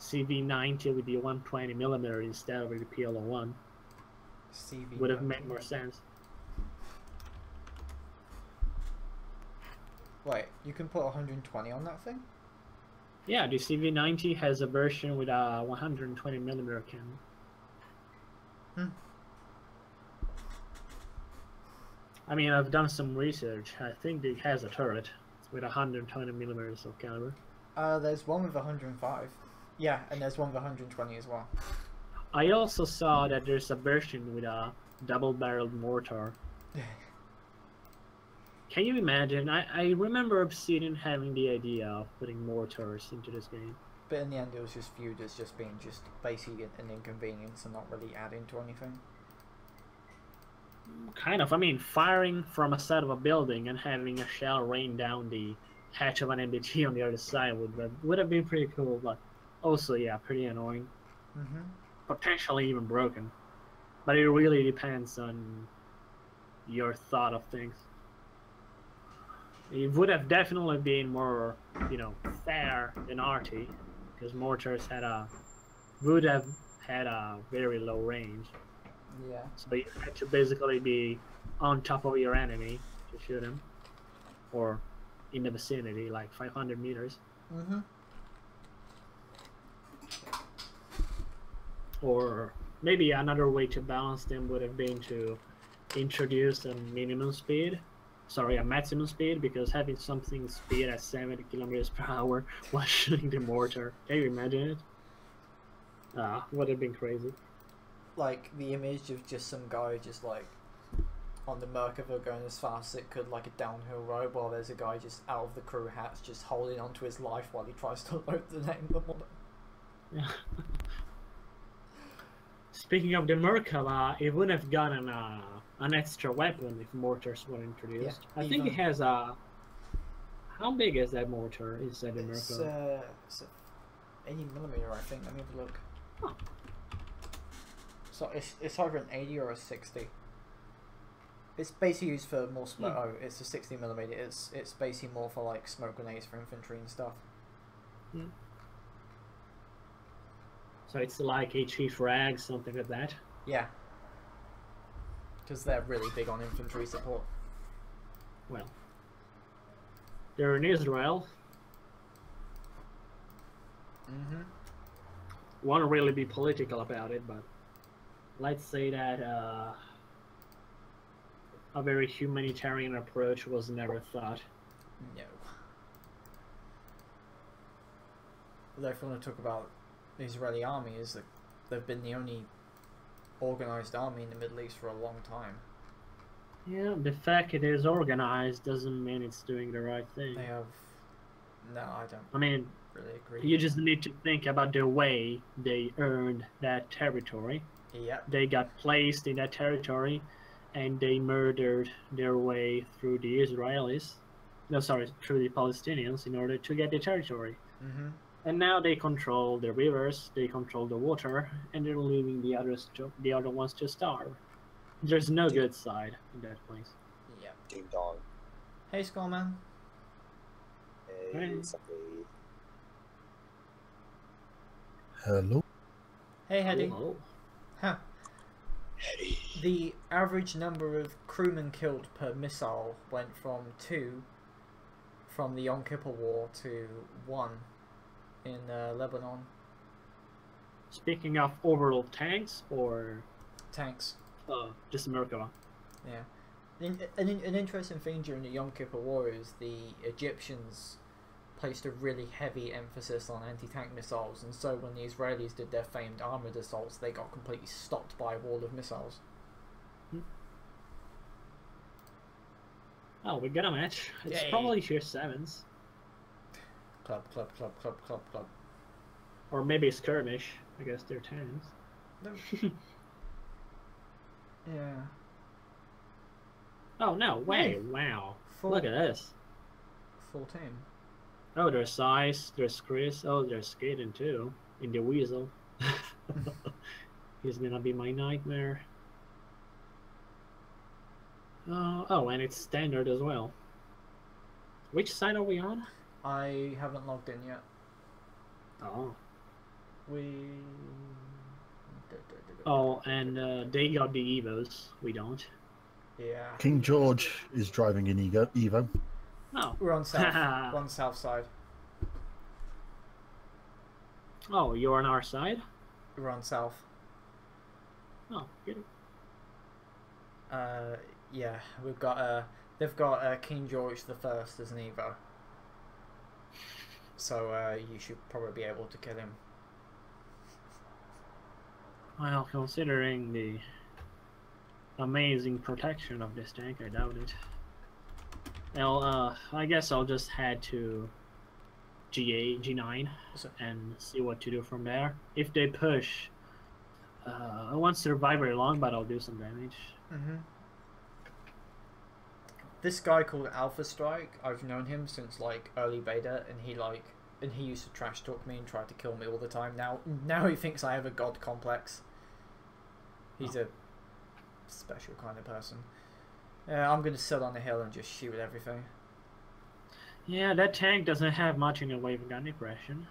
Speaker 4: CV90 with the 120mm instead of the PL01.
Speaker 1: CV
Speaker 4: Would have made more sense.
Speaker 1: Wait, you can put 120 on that thing?
Speaker 4: Yeah, the CV90 has a version with a 120mm cannon.
Speaker 1: Hmm.
Speaker 4: I mean, I've done some research. I think it has a turret with 120mm of caliber.
Speaker 1: There's one with 105. Yeah, and there's one with 120 as well.
Speaker 4: I also saw that there's a version with a double-barreled mortar. Can you imagine? I remember Obsidian having the idea of putting mortars into this game.
Speaker 1: But in the end, it was just viewed as just being just basically an inconvenience and not really adding to anything.
Speaker 4: Kind of. I mean, firing from a side of a building and having a shell rain down the hatch of an MBT on the other side would have been pretty cool, but also, yeah, pretty annoying.
Speaker 1: Mm-hmm.
Speaker 4: Potentially even broken. But it really depends on your thought of things. It would have definitely been more, you know, fair than arty, because mortars would have had a very low range.
Speaker 1: Yeah.
Speaker 4: So you had to basically be on top of your enemy to shoot him, or in the vicinity, like 500 meters.
Speaker 1: Mm-hmm.
Speaker 4: Or maybe another way to balance them would have been to introduce a maximum speed, because having something speed at 70 kilometers per hour while shooting the mortar, can you imagine it? Would have been crazy.
Speaker 1: Like the image of just some guy just like on the Merkava going as fast as it could, like a downhill road, while there's a guy just out of the crew hatch just holding onto his life while he tries to load the name of them.
Speaker 4: Yeah. Speaking of the Merkava, it would have gotten an extra weapon if mortars were introduced.
Speaker 1: Yeah,
Speaker 4: I think it has a... How big is that mortar inside the Merkava?
Speaker 1: It's a 80mm, I think. Let me have a look.
Speaker 4: Huh.
Speaker 1: So it's either an 80 or a 60. It's basically used for more smoke. Oh, it's a 60mm. It's basically more for like smoke grenades for infantry and stuff.
Speaker 4: Hmm. So it's like HE frag, something like that?
Speaker 1: Yeah. Because they're really big on infantry support.
Speaker 4: Well, they're in Israel.
Speaker 1: Mm-hmm.
Speaker 4: Won't really be political about it, but let's say that a very humanitarian approach was never thought.
Speaker 1: No. Although if you want to talk about the Israeli army, is that they've been the only organized army in the Middle East for a long time.
Speaker 4: Yeah, the fact it is organized doesn't mean it's doing the right thing.
Speaker 1: They have... No, I don't
Speaker 4: I mean,
Speaker 1: really agree.
Speaker 4: you just need to think about the way they earned that territory.
Speaker 1: Yep.
Speaker 4: They got placed in that territory, and they murdered their way through the Israelis. No, sorry, through the Palestinians in order to get the territory.
Speaker 1: Mm-hmm.
Speaker 4: And now they control the rivers, they control the water, and they're leaving the other ones to starve. There's no good side in that place.
Speaker 1: Yep.
Speaker 6: Ding dong.
Speaker 1: Hey, Skullman.
Speaker 6: Hey,
Speaker 4: Hey.
Speaker 6: somebody.
Speaker 3: Hello.
Speaker 1: Hey, Hedy.
Speaker 4: Hello.
Speaker 1: Huh.
Speaker 6: Hey.
Speaker 1: The average number of crewmen killed per missile went from 2 from the Yom Kippur War to 1 in Lebanon.
Speaker 4: Speaking of overall tanks, or
Speaker 1: Tanks.
Speaker 4: just Merkava?
Speaker 1: Yeah. An interesting thing during the Yom Kippur War is the Egyptians placed a really heavy emphasis on anti-tank missiles, and so when the Israelis did their famed armoured assaults, they got completely stopped by a wall of missiles.
Speaker 4: Oh, we got a match. It's
Speaker 1: Yay.
Speaker 4: probably tier 7s.
Speaker 1: Club, club, club, club, club, club.
Speaker 4: Or maybe skirmish. I guess they're 10s.
Speaker 1: No. Yeah.
Speaker 4: Oh, no way.
Speaker 1: Hey.
Speaker 4: Wow.
Speaker 1: Full,
Speaker 4: Look at this.
Speaker 1: full team.
Speaker 4: Oh, there's Ice, there's Chris. Oh, there's Skaden too. In the Weasel. He's gonna be my nightmare. Oh, and it's standard as well. Which side are we on?
Speaker 1: I haven't logged in yet.
Speaker 4: Oh.
Speaker 1: We.
Speaker 4: Oh, and they got the Evos. We don't.
Speaker 1: Yeah.
Speaker 3: King George is driving an Evo.
Speaker 4: Oh.
Speaker 1: We're on south. We're on south side.
Speaker 4: Oh, you're on our side?
Speaker 1: We're on south.
Speaker 4: Oh, good.
Speaker 1: Yeah, we've got they've got King George the First as an Evo. So you should probably be able to kill him.
Speaker 4: Well, considering the amazing protection of this tank, I doubt it. Well, I guess I'll just head to G8, G9, and see what to do from there. If they push, I won't survive very long, but I'll do some damage.
Speaker 1: Mm-hmm. This guy called Alpha Strike, I've known him since like early beta, and he used to trash talk me and try to kill me all the time. Now he thinks I have a god complex. He's a special kind of person. I'm gonna sit on the hill and just shoot at everything.
Speaker 4: Yeah, that tank doesn't have much in the way of gun depression.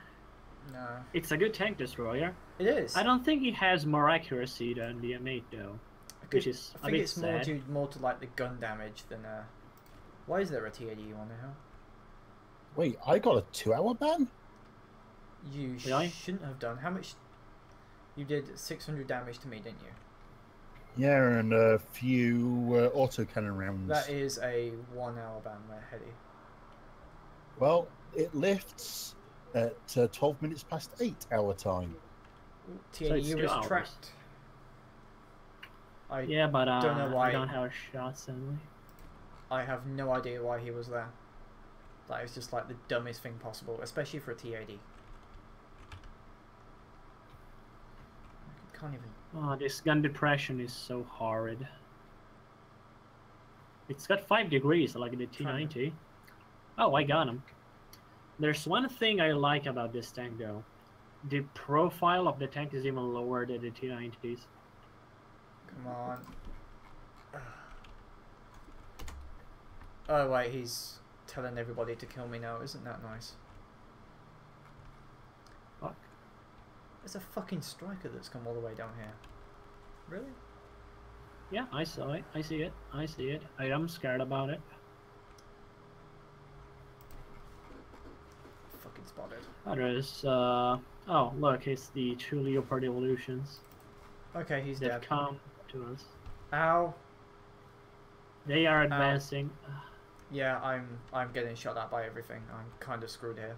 Speaker 1: No.
Speaker 4: It's a good tank destroyer.
Speaker 1: It is.
Speaker 4: I don't think it has more accuracy than the M8 though, which is
Speaker 1: I
Speaker 4: a
Speaker 1: think
Speaker 4: bit
Speaker 1: it's
Speaker 4: sad.
Speaker 1: more to like the gun damage than Why is there a TAD on the hill?
Speaker 3: Wait, I got a 2-hour ban?
Speaker 1: You
Speaker 4: Really?
Speaker 1: shouldn't have done. How much? You did 600 damage to me, didn't you?
Speaker 3: Yeah, and a few autocannon rounds.
Speaker 1: That is a 1 hour ban there, Heady.
Speaker 3: Well, it lifts at 12 minutes past 8 our time.
Speaker 1: TAD,
Speaker 4: So it's
Speaker 1: you
Speaker 4: 2
Speaker 1: was
Speaker 4: hours.
Speaker 1: tracked.
Speaker 4: Yeah, but
Speaker 1: don't know why.
Speaker 4: I don't have a shot suddenly.
Speaker 1: I have no idea why he was there. That is just like the dumbest thing possible, especially for a TAD. I can't even.
Speaker 4: Oh, this gun depression is so horrid. It's got 5 degrees like the T90. Oh, I got him. There's one thing I like about this tank though. The profile of the tank is even lower than the T90s.
Speaker 1: Come on. Oh wait, he's telling everybody to kill me now. Isn't that nice?
Speaker 4: Fuck.
Speaker 1: There's a fucking striker that's come all the way down here. Really?
Speaker 4: Yeah, I saw it. I see it. I see it. I am scared about it.
Speaker 1: Fucking spotted.
Speaker 4: Oh, there's, oh, look, it's the 2 Leopard evolutions.
Speaker 1: Okay, he's
Speaker 4: They've
Speaker 1: dead.
Speaker 4: come to us.
Speaker 1: Ow.
Speaker 4: They are advancing.
Speaker 1: Yeah, I'm getting shot at by everything. I'm kind of screwed here.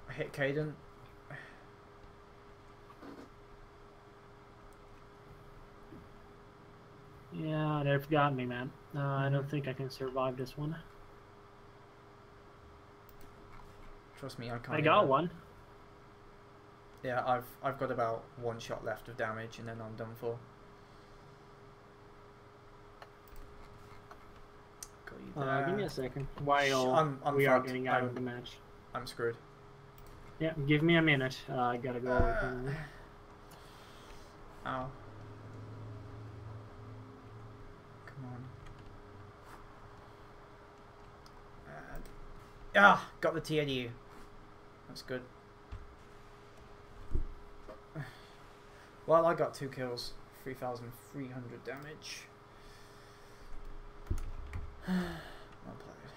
Speaker 1: I hit Caden.
Speaker 4: Yeah, they've got me, man. I don't think I can survive this one.
Speaker 1: Trust me, I can't.
Speaker 4: I got
Speaker 1: even-
Speaker 4: one.
Speaker 1: Yeah, I've got about 1 shot left of damage, and then I'm done for. Got you there.
Speaker 4: Give me a second. While
Speaker 1: I'm
Speaker 4: we are
Speaker 1: fucked.
Speaker 4: getting out of the match.
Speaker 1: I'm screwed.
Speaker 4: Yeah, give me a minute. I gotta go.
Speaker 1: Ow. Come on. And, got the TAD. That's good. Well, I got 2 kills, 3,300 damage. Well played.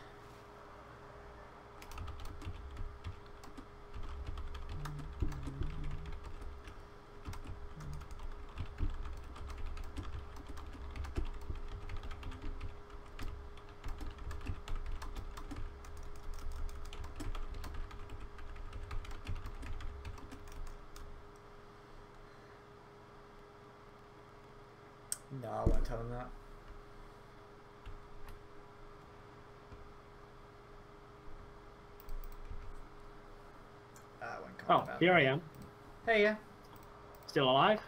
Speaker 1: No, I won't tell him that. I won't comment
Speaker 4: Oh,
Speaker 1: about
Speaker 4: here
Speaker 1: it.
Speaker 4: I am.
Speaker 1: Hey, yeah.
Speaker 4: Still alive?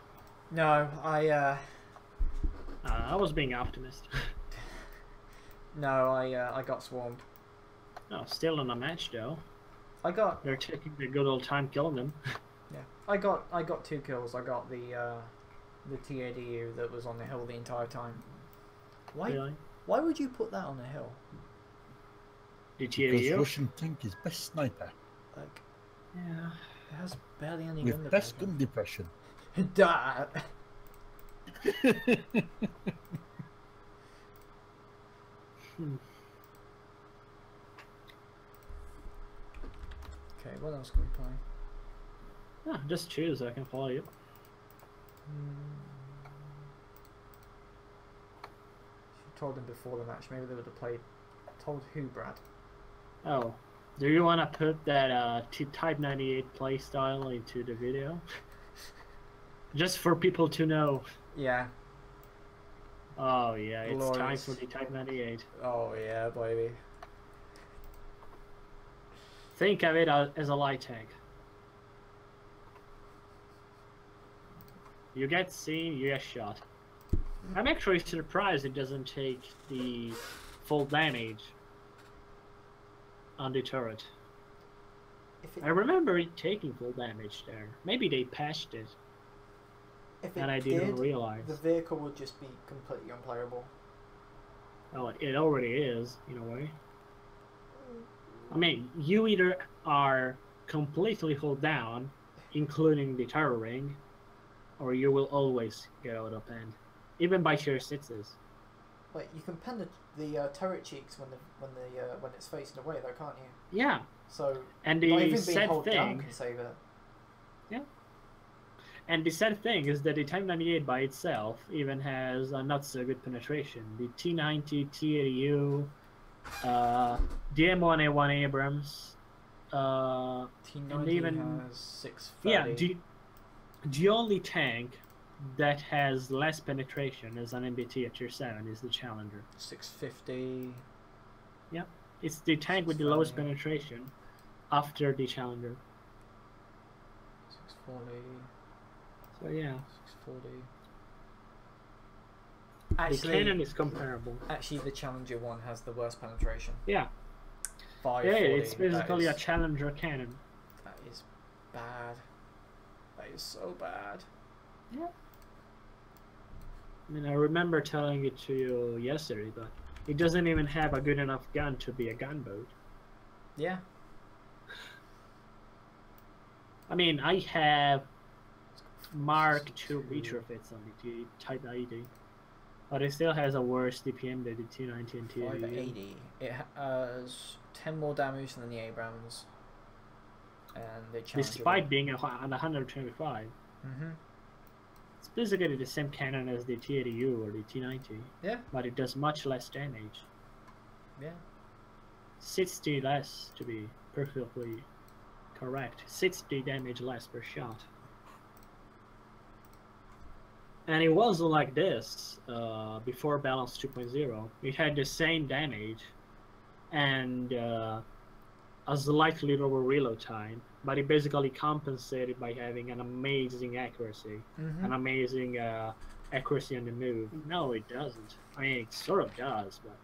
Speaker 1: No, I
Speaker 4: was being optimist.
Speaker 1: no, I got swarmed.
Speaker 4: Oh, still in a match though.
Speaker 1: I got
Speaker 4: They're taking the good old time killing them.
Speaker 1: yeah. I got 2 kills. I got the TADU that was on the hill the entire time. Why?
Speaker 4: Really?
Speaker 1: Why would you put that on a hill?
Speaker 4: Did
Speaker 3: Because
Speaker 4: you?
Speaker 3: Russian tank is best sniper
Speaker 1: Like,
Speaker 4: Yeah.
Speaker 1: it has barely any
Speaker 3: with
Speaker 1: gun
Speaker 3: best
Speaker 1: depression.
Speaker 3: gun depression.
Speaker 1: That.
Speaker 4: Hmm.
Speaker 1: Okay, what else can we play?
Speaker 4: Yeah, just choose so I can follow you.
Speaker 1: She told him before the match. Maybe they would have played. Told who, Brad?
Speaker 4: Oh. Do you want to put that Type 98 playstyle into the video? Just for people to know.
Speaker 1: Yeah.
Speaker 4: Oh yeah, it's time
Speaker 1: Glorious.
Speaker 4: for the Type 98.
Speaker 1: Oh yeah, baby.
Speaker 4: Think of it as a light tank. You get seen, you get shot. I'm actually surprised it doesn't take the full damage on the turret.
Speaker 1: If it,
Speaker 4: I remember it taking full damage there. Maybe they patched it
Speaker 1: if it
Speaker 4: and I
Speaker 1: did,
Speaker 4: didn't realize.
Speaker 1: the vehicle would just be completely unplayable.
Speaker 4: Oh, it already is, in a way. I mean, you either are completely hold down, including the turret ring, or you will always get out of hand, even by sheer sixes.
Speaker 1: Wait, you can pen the turret cheeks when it's facing away, though, can't you?
Speaker 4: Yeah,
Speaker 1: So
Speaker 4: and
Speaker 1: not
Speaker 4: the
Speaker 1: even being
Speaker 4: sad
Speaker 1: held down
Speaker 4: thing,
Speaker 1: can save it.
Speaker 4: and the sad thing is that the Type 98 by itself even has a not so good penetration. The T90, T80U, the M1A1 Abrams,
Speaker 1: T90
Speaker 4: and even
Speaker 1: has 630.
Speaker 4: yeah, the only tank that has less penetration as an MBT at tier 7 is the Challenger.
Speaker 1: 650.
Speaker 4: It's the tank with the lowest
Speaker 1: 630.
Speaker 4: penetration after the Challenger.
Speaker 1: 640.
Speaker 4: So yeah,
Speaker 1: 640.
Speaker 4: the
Speaker 1: Actually,
Speaker 4: cannon is comparable.
Speaker 1: actually, the Challenger one has the worst penetration.
Speaker 4: Yeah,
Speaker 1: 540.
Speaker 4: yeah, it's basically
Speaker 1: that
Speaker 4: a
Speaker 1: is,
Speaker 4: Challenger cannon.
Speaker 1: That is bad. That is so bad.
Speaker 4: Yeah. I mean, I remember telling it to you yesterday, but it doesn't even have a good enough gun to be a gunboat.
Speaker 1: Yeah.
Speaker 4: I mean, I have Mark II retrofits on the Type 90, but it still has a worse DPM than the T90 and T80.
Speaker 1: 580. It has 10 more damage than the Abrams. And the Challenger.
Speaker 4: Despite being on 125.
Speaker 1: Mm-hmm.
Speaker 4: It's basically the same cannon as the T80U or the T90.
Speaker 1: Yeah.
Speaker 4: But it does much less damage.
Speaker 1: Yeah.
Speaker 4: 60 less, to be perfectly correct. 60 damage less per shot. And it wasn't like this before Balance 2.0. It had the same damage and a slightly lower reload time, but it basically compensated by having an amazing accuracy, an amazing accuracy on the move. No, it doesn't. I mean, it sort of does, but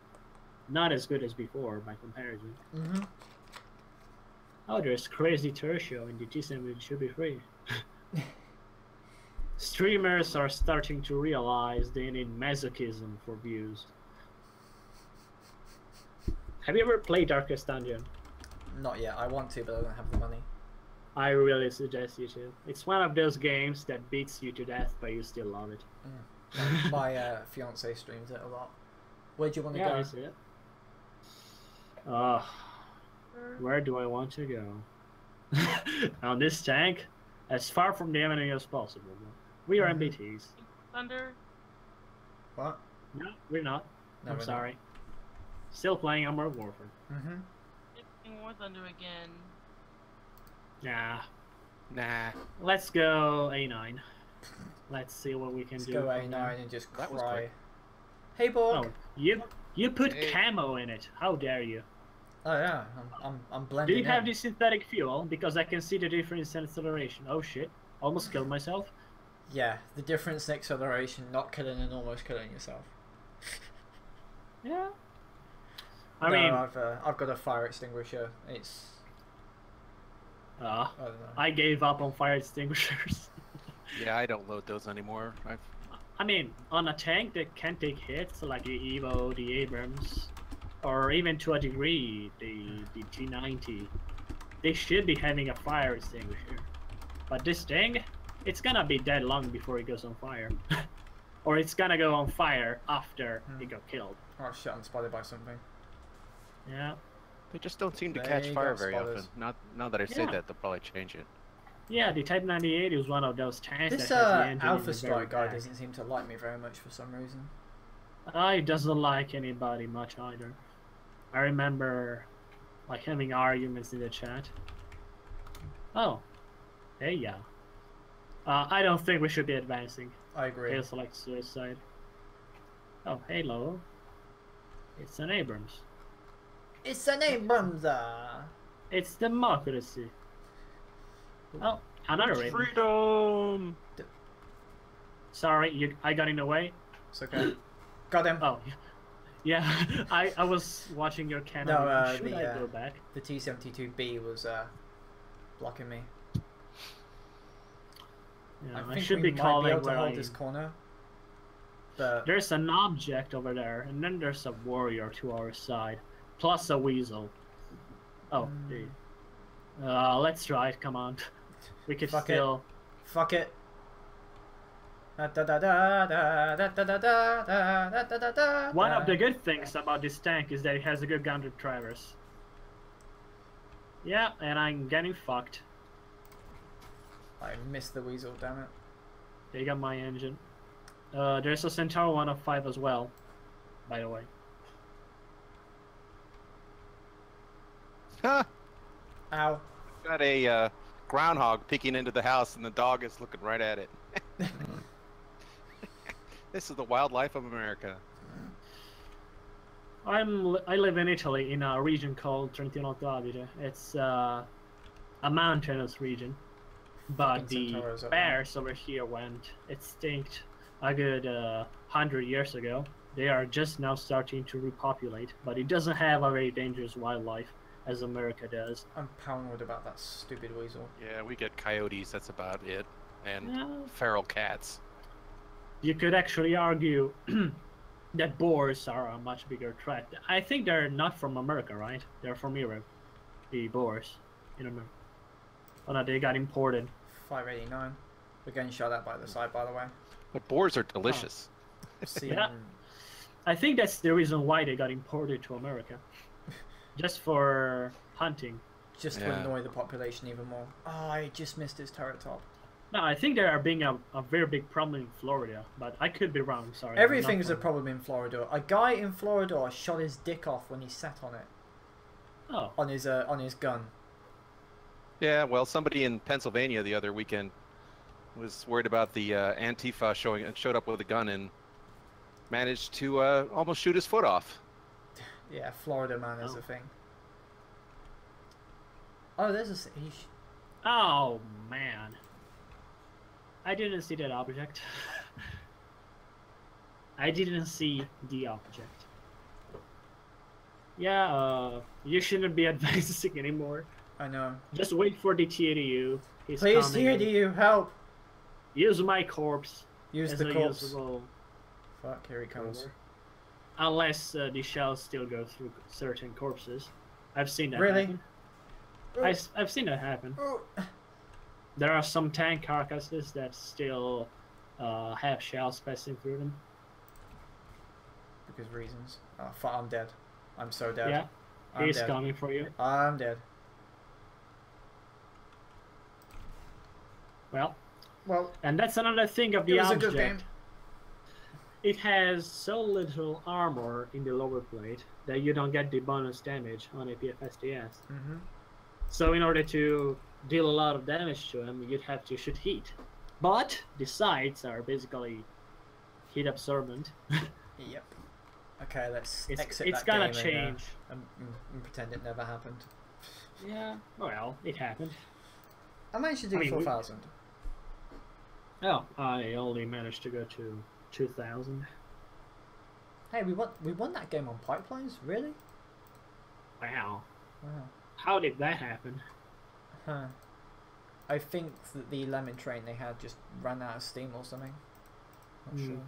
Speaker 4: not as good as before by comparison.
Speaker 1: Mm-hmm.
Speaker 4: Oh, there's crazy Tertio in the G7 it should be free. Streamers are starting to realize they need masochism for views. Have you ever played Darkest Dungeon?
Speaker 1: Not yet. I want to, but I don't have the money.
Speaker 4: I really suggest you to. It's one of those games that beats you to death, but you still love it.
Speaker 1: My fiance streams it a lot. Where do you want to
Speaker 4: Yeah,
Speaker 1: go?
Speaker 4: I see it. Where do I want to go? On this tank? As far from the enemy as possible. We are MBTs.
Speaker 5: Thunder.
Speaker 1: What?
Speaker 4: No, we're not.
Speaker 1: No,
Speaker 4: I'm
Speaker 1: we're
Speaker 4: sorry. Still playing Armored Warfare.
Speaker 1: Not. Mm-hmm.
Speaker 5: It's War Thunder again.
Speaker 4: Nah. Let's go A9. Let's see what we can
Speaker 1: Let's
Speaker 4: do.
Speaker 1: go
Speaker 4: from there.
Speaker 1: A9 and just
Speaker 2: That was
Speaker 1: cry.
Speaker 2: quick.
Speaker 1: Hey, Borg.
Speaker 4: Oh, you put
Speaker 2: Hey.
Speaker 4: camo in it. How dare you?
Speaker 1: Oh yeah, I'm
Speaker 4: Do
Speaker 1: blending
Speaker 4: you have
Speaker 1: in.
Speaker 4: the synthetic fuel? Because I can see the difference in acceleration. Oh shit. Almost killed myself.
Speaker 1: Yeah, the difference in acceleration, not killing and almost killing yourself.
Speaker 4: Yeah.
Speaker 1: No,
Speaker 4: I mean,
Speaker 1: I've got a fire extinguisher. It's I don't know.
Speaker 4: I gave up on fire extinguishers.
Speaker 7: Yeah, I don't load those anymore.
Speaker 4: I mean, on a tank that can take hits, like the Evo, the Abrams, or even to a degree, the T90, they should be having a fire extinguisher. But this thing, it's gonna be dead long before it goes on fire. Or it's gonna go on fire after it got killed.
Speaker 1: Oh shit, I'm spotted by something.
Speaker 4: Yeah.
Speaker 7: They just don't seem to
Speaker 1: There
Speaker 7: catch
Speaker 1: you
Speaker 7: fire
Speaker 1: go,
Speaker 7: very
Speaker 1: spotters.
Speaker 7: often. Now that I say
Speaker 4: Yeah.
Speaker 7: that, they'll probably change it.
Speaker 4: Yeah, the Type 98 is one of those tanks
Speaker 1: This
Speaker 4: that has the engine in
Speaker 1: Alpha
Speaker 4: the very
Speaker 1: Strike guy
Speaker 4: back.
Speaker 1: doesn't seem to like me very much for some reason.
Speaker 4: He doesn't like anybody much either. I remember like having arguments in the chat. Oh. Hey, yeah. I don't think we should be advancing.
Speaker 1: I agree.
Speaker 4: Feels like suicide. Oh, hello. It's an Abrams.
Speaker 1: It's an Abrams.
Speaker 4: It's democracy. Oh, another Abrams.
Speaker 7: Freedom!
Speaker 4: Sorry, I got in the way.
Speaker 1: It's okay. Got him.
Speaker 4: Oh, yeah. I was watching your cannon.
Speaker 1: No,
Speaker 4: Should I go back?
Speaker 1: The T-72B was blocking me.
Speaker 4: Yeah,
Speaker 1: I
Speaker 4: I
Speaker 1: think
Speaker 4: should
Speaker 1: we
Speaker 4: be
Speaker 1: might
Speaker 4: calling
Speaker 1: be able to
Speaker 4: where
Speaker 1: hold
Speaker 4: I...
Speaker 1: this corner. But
Speaker 4: There's an object over there, and then there's a warrior to our side, plus a weasel. Oh, hey. Let's try it. Come on, we could
Speaker 1: Fuck
Speaker 4: still.
Speaker 1: fuck it.
Speaker 4: One of the good things about this tank is that it has a good gun to traverse. Yeah, and I'm getting fucked.
Speaker 1: I missed the weasel, damn it.
Speaker 4: They got my engine. There's a Centaur 105 as well, by the way.
Speaker 7: Ha!
Speaker 1: Ow.
Speaker 7: Got a groundhog peeking into the house, and the dog is looking right at it. This is the wildlife of America.
Speaker 4: I live in Italy in a region called Trentino Alto Adige. It's a mountainous region, but
Speaker 1: Fucking
Speaker 4: the
Speaker 1: Centaurs up there.
Speaker 4: bears over here went extinct a good 100 years ago. They are just now starting to repopulate, but it doesn't have a very dangerous wildlife as America does.
Speaker 1: I'm paranoid about that stupid weasel.
Speaker 7: Yeah, we get coyotes, that's about it. And
Speaker 4: Yeah.
Speaker 7: feral cats.
Speaker 4: You could actually argue that boars are a much bigger threat. I think they're not from America, right? They're from Europe. The boars in America. Oh no, they got imported.
Speaker 1: 589. We're getting shot at by the side, by the way.
Speaker 7: But boars are delicious.
Speaker 1: See,
Speaker 4: Yeah. I think that's the reason why they got imported to America. Just for hunting.
Speaker 1: just to
Speaker 7: Yeah.
Speaker 1: annoy the population even more. Oh, I just missed his turret top.
Speaker 4: No, I think they are being a very big problem in Florida, but I could be wrong, sorry.
Speaker 1: Everything's a
Speaker 4: Not
Speaker 1: problem in Florida. A guy in Florida shot his dick off when he sat on it,
Speaker 4: Oh,
Speaker 1: on his gun.
Speaker 7: Yeah, well, somebody in Pennsylvania the other weekend was worried about the Antifa showed up with a gun and managed to almost shoot his foot off.
Speaker 1: Yeah, Florida man is
Speaker 4: Oh.
Speaker 1: a thing. Oh, there's a...
Speaker 4: oh man. I didn't see that object. I didn't see the object. Yeah, you shouldn't be advancing anymore.
Speaker 1: I know.
Speaker 4: Just wait for the TADU. He's
Speaker 1: Please,
Speaker 4: coming in.
Speaker 1: TADU, help!
Speaker 4: Use my corpse
Speaker 1: Use
Speaker 4: as
Speaker 1: the
Speaker 4: a
Speaker 1: corpse.
Speaker 4: usable
Speaker 1: Fuck, here he comes.
Speaker 4: cover. Unless the shells still go through certain corpses. I've seen that
Speaker 1: Really?
Speaker 4: happen.
Speaker 1: Oh.
Speaker 4: I've seen that happen.
Speaker 1: Oh.
Speaker 4: There are some tank carcasses that still have shells passing through them.
Speaker 1: Because reasons. Oh, fuck, I'm dead. I'm so dead.
Speaker 4: Yeah,
Speaker 1: I'm
Speaker 4: he's
Speaker 1: dead.
Speaker 4: coming for you.
Speaker 1: I'm dead. Well,
Speaker 4: And that's another thing of
Speaker 1: it
Speaker 4: the
Speaker 1: was a
Speaker 4: object.
Speaker 1: good game.
Speaker 4: It has so little armor in the lower plate that you don't get the bonus damage on APFSDS.
Speaker 1: Mm-hmm.
Speaker 4: So in order to deal a lot of damage to him, you'd have to shoot heat. But the sights are basically heat absorbent.
Speaker 1: Yep. Okay, let's
Speaker 4: It's
Speaker 1: exit that
Speaker 4: gonna
Speaker 1: game
Speaker 4: change.
Speaker 1: and pretend it never happened.
Speaker 4: Yeah, well, it happened.
Speaker 1: I managed to do
Speaker 4: I mean,
Speaker 1: 4,000.
Speaker 4: Oh, I only managed to go to 2,000.
Speaker 1: Hey, we won that game on pipelines? Really?
Speaker 4: Wow.
Speaker 1: Wow.
Speaker 4: How did that happen?
Speaker 1: Huh. I think that the lemon train they had just ran out of steam or something. Not sure.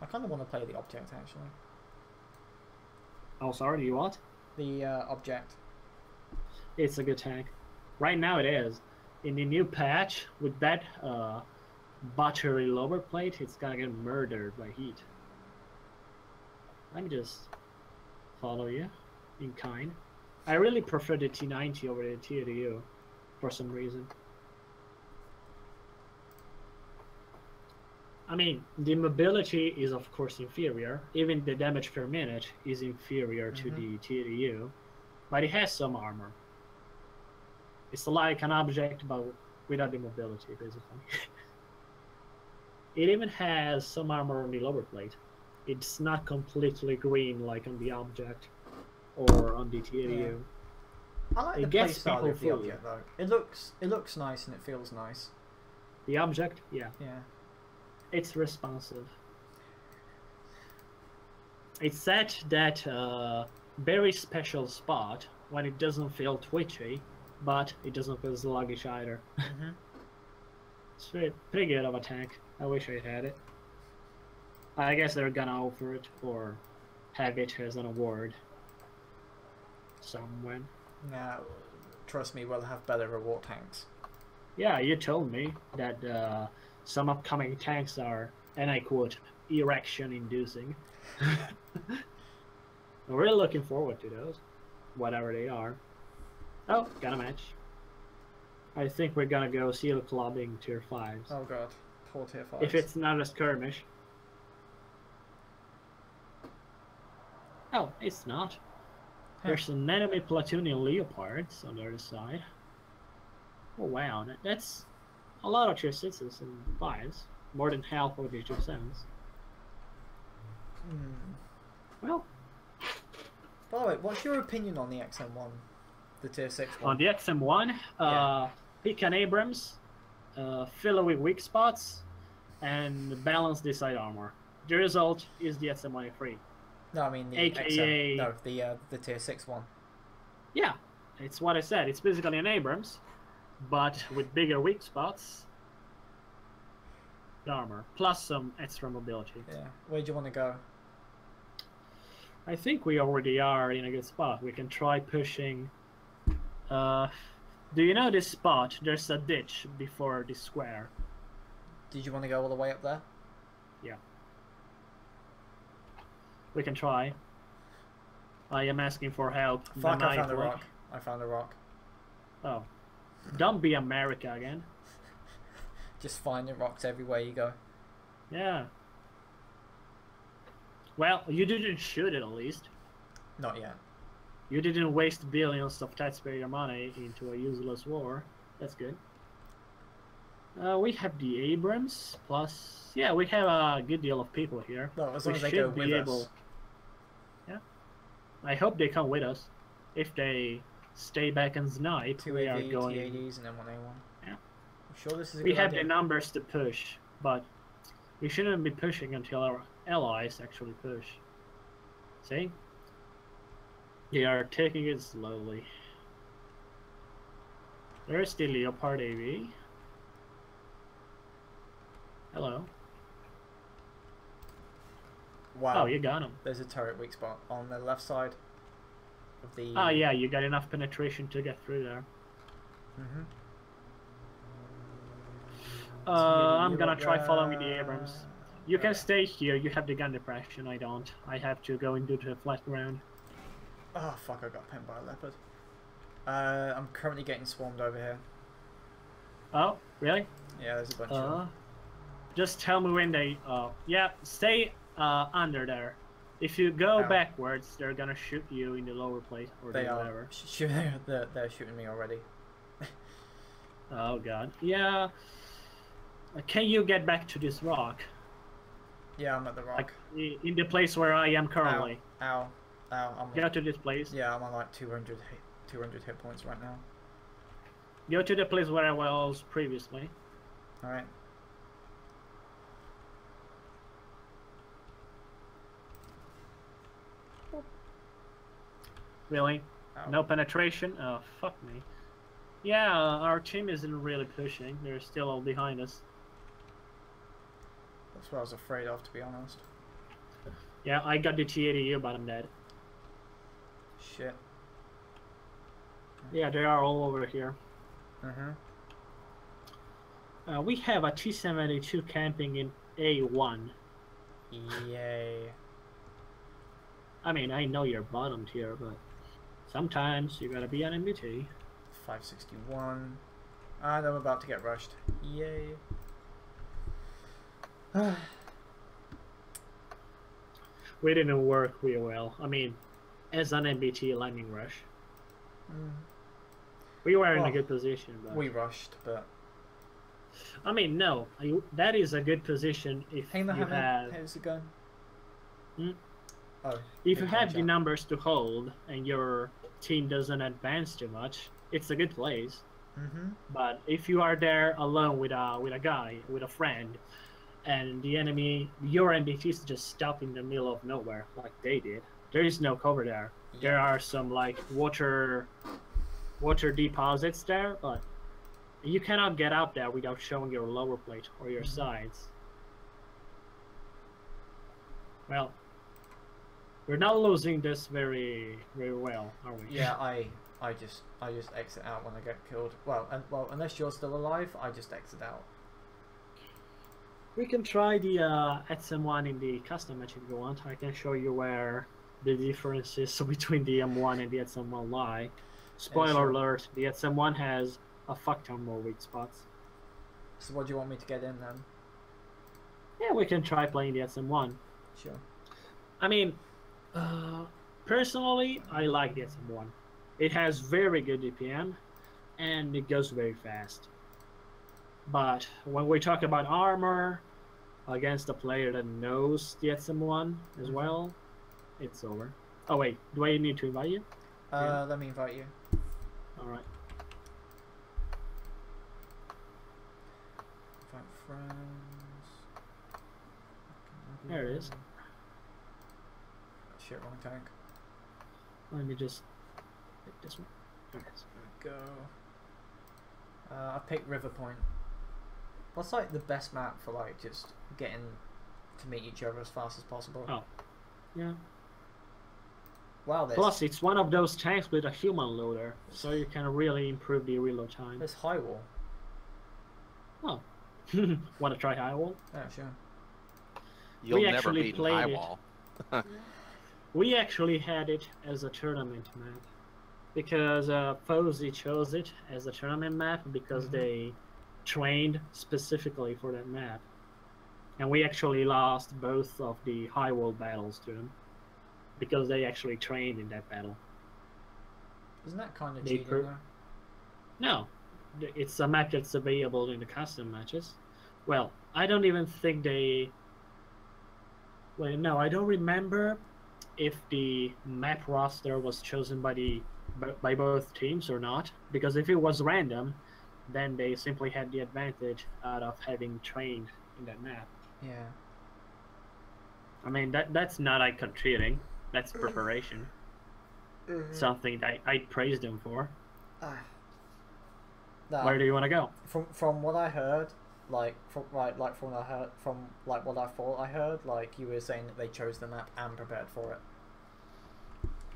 Speaker 1: I kind of want to play the object actually.
Speaker 4: Oh, sorry, you what?
Speaker 1: The object.
Speaker 4: It's a good tank. Right now it is. In the new patch, with that battery lower plate, it's gonna get murdered by heat. Let me just follow you in kind. I really prefer the T90 over the TDU for some reason. I mean, the mobility is of course inferior. Even the damage per minute is inferior to the TDU, but it has some armor. It's like an object, but without the mobility, basically. It even has some armor on the lower plate. It's not completely green like on the object or on the TDU.
Speaker 1: Yeah. I like the
Speaker 4: gets
Speaker 1: playstyle
Speaker 4: people
Speaker 1: of the
Speaker 4: fooled.
Speaker 1: object though. It looks nice and it feels nice.
Speaker 4: The object, yeah.
Speaker 1: Yeah.
Speaker 4: It's responsive. It's at that very special spot when it doesn't feel twitchy, but it doesn't feel sluggish either. It's pretty good of a tank. I wish I had it. I guess they're gonna offer it or have it as an award somewhere.
Speaker 1: Now, trust me, we'll have better reward tanks.
Speaker 4: Yeah, you told me that some upcoming tanks are, and I quote, erection-inducing. I'm really looking forward to those, whatever they are. Oh, got a match. I think we're gonna go seal clubbing tier 5s.
Speaker 1: Oh god, poor tier 5s.
Speaker 4: If it's not a skirmish. Oh, it's not. There's an enemy platooning leopards on the other side. Oh wow, that's a lot of tier 6s and 5s. More than half of the tier 7s. Well,
Speaker 1: by the way, what's your opinion on the XM1? The tier 6 one?
Speaker 4: on the XM1, pick an Abrams, fill it with weak spots, and balance the side armor. The result is the XM1
Speaker 1: No, I mean the
Speaker 4: AKA...
Speaker 1: XM, no, the tier 6 one.
Speaker 4: Yeah, it's what I said. It's basically an Abrams, but with bigger weak spots, armor, plus some extra mobility.
Speaker 1: Yeah, where do you want to go?
Speaker 4: I think we already are in a good spot. We can try pushing... do you know this spot? There's a ditch before the square.
Speaker 1: Did you want to go all the way up there?
Speaker 4: Yeah. We can try. I am asking for help.
Speaker 1: Fuck, I found a
Speaker 4: maniacally.
Speaker 1: rock. I found a rock.
Speaker 4: Oh. Don't be America again.
Speaker 1: Just finding rocks everywhere you go.
Speaker 4: Yeah. Well, you didn't shoot it at least.
Speaker 1: Not yet.
Speaker 4: You didn't waste billions of taxpayer money into a useless war. That's good. We have the Abrams, plus... Yeah, we have a good deal of people here.
Speaker 1: Well, as
Speaker 4: we
Speaker 1: long as they
Speaker 4: should
Speaker 1: go
Speaker 4: be
Speaker 1: with
Speaker 4: able...
Speaker 1: us.
Speaker 4: Yeah. I hope they come with us. If they stay back and snipe,
Speaker 1: 2
Speaker 4: we are
Speaker 1: AV,
Speaker 4: going...
Speaker 1: 2 ADs, and then 1 A1.
Speaker 4: Yeah.
Speaker 1: I'm sure this is a
Speaker 4: We
Speaker 1: good
Speaker 4: have
Speaker 1: idea.
Speaker 4: the numbers to push, but we shouldn't be pushing until our allies actually push. See? They are taking it slowly. There's the Leopard AV. Hello.
Speaker 1: Wow.
Speaker 4: Oh, you got him.
Speaker 1: There's a turret weak spot on the left side of the...
Speaker 4: Oh yeah, you got enough penetration to get through there. I'm gonna try following the Abrams. You can stay here, you have the gun depression, I don't. I have to go into the flat ground.
Speaker 1: Oh fuck, I got pinned by a leopard. I'm currently getting swarmed over here.
Speaker 4: Oh, really?
Speaker 1: Yeah, there's a bunch of them.
Speaker 4: Just tell me when they... yeah, stay under there. If you go
Speaker 1: Ow.
Speaker 4: backwards, they're gonna shoot you in the lower plate or
Speaker 1: They are.
Speaker 4: whatever.
Speaker 1: They're shooting me already.
Speaker 4: Oh god. Yeah. Can you get back to this rock?
Speaker 1: Yeah, I'm at the rock.
Speaker 4: Like, in the place where I am currently.
Speaker 1: Ow. I'm
Speaker 4: Go to this place.
Speaker 1: Yeah, I'm on like 200 hit points right now.
Speaker 4: Go to the place where I was previously.
Speaker 1: Alright.
Speaker 4: Really?
Speaker 1: Ow.
Speaker 4: No penetration? Oh, fuck me. Yeah, our team isn't really pushing. They're still all behind us.
Speaker 1: That's what I was afraid of, to be honest.
Speaker 4: Yeah, I got the T80U, but I'm dead.
Speaker 1: Shit.
Speaker 4: Yeah, they are all over here.
Speaker 1: Mhm.
Speaker 4: We have a T72 camping in A1.
Speaker 1: Yay.
Speaker 4: I mean, I know you're bottom tier, but sometimes you gotta be an MBT.
Speaker 1: 561. And I'm about to get rushed. Yay.
Speaker 4: We didn't work real well. I mean, as an MBT landing rush. We were in
Speaker 1: Well,
Speaker 4: a good position, but
Speaker 1: we rushed, but...
Speaker 4: I mean, no, that is a good position if
Speaker 1: Hey,
Speaker 4: you
Speaker 1: Mohammed,
Speaker 4: have
Speaker 1: here's the gun.
Speaker 4: Hmm?
Speaker 1: Oh,
Speaker 4: if you
Speaker 1: good
Speaker 4: have the
Speaker 1: punch out.
Speaker 4: numbers to hold and your team doesn't advance too much. It's a good place. But if you are there alone with a guy, with a friend, and the enemy, your MBT is just stuck in the middle of nowhere like they did, there is no cover there.
Speaker 1: Yeah.
Speaker 4: There are some like water deposits there, but you cannot get up there without showing your lower plate or your sides. Well, we're not losing this very well, are we?
Speaker 1: Yeah, I just exit out when I get killed. Well, unless you're still alive, I just exit out.
Speaker 4: We can try the SM1 in the custom match if you want. I can show you where the differences between the M1 and the SM1 lie. Spoiler alert, the SM1 has a fuck ton more weak spots.
Speaker 1: So what do you want me to get in then?
Speaker 4: Yeah, we can try playing the SM1.
Speaker 1: Sure.
Speaker 4: I mean, personally, I like the SM1. It has very good DPM, and it goes very fast. But when we talk about armor against a player that knows the SM1 as well, it's over. Oh wait, do I need to invite you?
Speaker 1: Let me invite you.
Speaker 4: Alright.
Speaker 1: Invite friends.
Speaker 4: There it is.
Speaker 1: Shit, wrong tank.
Speaker 4: Let me just pick this one. There it is.
Speaker 1: There we go. I picked River Point. What's like the best map for like just getting to meet each other as fast as possible?
Speaker 4: Oh. Yeah.
Speaker 1: Wow,
Speaker 4: Plus, it's one of those tanks with a human loader, so you can really improve the reload time.
Speaker 1: there's high wall.
Speaker 4: Oh. Want to try high wall?
Speaker 1: Yeah, sure.
Speaker 7: You'll
Speaker 4: We
Speaker 7: never
Speaker 4: actually
Speaker 7: beat
Speaker 4: played
Speaker 7: high
Speaker 4: it.
Speaker 7: wall.
Speaker 4: We actually had it as a tournament map because Posey chose it as a tournament map because they trained specifically for that map, and we actually lost both of the high wall battles to them because they actually trained in that battle.
Speaker 1: Isn't that kind of
Speaker 4: They
Speaker 1: cheating though?
Speaker 4: No, it's a map that's available in the custom matches. Well, I don't even think they. Well, no, I don't remember if the map roster was chosen by both teams or not. Because if it was random, then they simply had the advantage out of having trained in that map.
Speaker 1: Yeah.
Speaker 4: I mean, that's not icon cheating. That's preparation. Something that I praise them for. Where do you want to go?
Speaker 1: From what I heard, from what I thought I heard, like you were saying that they chose the map and prepared for it.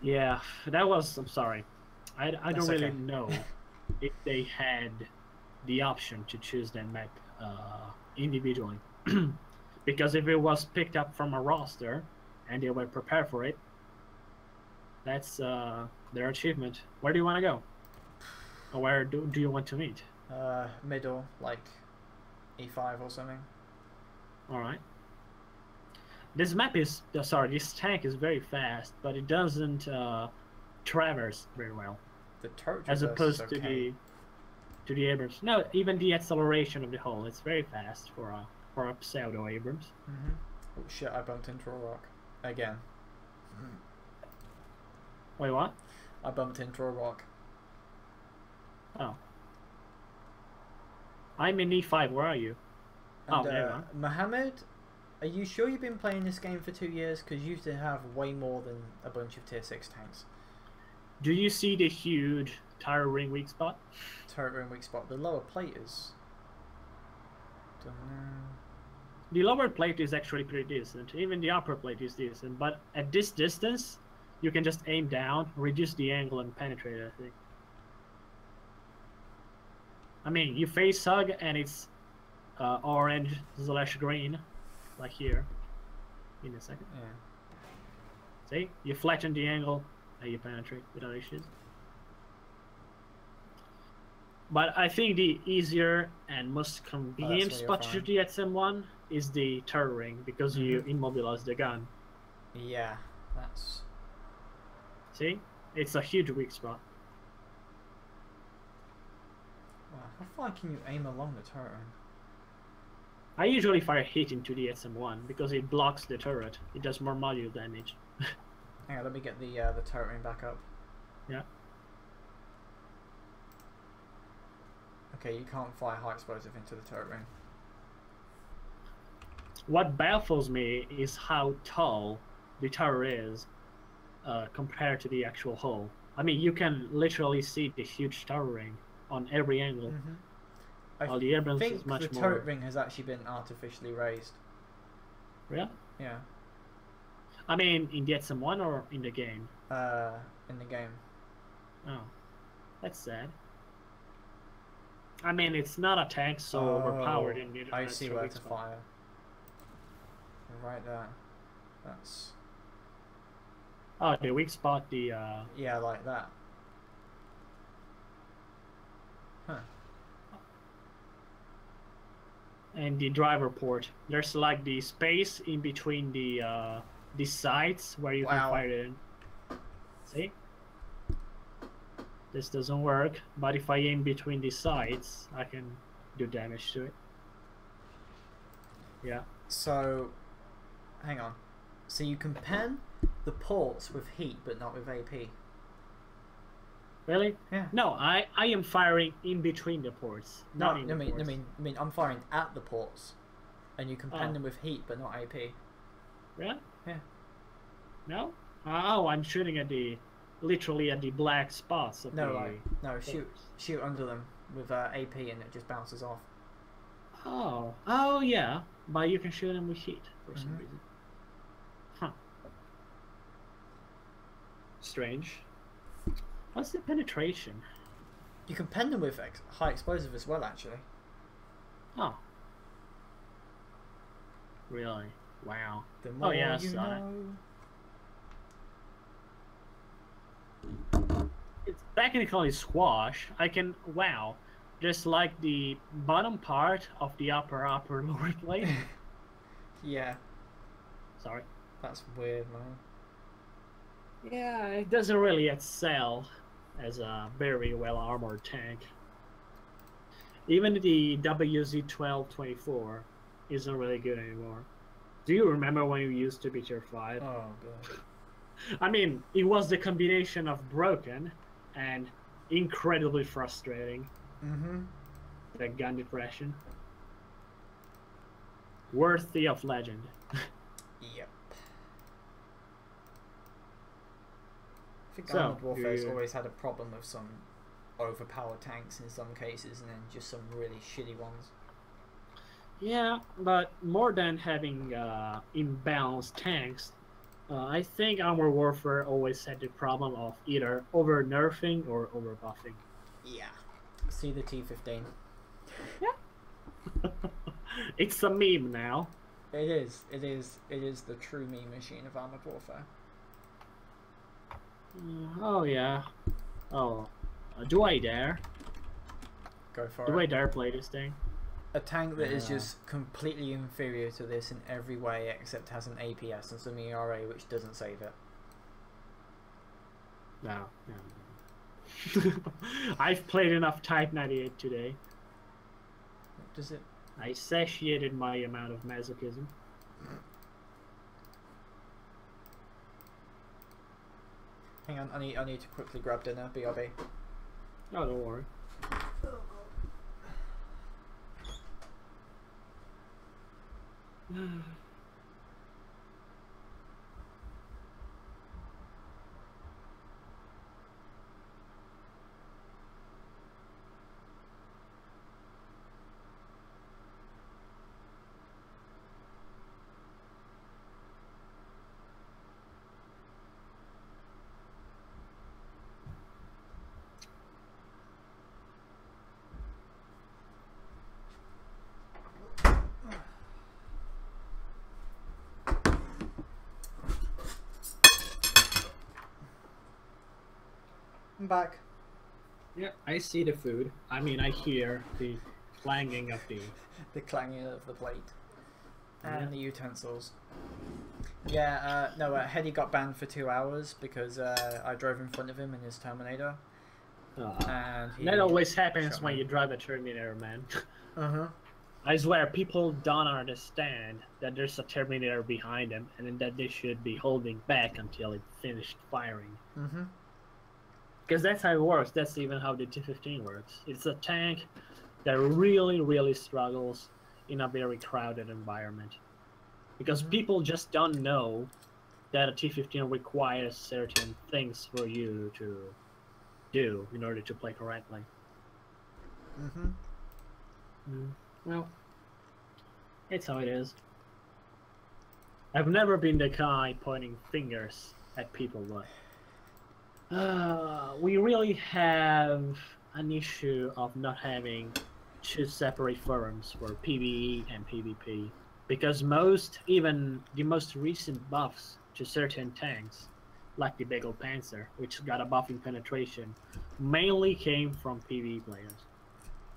Speaker 4: Yeah, that was. I'm sorry, I don't really
Speaker 1: okay.
Speaker 4: know if they had the option to choose that map individually, because if it was picked up from a roster and they were prepared for it, that's their achievement. Where do you want to go? Or where do you want to meet?
Speaker 1: Middle, like E5 or something.
Speaker 4: All right. This map is this tank is very fast, but it doesn't traverse very well.
Speaker 1: The turret
Speaker 4: As opposed
Speaker 1: is okay.
Speaker 4: to the Abrams. No, even the acceleration of the hull, it's very fast for a pseudo Abrams.
Speaker 1: Oh shit! I bumped into a rock again.
Speaker 4: Wait, what?
Speaker 1: I bumped into a rock.
Speaker 4: Oh. I'm in E5. Where are you?
Speaker 1: And,
Speaker 4: there you are.
Speaker 1: Mohammed, are you sure you've been playing this game for 2 years? Because you used to have way more than a bunch of tier 6 tanks.
Speaker 4: Do you see the huge tire ring weak spot?
Speaker 1: Turret ring weak spot. The lower plate is. Don't know.
Speaker 4: The lower plate is actually pretty decent. Even the upper plate is decent. But at this distance, you can just aim down, reduce the angle, and penetrate it, I think. I mean, you face hug and it's orange/green, like here. In a second.
Speaker 1: Yeah.
Speaker 4: See? You flatten the angle and you penetrate without issues. But I think the easier and most convenient spot to shoot the XM1 is the turret ring, because you immobilize the gun.
Speaker 1: Yeah, that's...
Speaker 4: See? It's a huge weak spot.
Speaker 1: Wow, how far can you aim along the turret ring?
Speaker 4: I usually fire hit into the XM1 because it blocks the turret. It does more module damage.
Speaker 1: Hang on, let me get the turret ring back up.
Speaker 4: Yeah.
Speaker 1: Okay, you can't fire high explosive into the turret ring.
Speaker 4: What baffles me is how tall the turret is compared to the actual hull. I mean, you can literally see the huge turret ring on every angle. While the Abrams is much
Speaker 1: the
Speaker 4: more...
Speaker 1: turret ring has actually been artificially raised.
Speaker 4: Really?
Speaker 1: Yeah.
Speaker 4: I mean, in the XM1 or in the game?
Speaker 1: In the game.
Speaker 4: Oh, that's sad. I mean, it's not a tank, so overpowered in the...
Speaker 1: I see where to fire. Right there. That's...
Speaker 4: Oh, the weak spot, the...
Speaker 1: Yeah, like that. Huh.
Speaker 4: And the driver port. There's like the space in between the sides where you can fire it in. See? This doesn't work, but if I aim between the sides, I can do damage to it. Yeah.
Speaker 1: So, hang on. So you can pen the ports with heat, but not with AP.
Speaker 4: Really?
Speaker 1: Yeah.
Speaker 4: No, I am firing in between the ports.
Speaker 1: No,
Speaker 4: not in the ports.
Speaker 1: I mean, I'm firing at the ports, and you can pen them with heat, but not AP.
Speaker 4: Really?
Speaker 1: Yeah.
Speaker 4: No? Oh, I'm shooting at literally at the black spots of
Speaker 1: no, shoot under them with AP, and it just bounces off.
Speaker 4: Oh yeah, but you can shoot them with heat for some reason. Huh. Strange. What's the penetration?
Speaker 1: You can pen them with high explosive as well, actually.
Speaker 4: Oh. Really? Wow.
Speaker 1: The more
Speaker 4: yeah,
Speaker 1: you know.
Speaker 4: It's technically squash. I can... Wow. Just like the bottom part of the upper lower plate.
Speaker 1: Yeah.
Speaker 4: Sorry.
Speaker 1: That's weird, man.
Speaker 4: Yeah, it doesn't really excel as a very well armored tank. Even the WZ-1224 isn't really good anymore. Do you remember when you used to be tier 5?
Speaker 1: Oh god.
Speaker 4: I mean, it was the combination of broken and incredibly frustrating. That gun depression. Worthy of legend.
Speaker 1: Yep. I think Armored Warfare's always had a problem with some overpowered tanks in some cases, and then just some really shitty ones.
Speaker 4: Yeah, but more than having imbalanced tanks, I think Armored Warfare always had the problem of either over-nerfing or over-buffing.
Speaker 1: Yeah. See the T-15.
Speaker 4: Yeah. It's a meme now.
Speaker 1: It is. It is the true meme machine of Armored Warfare.
Speaker 4: Oh yeah. Oh, do I dare?
Speaker 1: Go for it.
Speaker 4: Do I dare play this thing?
Speaker 1: A tank that is just completely inferior to this in every way, except has an APS and some ERA, which doesn't save it.
Speaker 4: No. I've played enough Type 98 today.
Speaker 1: What does it?
Speaker 4: I satiated my amount of masochism.
Speaker 1: Hang on, I need to quickly grab dinner. BRB.
Speaker 4: Oh, don't worry.
Speaker 1: back.
Speaker 4: Yeah, I see the food. I mean, I hear the clanging of the...
Speaker 1: The clanging of the plate. And the utensils. Yeah, no, Heady got banned for 2 hours because I drove in front of him in his Terminator. And
Speaker 4: that always happens
Speaker 1: shot
Speaker 4: when
Speaker 1: me.
Speaker 4: you drive a Terminator, man.
Speaker 1: Uh-huh.
Speaker 4: I swear, people don't understand that there's a Terminator behind them and that they should be holding back until it finished firing.
Speaker 1: Mm-hmm.
Speaker 4: Because that's how it works. That's even how the T-15 works. It's a tank that really, really struggles in a very crowded environment. Because people just don't know that a T-15 requires certain things for you to do in order to play correctly.
Speaker 1: Mm-hmm.
Speaker 4: Well, it's how it is. I've never been the guy pointing fingers at people, but we really have an issue of not having 2 separate forums for PvE and PvP, because even the most recent buffs to certain tanks, like the Bagel Panzer, which got a buff in penetration, mainly came from PvE players.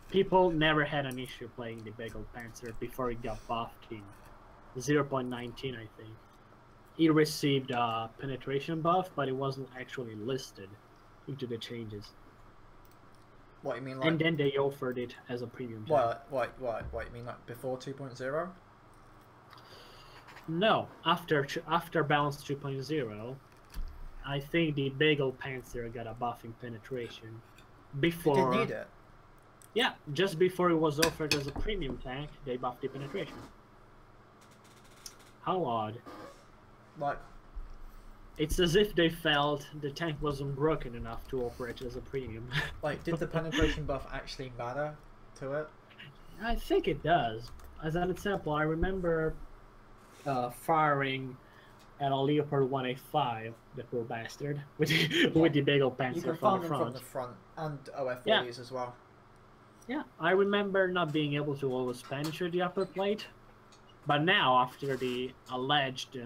Speaker 4: People never had an issue playing the Bagel Panzer before it got buffed in 0.19, I think. He received a penetration buff, but it wasn't actually listed into the changes.
Speaker 1: What you mean, like?
Speaker 4: And then they offered it as a premium tank.
Speaker 1: What you mean, like before 2.0?
Speaker 4: No, after balance 2.0, I think the Bagel Panzer got a buff in penetration. Before
Speaker 1: It didn't need it.
Speaker 4: Yeah, just before it was offered as a premium tank, they buffed the penetration. How odd.
Speaker 1: Like,
Speaker 4: it's as if they felt the tank wasn't broken enough to offer it as a premium.
Speaker 1: like, did the penetration buff actually matter to it?
Speaker 4: I think it does. As an example, I remember firing at a Leopard 185, the poor bastard, with the Bagel Panzer
Speaker 1: You can
Speaker 4: from
Speaker 1: farm
Speaker 4: the
Speaker 1: them
Speaker 4: front.
Speaker 1: from the front and OF40s as well.
Speaker 4: Yeah, I remember not being able to always penetrate the upper plate, but now, after the alleged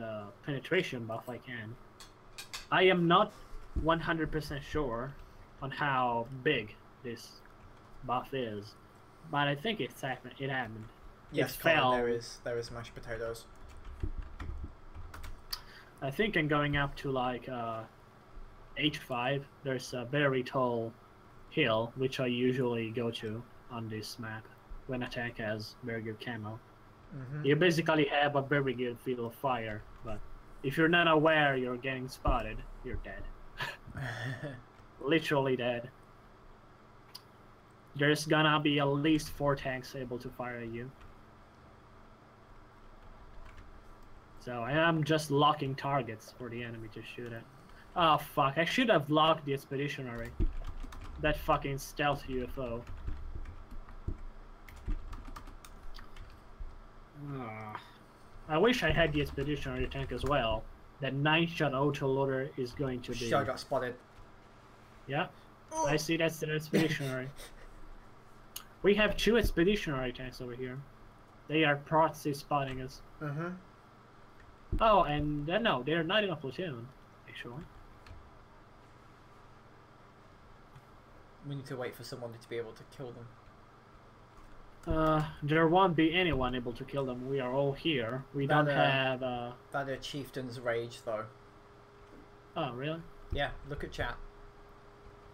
Speaker 4: penetration buff, I can. I am not 100% sure on how big this buff is, but I think it happened.
Speaker 1: Yes,
Speaker 4: it
Speaker 1: Colin,
Speaker 4: fell.
Speaker 1: there is mashed potatoes.
Speaker 4: I think I'm going up to like H5. There's a very tall hill, which I usually go to on this map when a tank has very good camo.
Speaker 1: Mm-hmm.
Speaker 4: You basically have a very good field of fire, but if you're not aware you're getting spotted, you're dead. Literally dead. There's gonna be at least 4 tanks able to fire at you. So I am just locking targets for the enemy to shoot at. Oh fuck, I should have locked the expeditionary. That fucking stealth UFO. I wish I had the expeditionary tank as well. That 9-shot autoloader is going to be...
Speaker 1: Shit, I got spotted.
Speaker 4: Yeah, I see that's the expeditionary. We have 2 expeditionary tanks over here. They are proxy spotting us.
Speaker 1: Mm-hmm.
Speaker 4: Oh, and no, they're not in a platoon, actually.
Speaker 1: We need to wait for someone to be able to kill them.
Speaker 4: There won't be anyone able to kill them. We are all here. We don't have...
Speaker 1: That a chieftain's rage, though.
Speaker 4: Oh, really?
Speaker 1: Yeah, look at chat.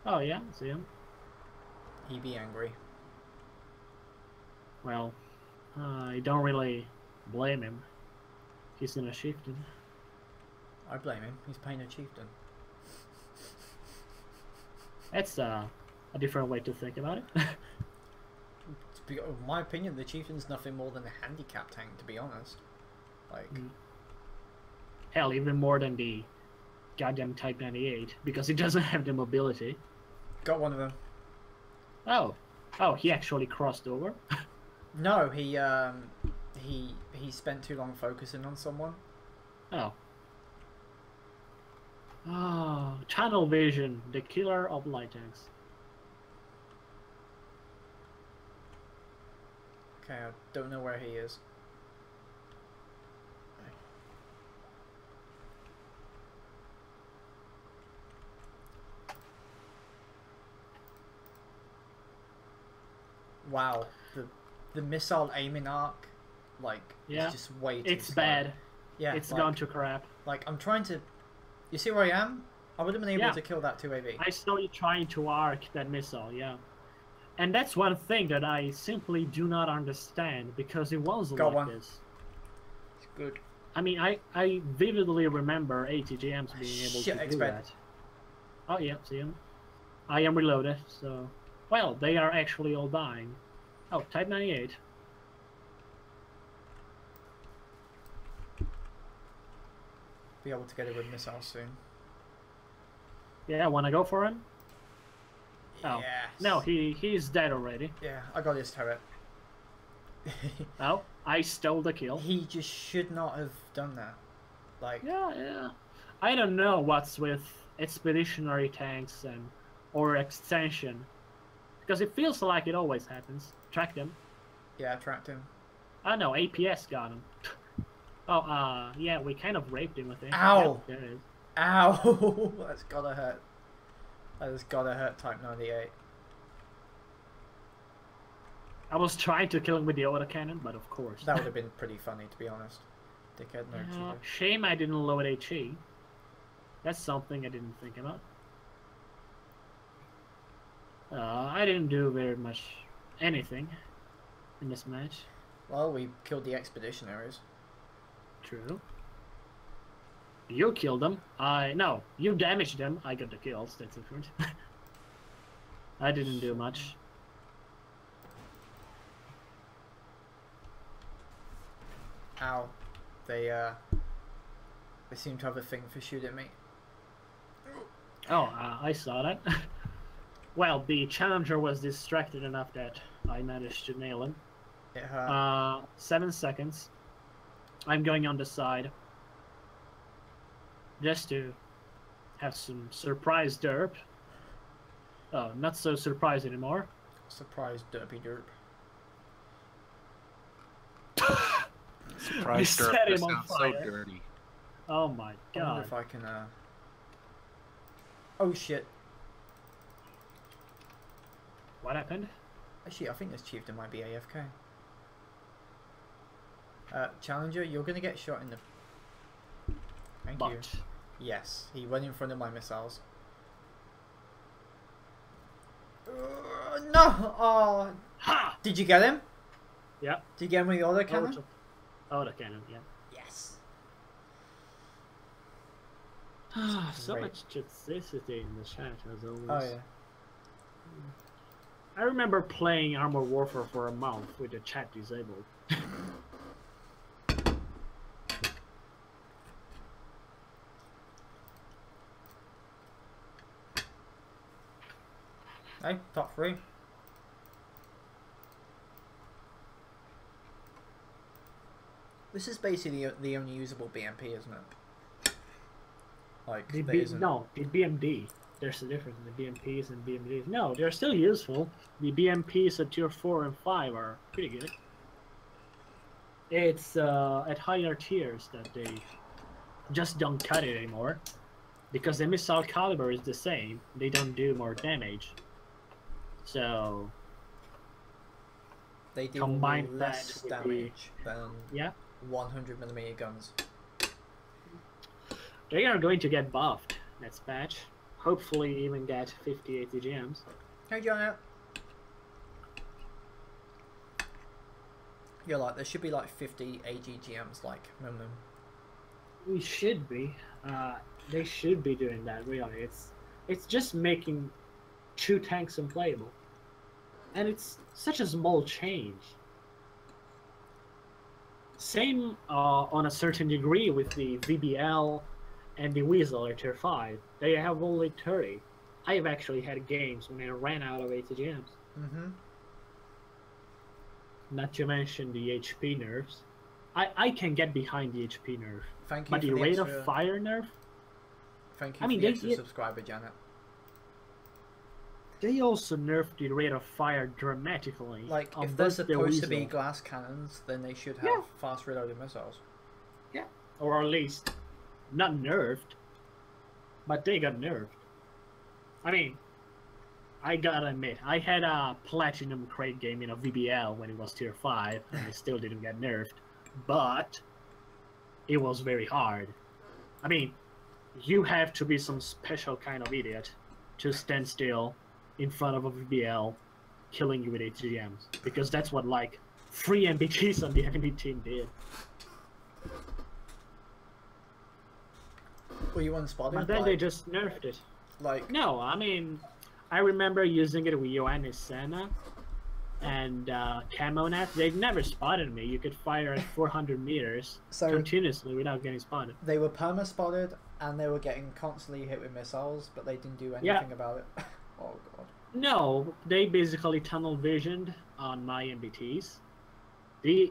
Speaker 4: Oh, yeah, see him.
Speaker 1: He be angry.
Speaker 4: Well, I don't really blame him. He's in a chieftain.
Speaker 1: I blame him. He's playing a chieftain.
Speaker 4: That's a different way to think about it.
Speaker 1: In my opinion, the chieftain's nothing more than a handicap tank, to be honest. Like,
Speaker 4: hell, even more than the goddamn Type 98, because it doesn't have the mobility.
Speaker 1: got one of them.
Speaker 4: Oh, he actually crossed over.
Speaker 1: No, he spent too long focusing on someone.
Speaker 4: Oh, tunnel vision, the killer of light tanks.
Speaker 1: Okay, I don't know where he is. Wow, the missile aiming arc, like,
Speaker 4: Yeah,
Speaker 1: is just way too
Speaker 4: it's
Speaker 1: slow.
Speaker 4: bad.
Speaker 1: Yeah,
Speaker 4: It's
Speaker 1: like,
Speaker 4: gone to crap.
Speaker 1: Like, I'm trying to... You see where I am? I would have been able
Speaker 4: Yeah.
Speaker 1: to kill that 2AV.
Speaker 4: I saw you trying to arc that missile, yeah. And that's one thing that I simply do not understand, because it was
Speaker 1: Got
Speaker 4: like
Speaker 1: one.
Speaker 4: this.
Speaker 1: It's good.
Speaker 4: I mean, I vividly remember ATGMs being able
Speaker 1: Shit,
Speaker 4: to do
Speaker 1: expect.
Speaker 4: that. Oh, yeah, see him. I am reloaded, so... Well, they are actually all dying. Oh, Type 98.
Speaker 1: Be able to get it with missiles soon.
Speaker 4: Yeah, wanna go for him? Oh.
Speaker 1: Yes.
Speaker 4: No, he's dead already.
Speaker 1: Yeah, I got his turret.
Speaker 4: Oh, I stole the kill.
Speaker 1: He just should not have done that. Like,
Speaker 4: Yeah. I don't know what's with expeditionary tanks or extension, because it feels like it always happens. Track them.
Speaker 1: yeah, I tracked him.
Speaker 4: Oh no, APS got him. Oh, yeah, we kind of raped him with it.
Speaker 1: Ow!
Speaker 4: Yeah, there it is.
Speaker 1: Ow! That's gotta hurt. That has gotta hurt Type 98.
Speaker 4: I was trying to kill him with the autocannon, but of course.
Speaker 1: That would have been pretty funny, to be honest. Dickhead, no cheater.
Speaker 4: Shame I didn't load HE. That's something I didn't think about. I didn't do very much anything in this match.
Speaker 1: Well, we killed the expeditionaries.
Speaker 4: True. You killed them. No, you damaged them. I got the kills. That's different. I didn't do much.
Speaker 1: Ow. They seem to have a thing for shooting me.
Speaker 4: Oh, I saw that. Well, the challenger was distracted enough that I managed to nail him.
Speaker 1: It hurt.
Speaker 4: 7 seconds. I'm going on the side. Just to have some surprise derp. Oh, not so surprised anymore.
Speaker 1: Surprise, derpy derp.
Speaker 7: Surprise,
Speaker 4: set
Speaker 7: dirt.
Speaker 4: him on
Speaker 7: Sounds so
Speaker 4: fire.
Speaker 7: dirty.
Speaker 4: Oh my
Speaker 1: I wonder
Speaker 4: god.
Speaker 1: if I can, Oh shit.
Speaker 4: What happened?
Speaker 1: Actually, I think this chieftain might be AFK. Challenger, you're gonna get shot in the... Thank you.
Speaker 4: But
Speaker 1: Yes, he went in front of my missiles. No! Oh!
Speaker 4: ha!
Speaker 1: Did you get him?
Speaker 4: Yeah.
Speaker 1: Did you get him with the auto cannon?
Speaker 4: Oh, the cannon, yeah.
Speaker 1: Yes.
Speaker 4: So
Speaker 1: Great.
Speaker 4: much toxicity in the chat as always.
Speaker 1: Oh yeah.
Speaker 4: I remember playing Armor Warfare for a month with the chat disabled.
Speaker 1: Hey, top 3. This is basically the only usable BMP, isn't it? Like, there isn't...
Speaker 4: No, the BMD. There's a difference in the BMPs and BMDs. No, they're still useful. The BMPs at tier 4 and 5 are pretty good. It's at higher tiers that they just don't cut it anymore. Because the missile caliber is the same, they don't do more damage. So
Speaker 1: They do
Speaker 4: combine
Speaker 1: less
Speaker 4: that with
Speaker 1: damage than
Speaker 4: yeah,
Speaker 1: 100mm guns.
Speaker 4: they are going to get buffed next patch. Hopefully even get 50 ATGMs.
Speaker 1: Hey, John. You're like, there should be like 50 AGGMs, like, minimum.
Speaker 4: We should be. They should be doing that, really. It's just making 2 tanks unplayable. And it's such a small change. Same on a certain degree with the VBL and the Weasel at tier 5. They have only 30. I've actually had games when I ran out of ATGMs.
Speaker 1: Mm-hmm.
Speaker 4: Not to mention the HP nerfs. I can get behind the HP nerf.
Speaker 1: Thank you
Speaker 4: But
Speaker 1: for
Speaker 4: the
Speaker 1: the
Speaker 4: rate
Speaker 1: extra...
Speaker 4: of fire nerf?
Speaker 1: Thank you
Speaker 4: I mean,
Speaker 1: for the
Speaker 4: they
Speaker 1: extra
Speaker 4: get-
Speaker 1: subscriber, Janet.
Speaker 4: They also nerfed the rate of fire dramatically.
Speaker 1: Like,
Speaker 4: on
Speaker 1: if they're
Speaker 4: both the
Speaker 1: supposed to be
Speaker 4: Weasel,
Speaker 1: glass cannons, then they should have
Speaker 4: Yeah.
Speaker 1: fast reloaded missiles.
Speaker 4: or at least not nerfed, but they got nerfed. I mean, I gotta admit, I had a platinum crate game in a VBL when it was tier 5, and it still didn't get nerfed, but it was very hard. I mean, you have to be some special kind of idiot to stand still in front of a VBL killing you with ATGMs, because that's what like 3 MBTs on the enemy team did.
Speaker 1: Were you unspotted?
Speaker 4: But then
Speaker 1: like,
Speaker 4: they just nerfed it.
Speaker 1: like
Speaker 4: No, I mean, I remember using it with Ioannis Senna and Camonat. They never spotted me. You could fire at 400 meters continuously without getting spotted.
Speaker 1: They were perma spotted and they were getting constantly hit with missiles, but they didn't do anything about it. Oh god.
Speaker 4: No, they basically tunnel visioned on my MBTs.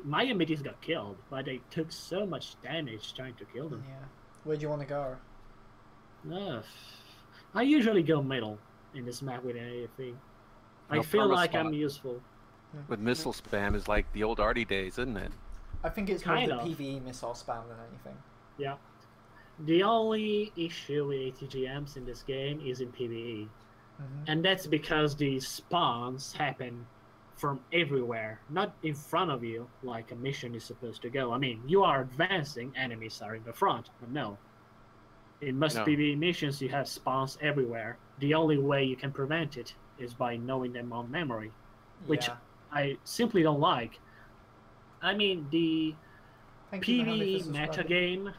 Speaker 4: My MBTs got killed, but they took so much damage trying to kill them.
Speaker 1: Yeah. Where do you want to go?
Speaker 4: I usually go middle in this map with an AFE. I feel like I'm useful.
Speaker 7: With missile spam is like the old Arty days, isn't it?
Speaker 1: I think it's more the PvE missile spam than anything.
Speaker 4: Yeah. The only issue with ATGMs in this game is in PvE. And that's because the spawns happen from everywhere, not in front of you like a mission is supposed to go. I mean, you are advancing, enemies are in the front, but no. In most PvE missions, you have spawns everywhere. The only way you can prevent it is by knowing them on memory, which I simply don't like. I mean, the PvE metagame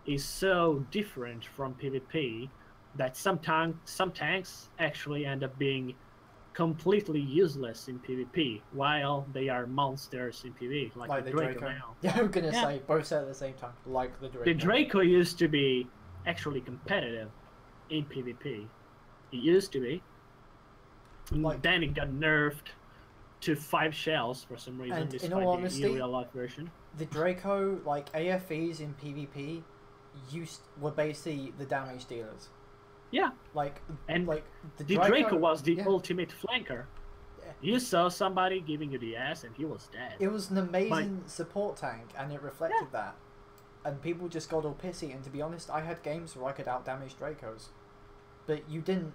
Speaker 4: is so different from PvP that some tanks actually end up being completely useless in PvP, while they are monsters in PvE, like the Draco now.
Speaker 1: Yeah, I'm gonna say, both said at the same time, like the Draco.
Speaker 4: The Draco used to be actually competitive in PvP. It used to be. Like, then it got nerfed to 5 shells for some reason, despite
Speaker 1: in all honesty,
Speaker 4: the real life version.
Speaker 1: The Draco, like AFEs in PvP, were basically the damage dealers.
Speaker 4: Yeah.
Speaker 1: Like the
Speaker 4: Draco was the ultimate flanker. Yeah. You saw somebody giving you the ass and he was dead.
Speaker 1: It was an amazing support tank and it reflected that. And people just got all pissy, and to be honest, I had games where I could out-damage Dracos. But you didn't...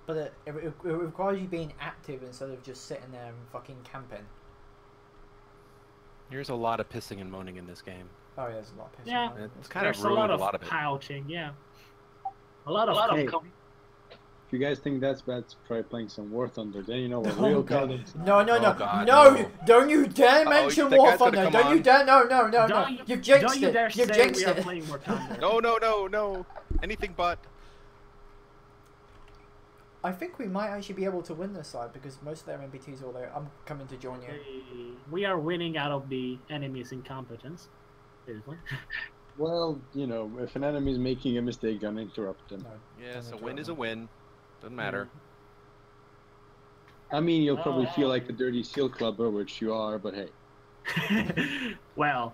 Speaker 1: But it requires you being active instead of just sitting there and fucking camping.
Speaker 7: There's a lot of pissing and moaning in this game.
Speaker 1: Oh yeah, there's a lot of pissing
Speaker 4: and
Speaker 1: moaning.
Speaker 7: It's kind of ruined a lot of it.
Speaker 4: Pouting, A lot of
Speaker 8: if you guys think that's bad, try playing some War Thunder. Then you know what real God is.
Speaker 1: No!
Speaker 7: God,
Speaker 1: no! Don't you dare mention War Thunder! Don't you dare! No! You've jinxed it! You've jinxed it!
Speaker 4: Playing War Thunder.
Speaker 7: No! Anything but.
Speaker 1: I think we might actually be able to win this side because most of their MBTs are all there. I'm coming to join you.
Speaker 4: We are winning out of the enemy's incompetence. Seriously.
Speaker 8: Well, you know, if an enemy is making a mistake, don't interrupt them.
Speaker 1: No,
Speaker 7: yes, a win is a win. Doesn't matter.
Speaker 8: I mean, you'll probably feel like a dirty seal clubber, which you are, but hey.
Speaker 4: Well,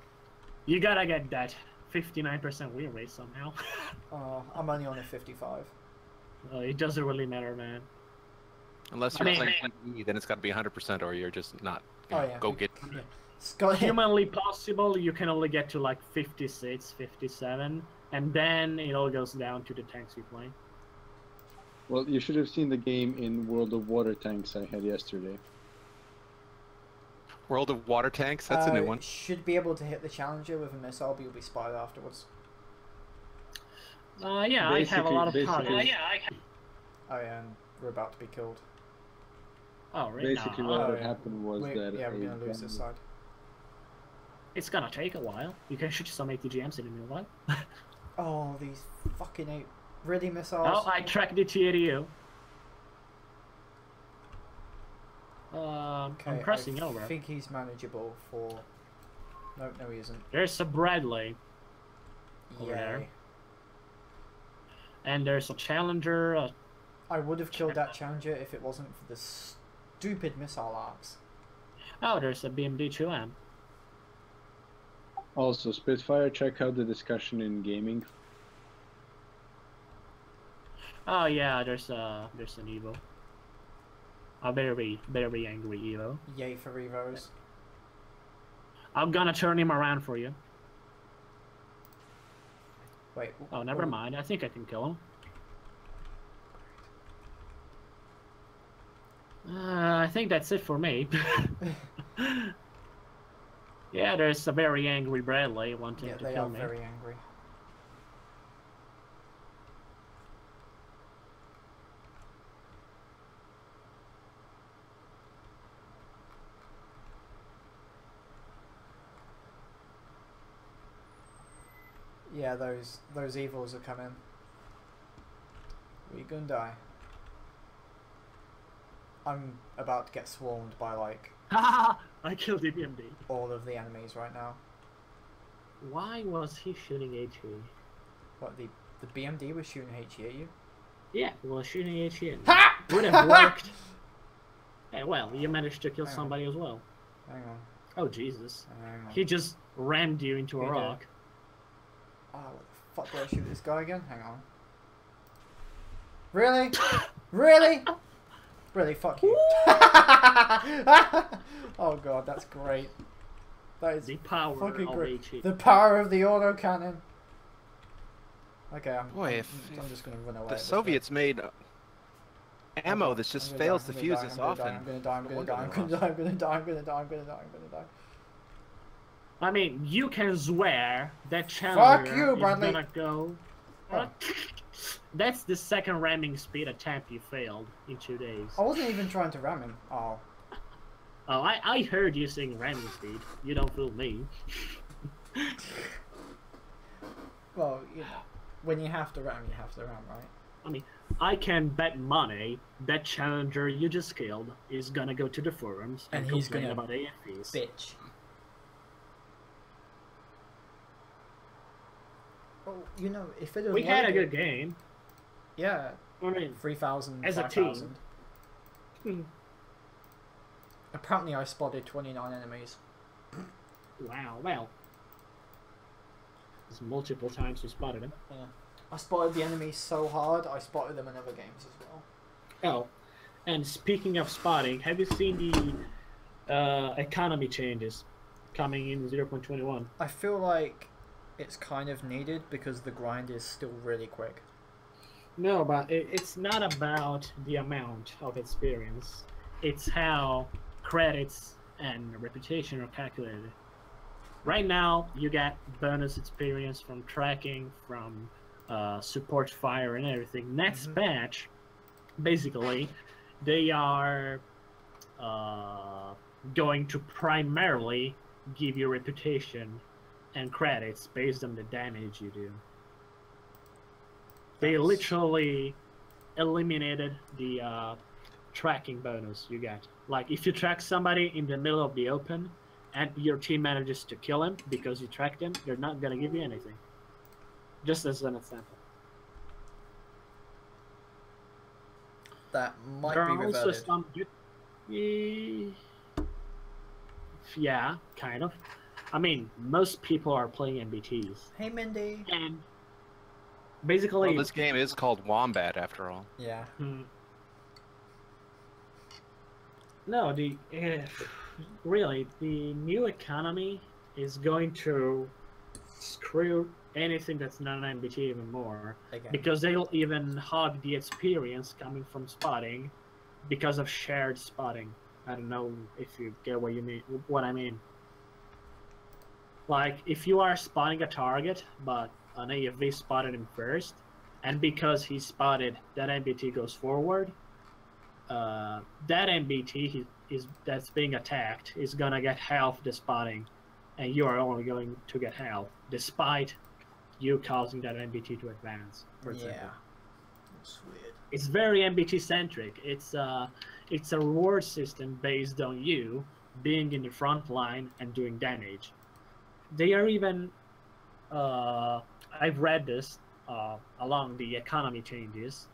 Speaker 4: you gotta get that 59% win rate somehow.
Speaker 1: I'm only on a 55.
Speaker 4: It doesn't really matter, man.
Speaker 7: Unless you're playing PvE, then it's got to be 100%, or you're just not. Go get.
Speaker 4: Humanly possible, you can only get to like 56, 57, and then it all goes down to the tanks you play.
Speaker 8: Well, you should have seen the game in World of Water Tanks I had yesterday.
Speaker 7: World of Water Tanks? That's a new one.
Speaker 1: Should be able to hit the Challenger with a missile, but you'll be spotted afterwards.
Speaker 4: Yeah, I have a lot of targets.
Speaker 1: Oh yeah, and we're about to be killed.
Speaker 4: Oh, really?
Speaker 8: Basically, what happened was that...
Speaker 1: Yeah, we're gonna lose this side.
Speaker 4: It's gonna take a while. You can shoot some ATGMs in the meanwhile.
Speaker 1: Oh, these fucking really missiles.
Speaker 4: Oh, I tracked the TADU.
Speaker 1: Okay,
Speaker 4: I'm crossing over.
Speaker 1: I think he's manageable for... No, he isn't.
Speaker 4: There's a Bradley. Over there. And there's a Challenger.
Speaker 1: I would have killed that Challenger if it wasn't for the stupid missile arcs.
Speaker 4: Oh, there's a BMD-2M.
Speaker 8: Also, Spitfire, check out the discussion in gaming.
Speaker 4: Oh yeah, there's an Evo. A very angry Evo.
Speaker 1: Yay for Evos.
Speaker 4: I'm gonna turn him around for you.
Speaker 1: Wait.
Speaker 4: Oh, never mind. I think I can kill him. I think that's it for me. Yeah, there's a very angry Bradley wanting
Speaker 1: Yeah,
Speaker 4: to
Speaker 1: they
Speaker 4: kill
Speaker 1: are
Speaker 4: me.
Speaker 1: very angry. Yeah, those evils are coming. We're gonna die. I'm about to get swarmed by like
Speaker 4: Haha! I killed the BMD.
Speaker 1: all of the enemies right now.
Speaker 4: Why was he shooting HE?
Speaker 1: What, the BMD was shooting HE at you?
Speaker 4: Yeah, he was shooting HE. Would have worked. Hey, well, you managed to kill
Speaker 1: Hang on.
Speaker 4: somebody as well.
Speaker 1: Hang on.
Speaker 4: Oh Jesus!
Speaker 1: Hang on.
Speaker 4: He just rammed you into a
Speaker 1: He did.
Speaker 4: rock.
Speaker 1: Oh, what the fuck do I shoot this guy again? Hang on. Really? Really? Really? Fuck you. Oh god, that's great. That is
Speaker 4: The power
Speaker 1: fucking
Speaker 4: of
Speaker 1: great.
Speaker 4: HE.
Speaker 1: The power of the autocannon. Okay,
Speaker 7: Boy,
Speaker 1: I'm just gonna run away.
Speaker 7: The
Speaker 1: at this
Speaker 7: Soviets made ammo
Speaker 1: point.
Speaker 7: that just
Speaker 1: I'm gonna
Speaker 7: fails
Speaker 1: die,
Speaker 7: to
Speaker 1: I'm
Speaker 7: fuse
Speaker 1: gonna
Speaker 7: this
Speaker 1: die,
Speaker 7: often.
Speaker 1: I'm gonna die, I'm
Speaker 7: No
Speaker 1: gonna
Speaker 7: wonder
Speaker 1: die, I'm
Speaker 7: they
Speaker 1: gonna
Speaker 7: lost.
Speaker 1: die, I'm gonna die, I'm gonna die, I'm gonna die, I'm gonna die.
Speaker 4: I mean, you can swear that
Speaker 1: Fuck
Speaker 4: challenger
Speaker 1: you,
Speaker 4: is
Speaker 1: Bradley.
Speaker 4: gonna go.
Speaker 1: Oh.
Speaker 4: That's the second ramming speed attempt you failed in 2 days.
Speaker 1: I wasn't even trying to ram him. Oh.
Speaker 4: Oh, I heard you saying ramming speed. You don't fool me.
Speaker 1: Well, you know, when you have to ram, you have to ram, right?
Speaker 4: I mean, I can bet money that challenger you just killed is gonna go to the forums and
Speaker 1: And he's
Speaker 4: complain
Speaker 1: gonna
Speaker 4: about AFPs.
Speaker 1: Bitch. Oh, you know, if it
Speaker 4: We had a good game.
Speaker 1: Yeah,
Speaker 4: I mean,
Speaker 1: 3,000,
Speaker 4: as a
Speaker 1: 5,000.
Speaker 4: team.
Speaker 1: Apparently I spotted 29 enemies.
Speaker 4: Wow, well. There's multiple times we spotted him.
Speaker 1: Yeah. I spotted the enemies so hard, I spotted them in other games as well.
Speaker 4: Oh, and speaking of spotting, have you seen the economy changes coming in 0.21?
Speaker 1: I feel like it's kind of needed because the grind is still really quick.
Speaker 4: No, but it's not about the amount of experience. It's how credits and reputation are calculated. Right now, you get bonus experience from tracking, from support fire and everything. Next patch, basically, they are going to primarily give you reputation and credits based on the damage you do. They literally eliminated the tracking bonus you get. Like, if you track somebody in the middle of the open and your team manages to kill him because you tracked him, they're not going to give you anything. Just as an example.
Speaker 1: That might
Speaker 4: There
Speaker 1: be
Speaker 4: are also
Speaker 1: reverted.
Speaker 4: some good... Yeah, kind of. I mean, most people are playing MBTs.
Speaker 1: Hey, Mindy.
Speaker 4: And basically...
Speaker 7: Well, this game is called Wombat, after all.
Speaker 1: Yeah.
Speaker 4: No, really, the new economy is going to screw anything that's not an MBT even more.
Speaker 1: Again.
Speaker 4: Because they'll even hog the experience coming from spotting because of shared spotting. I don't know if you get what I mean. Like, if you are spotting a target, but an AFV spotted him first, and because he spotted, that MBT goes forward, that MBT that's being attacked is gonna get half the spotting, and you are only going to get half, despite you causing that MBT to advance, for example.
Speaker 1: Yeah. That's weird.
Speaker 4: It's very MBT centric. It's a reward system based on you being in the front line and doing damage. They are even I've read this along the economy changes,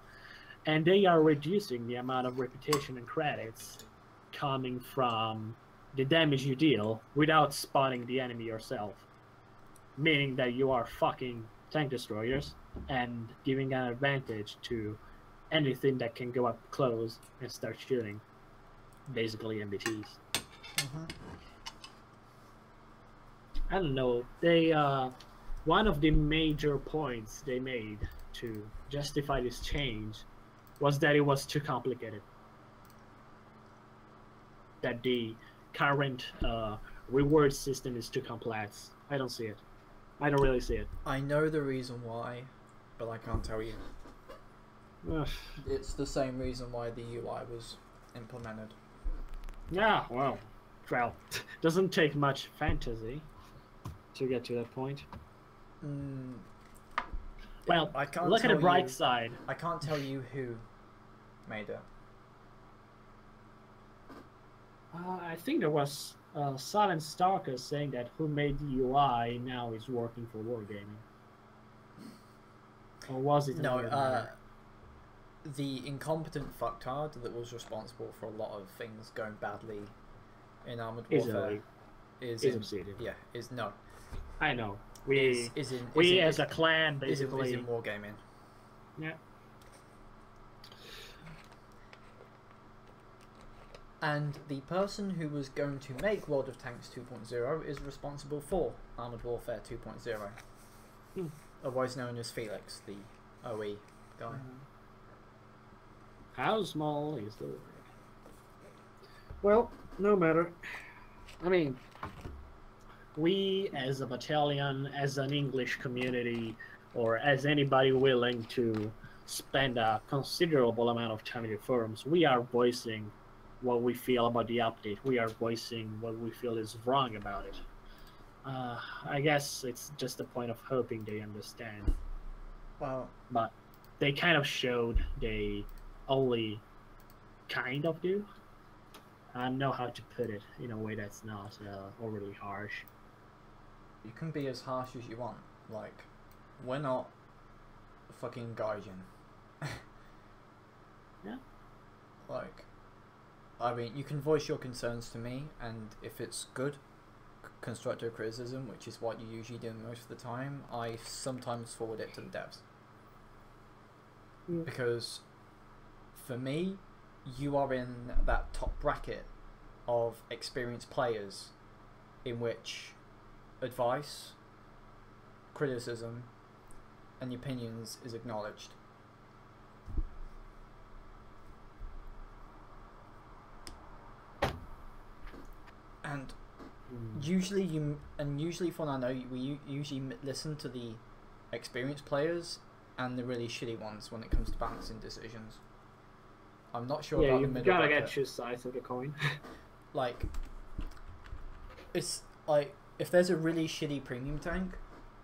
Speaker 4: and they are reducing the amount of reputation and credits coming from the damage you deal without spotting the enemy yourself. Meaning that you are fucking tank destroyers and giving an advantage to anything that can go up close and start shooting. Basically MBTs. I don't know. They one of the major points they made to justify this change was that it was too complicated. that the current reward system is too complex. I don't see it. I don't really see it.
Speaker 1: I know the reason why, but I can't tell you.
Speaker 4: Ugh.
Speaker 1: It's the same reason why the UI was implemented.
Speaker 4: Yeah, well, doesn't take much fantasy to get to that point. Well,
Speaker 1: I can't
Speaker 4: look at the
Speaker 1: tell
Speaker 4: bright
Speaker 1: you-
Speaker 4: side.
Speaker 1: I can't tell you who made it.
Speaker 4: I think there was Silent Stalker saying that who made the UI now is working for Wargaming. Or was it?
Speaker 1: No,
Speaker 4: another matter?
Speaker 1: the incompetent fucktard that was responsible for a lot of things going badly in Armored Warfare
Speaker 4: Is
Speaker 1: in,
Speaker 4: Obsidian.
Speaker 1: yeah, is no.
Speaker 4: I know. We
Speaker 1: Is in,
Speaker 4: we
Speaker 1: is in,
Speaker 4: as a clan
Speaker 1: is in,
Speaker 4: basically.
Speaker 1: is in Wargaming.
Speaker 4: Yeah.
Speaker 1: And the person who was going to make World of Tanks 2.0 is responsible for Armored Warfare 2.0. Otherwise known as Felix, the OE guy.
Speaker 4: How small is the world? Well, no matter. I mean, we as a battalion, as an English community, or as anybody willing to spend a considerable amount of time in the forums, we are voicing what we feel about the update. We are voicing what we feel is wrong about it. I guess it's just a point of hoping they understand.
Speaker 1: Well,
Speaker 4: But they kind of showed they only kind of do. I don't know how to put it in a way that's not overly harsh.
Speaker 1: you can be as harsh as you want. Like, we're not fucking Gaijin.
Speaker 4: Yeah.
Speaker 1: Like, I mean, you can voice your concerns to me, and if it's good, constructive criticism, which is what you usually do most of the time, I sometimes forward it to the devs. Because, for me, you are in that top bracket of experienced players in which advice, criticism, and opinions is acknowledged. And usually from what I know, we usually listen to the experienced players and the really shitty ones when it comes to balancing decisions. I'm not sure
Speaker 4: Yeah,
Speaker 1: about the
Speaker 4: you've
Speaker 1: middle
Speaker 4: gotta
Speaker 1: bracket.
Speaker 4: get two sides of the coin.
Speaker 1: Like, it's like if there's a really shitty premium tank,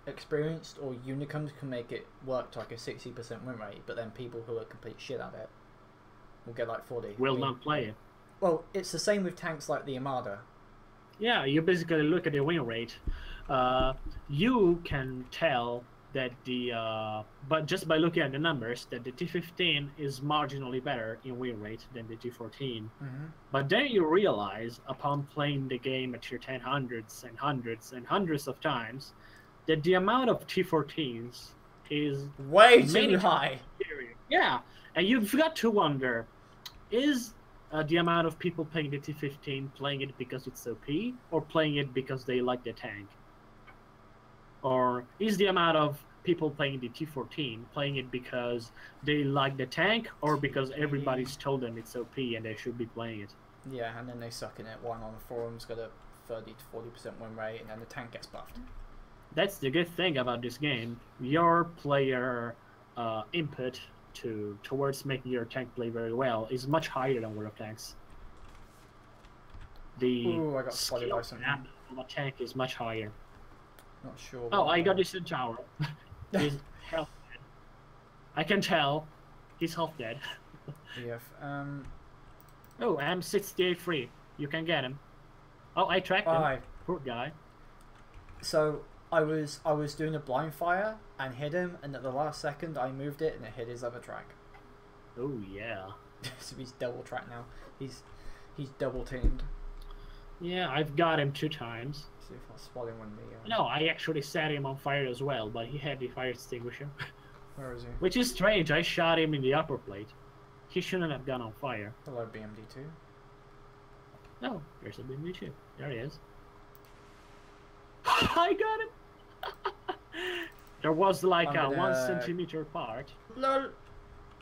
Speaker 1: experienced or unicums can make it work to like a 60% win rate, but then people who are complete shit at it will get like 40.
Speaker 4: Will not play it.
Speaker 1: Well, it's the same with tanks like the Armada.
Speaker 4: Yeah, you basically look at the win rate. You can tell that but just by looking at the numbers, that the T15 is marginally better in win rate than the T14. But then you realize, upon playing the game at your 10 hundreds and hundreds and hundreds of times, that the amount of T14s is
Speaker 1: Way
Speaker 4: many
Speaker 1: too high.
Speaker 4: superior. Yeah, and you've got to wonder, is the amount of people playing the T15 playing it because it's OP, or playing it because they like the tank? Or is the amount of people playing the T14 playing it because they like the tank, or because everybody's told them it's OP and they should be playing it?
Speaker 1: Yeah, and then they suck in it. One on the forums got a 30 to 40% win rate, and then the tank gets buffed.
Speaker 4: That's the good thing about this game. Your player input towards making your tank play very well is much higher than World of Tanks. The
Speaker 1: Ooh, I got spotted by
Speaker 4: skill
Speaker 1: something.
Speaker 4: gap of a tank is much higher.
Speaker 1: Not sure.
Speaker 4: Oh,
Speaker 1: what
Speaker 4: I got
Speaker 1: that-
Speaker 4: this in tower. He's half dead. I can tell he's half dead.
Speaker 1: EF.
Speaker 4: Oh, I'm 68 free. You can get him. Oh, I tracked him.
Speaker 1: Hi.
Speaker 4: Poor guy.
Speaker 1: So I was doing a blind fire and hit him, and at the last second I moved it and it hit his other track.
Speaker 4: Oh yeah.
Speaker 1: So he's double tracked now. He's double teamed.
Speaker 4: Yeah, I've got him 2 times.
Speaker 1: See if I spot him when the.
Speaker 4: No, I actually set him on fire as well, but he had the fire extinguisher.
Speaker 1: Where is he?
Speaker 4: Which is strange. I shot him in the upper plate. He shouldn't have gone on fire.
Speaker 1: Hello, BMD2.
Speaker 4: No, there's a BMD too. There he is. I got him. There was like
Speaker 1: I'm
Speaker 4: a
Speaker 1: gonna-
Speaker 4: 1 centimeter apart.
Speaker 1: Lol.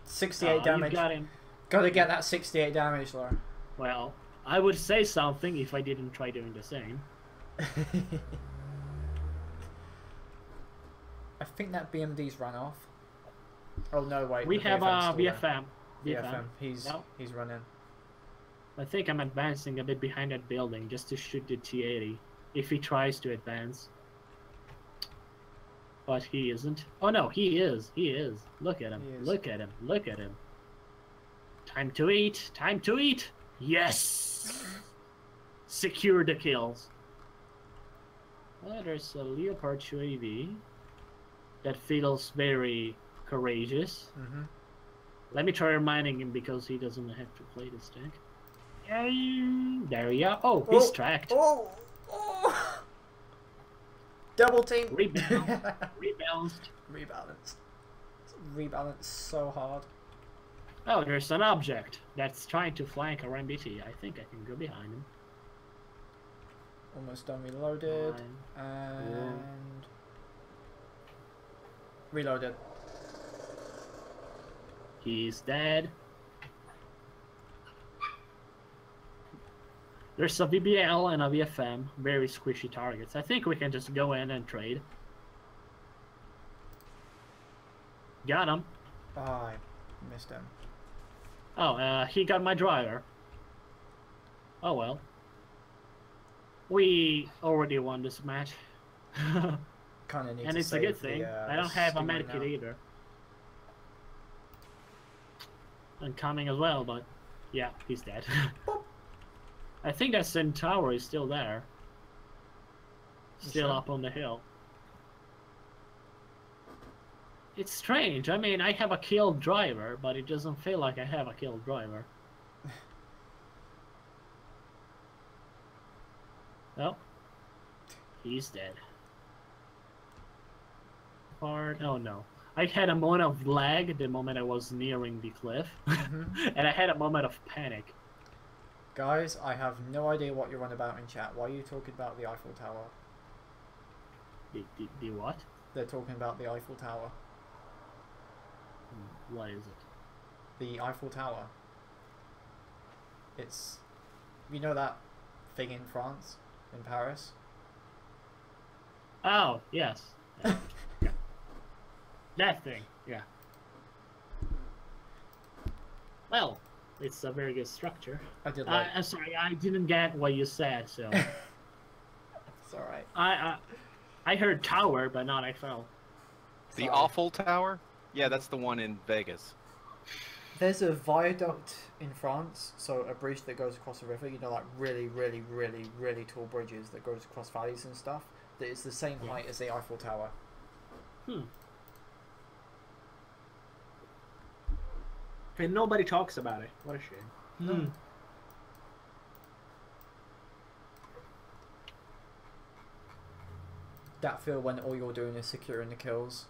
Speaker 1: 68
Speaker 4: You
Speaker 1: damage.
Speaker 4: got him.
Speaker 1: Gotta get that 68 damage, Laura.
Speaker 4: Well, I would say something if I didn't try doing the same.
Speaker 1: I think that BMD's run off. Oh no, wait.
Speaker 4: We
Speaker 1: the
Speaker 4: have
Speaker 1: VFM's still
Speaker 4: VFM.
Speaker 1: there. VFM. He's running.
Speaker 4: I think I'm advancing a bit behind that building just to shoot the T-80 if he tries to advance. But he isn't. Oh no, he is. He is. Look at him. Look at him. Look at him. Time to eat. Time to eat. Yes. Secure the kills. Well, there's a Leopard UAV that feels very courageous.
Speaker 1: Mm-hmm.
Speaker 4: Let me try reminding him because he doesn't have to play this tank. There we are. Oh, he's tracked.
Speaker 1: Oh! Double team!
Speaker 4: Rebalanced.
Speaker 1: Rebalance so hard.
Speaker 4: Oh, there's an object that's trying to flank our MBT. I think I can go behind him.
Speaker 1: Almost done reloaded. And... Reloaded.
Speaker 4: He's dead. There's a VBL and a VFM, very squishy targets. I think we can just go in and trade. Got him.
Speaker 1: Oh, I missed him.
Speaker 4: Oh, he got my driver. Oh well. We already won this match.
Speaker 1: Kinda need
Speaker 4: and
Speaker 1: to
Speaker 4: it's a good
Speaker 1: save
Speaker 4: thing.
Speaker 1: the,
Speaker 4: I don't have a
Speaker 1: steam right
Speaker 4: medkit
Speaker 1: now.
Speaker 4: either. I'm coming as well, but yeah, he's dead. I think that Sin Tower is still there. Still
Speaker 1: sure?
Speaker 4: up on the hill. It's strange. I mean, I have a killed driver, but it doesn't feel like I have a killed driver. Oh. He's dead. Oh no. I had a moment of lag the moment I was nearing the cliff. And I had a moment of panic.
Speaker 1: Guys, I have no idea what you're on about in chat. Why are you talking about the Eiffel Tower?
Speaker 4: The what?
Speaker 1: They're talking about the Eiffel Tower.
Speaker 4: What is it?
Speaker 1: The Eiffel Tower. It's... You know that thing in France? In Paris?
Speaker 4: Oh, yes. Yeah. Yeah. That thing, yeah. Well, it's a very good structure.
Speaker 1: I did like...
Speaker 4: I'm sorry, I didn't get what you said, so...
Speaker 1: It's alright.
Speaker 4: I heard tower, but not Eiffel.
Speaker 7: The Awful Tower? Yeah, that's the one in Vegas.
Speaker 1: There's a viaduct in France, so a bridge that goes across a river, you know, like really, really, really, really tall bridges that goes across valleys and stuff, that is the same height as the Eiffel Tower.
Speaker 4: And nobody talks about it. What a shame.
Speaker 1: That feel when all you're doing is securing the kills.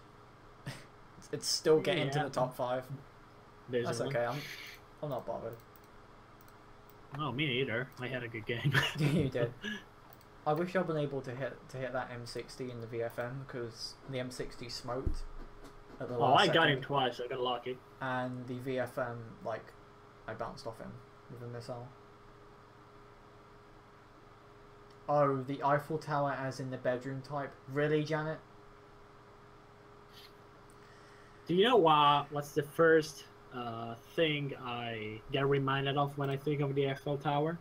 Speaker 1: It's still getting to the top 5. That's okay, I'm not bothered.
Speaker 4: Oh, me neither. I had a good game.
Speaker 1: You did. I wish I'd been able to hit that M60 in the VFM, because the M60 smoked at the last
Speaker 4: I got
Speaker 1: second,
Speaker 4: him twice. I got lucky.
Speaker 1: and the VFM, like, I bounced off him with a missile. Oh, the Eiffel Tower as in the bedroom type. Really, Janet?
Speaker 4: Do you know what's the first thing I get reminded of when I think of the Eiffel Tower?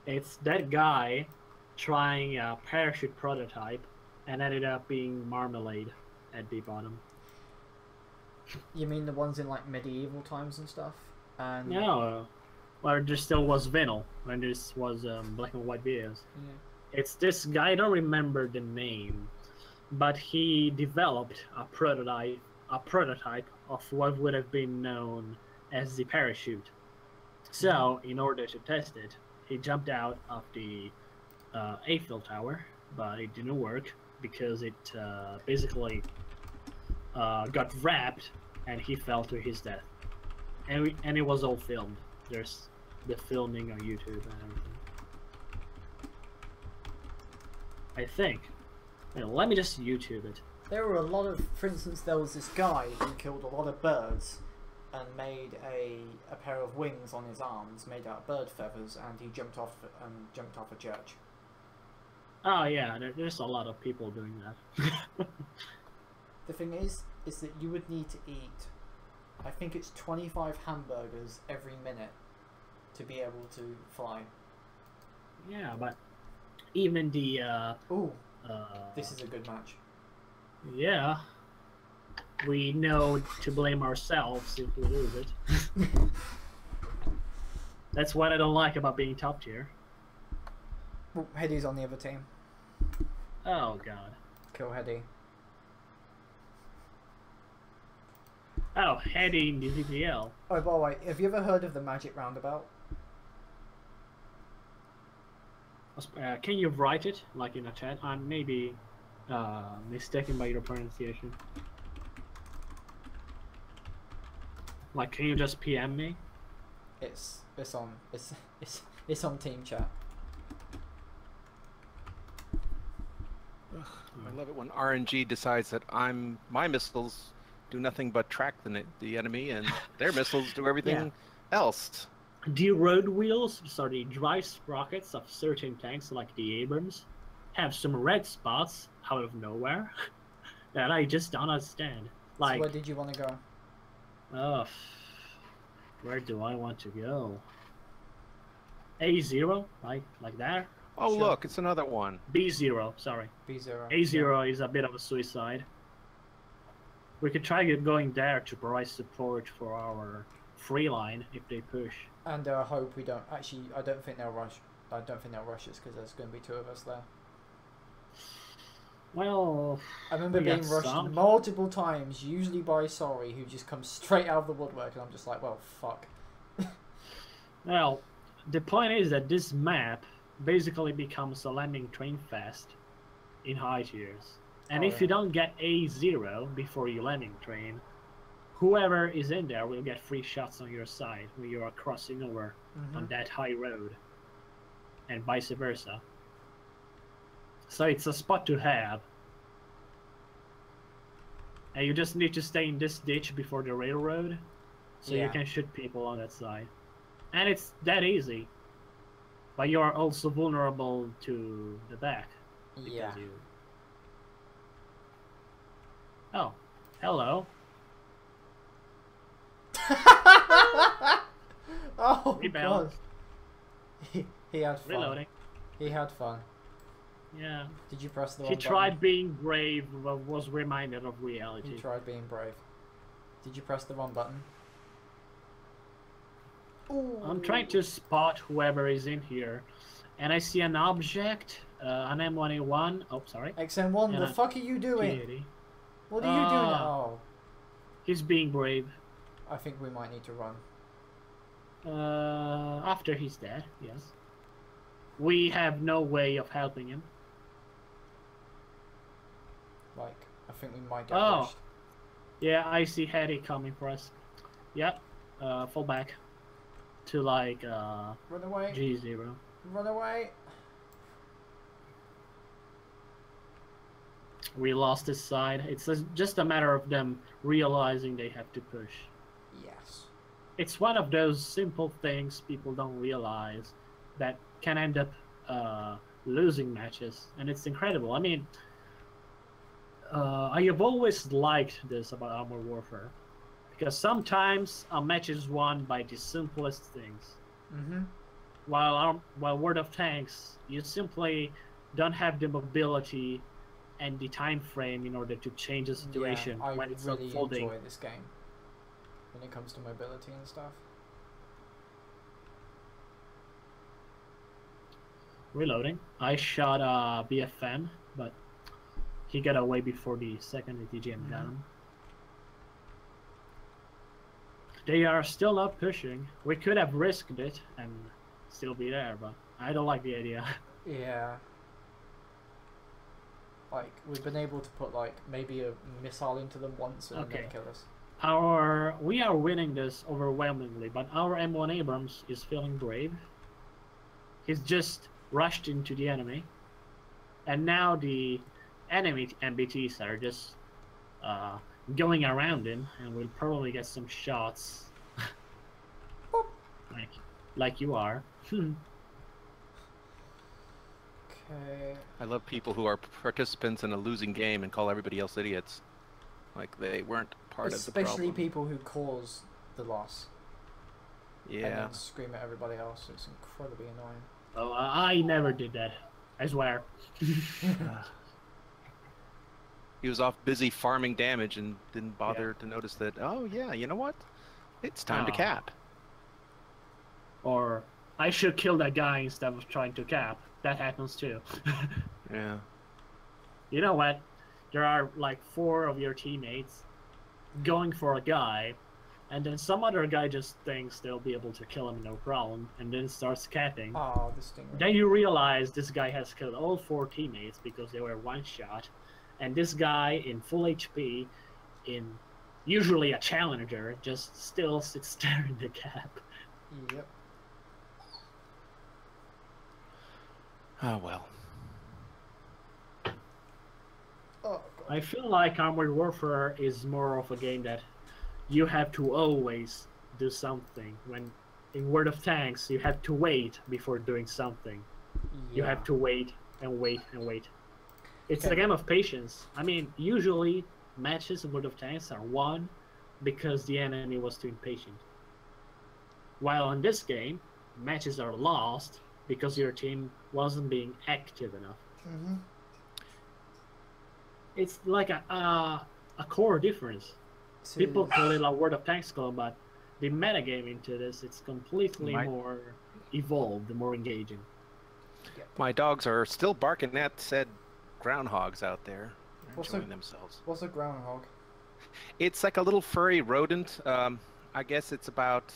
Speaker 4: It's that guy trying a parachute prototype and ended up being marmalade at the bottom.
Speaker 1: You mean the ones in, like, medieval times and stuff? And
Speaker 4: No, or there still was vinyl when this was black and white videos.
Speaker 1: Yeah.
Speaker 4: It's this guy, I don't remember the name, but he developed a prototype of what would have been known as the parachute. So, in order to test it, he jumped out of the Eiffel Tower, but it didn't work because it basically got wrapped and he fell to his death. And it was all filmed. There's the filming on YouTube and everything. I think. Let me just YouTube it.
Speaker 1: There were a lot of, for instance, there was this guy who killed a lot of birds and made a pair of wings on his arms made out of bird feathers, and he jumped off a church.
Speaker 4: Oh yeah, there's a lot of people doing that.
Speaker 1: The thing is that you would need to eat, I think it's 25 hamburgers every minute to be able to fly.
Speaker 4: Yeah, but even the
Speaker 1: this is a good match.
Speaker 4: Yeah, we know to blame ourselves if we lose it. That's what I don't like about being top tier.
Speaker 1: Well, Heady's on the other team.
Speaker 4: Oh god.
Speaker 1: Kill Heady.
Speaker 4: Oh, Heady in the VPL.
Speaker 1: Oh, by the way, have you ever heard of the Magic Roundabout?
Speaker 4: Can you write it, like in a chat? I'm maybe mistaken by your pronunciation. Like, can you just PM me?
Speaker 1: It's on team chat.
Speaker 7: I love it when RNG decides that my missiles do nothing but track the enemy, and their missiles do everything else.
Speaker 4: The road wheels, sorry, drive sprockets of certain tanks like the Abrams have some red spots out of nowhere that I just don't understand. Like,
Speaker 1: so where did you want to go?
Speaker 4: Oh, where do I want to go? A0, like that.
Speaker 7: Oh,
Speaker 1: Sure.
Speaker 7: look, it's another one.
Speaker 4: B0, sorry.
Speaker 1: B0.
Speaker 4: A0 is a bit of a suicide. We could try going there to provide support for our free line if they push.
Speaker 1: And I hope we don't. Actually, I don't think they'll rush. I don't think they'll rush us because there's going to be two of us there.
Speaker 4: Well,
Speaker 1: I remember
Speaker 4: we
Speaker 1: being
Speaker 4: got
Speaker 1: rushed
Speaker 4: some.
Speaker 1: multiple times, usually by Sorry, who just comes straight out of the woodwork, and I'm just like, well, fuck.
Speaker 4: Well, the point is that this map basically becomes a landing train fest in high tiers. And if you don't get A0 before you landing train, whoever is in there will get free shots on your side when you are crossing over on that high road, and vice versa. So it's a spot to have. And you just need to stay in this ditch before the railroad, so you can shoot people on that side. And it's that easy. But you are also vulnerable to the back.
Speaker 1: Yeah.
Speaker 4: Oh, hello.
Speaker 1: Oh,
Speaker 4: Rebound.
Speaker 1: God. He had fun.
Speaker 4: Reloading.
Speaker 1: He had fun.
Speaker 4: Yeah.
Speaker 1: Did you press the wrong
Speaker 4: He
Speaker 1: button?
Speaker 4: tried being brave, but was reminded of reality.
Speaker 1: He tried being brave. Did you press the wrong button? Ooh.
Speaker 4: I'm trying to spot whoever is in here, and I see an object, an M1A1. Oh, sorry.
Speaker 1: XM1,
Speaker 4: And
Speaker 1: the fuck are you doing?
Speaker 4: P80.
Speaker 1: What are you doing? Oh,
Speaker 4: He's being brave.
Speaker 1: I think we might need to run.
Speaker 4: After he's dead, yes. We have no way of helping him.
Speaker 1: Like, I think we might get
Speaker 4: Oh.
Speaker 1: rushed.
Speaker 4: Yeah, I see Heady coming for us. Yep. Fall back to like
Speaker 1: Run away.
Speaker 4: G0.
Speaker 1: Run away.
Speaker 4: We lost this side. It's just a matter of them realizing they have to push.
Speaker 1: Yes.
Speaker 4: It's one of those simple things people don't realize that can end up losing matches, and it's incredible. I mean, I have always liked this about Armor Warfare, because sometimes a match is won by the simplest things. While World of Tanks, you simply don't have the mobility and the time frame in order to change the situation
Speaker 1: I
Speaker 4: when it's
Speaker 1: really
Speaker 4: unfolding.
Speaker 1: enjoy this game when it comes to mobility and stuff.
Speaker 4: Reloading. I shot BFM, but he got away before the second ATGM got him. They are still not pushing. We could have risked it and still be there, but I don't like the idea.
Speaker 1: Yeah. Like, we've been able to put, like, maybe a missile into them once and then kill us.
Speaker 4: We are winning this overwhelmingly, but our M1 Abrams is feeling brave. He's just rushed into the enemy, and now the enemy MBTs are just going around him, and we'll probably get some shots Like you are.
Speaker 1: Okay.
Speaker 7: I love people who are participants in a losing game and call everybody else idiots. Like they weren't part of the problem.
Speaker 1: Especially people who cause the loss. And
Speaker 7: Yeah.
Speaker 1: then scream at everybody else. It's incredibly annoying.
Speaker 4: Oh, I never did that. I swear.
Speaker 7: He was off busy farming damage and didn't bother to notice that, oh yeah, you know what? It's time to cap.
Speaker 4: Or I should kill that guy instead of trying to cap. That happens too.
Speaker 7: Yeah.
Speaker 4: You know what? There are like 4 of your teammates going for a guy, and then some other guy just thinks they'll be able to kill him no problem, and then starts capping.
Speaker 1: Oh, this thing.
Speaker 4: Then you realize this guy has killed all 4 teammates because they were one shot, and this guy in full HP, in usually a challenger, just still sits there in the cap.
Speaker 1: Yep.
Speaker 7: Oh well.
Speaker 1: Oh, God.
Speaker 4: I feel like Armored Warfare is more of a game that you have to always do something. When in World of Tanks, you have to wait before doing something. You have to wait and wait and wait. It's a game of patience. I mean, usually matches in World of Tanks are won because the enemy was too impatient. While in this game, matches are lost because your team wasn't being active enough.
Speaker 1: Mm-hmm.
Speaker 4: It's like a core difference. People call it a World of Tanks call, but the metagame into this, it's completely more evolved, more engaging.
Speaker 7: My dogs are still barking at said groundhogs out there. They're enjoying themselves.
Speaker 1: What's a groundhog?
Speaker 7: It's like a little furry rodent. I guess it's about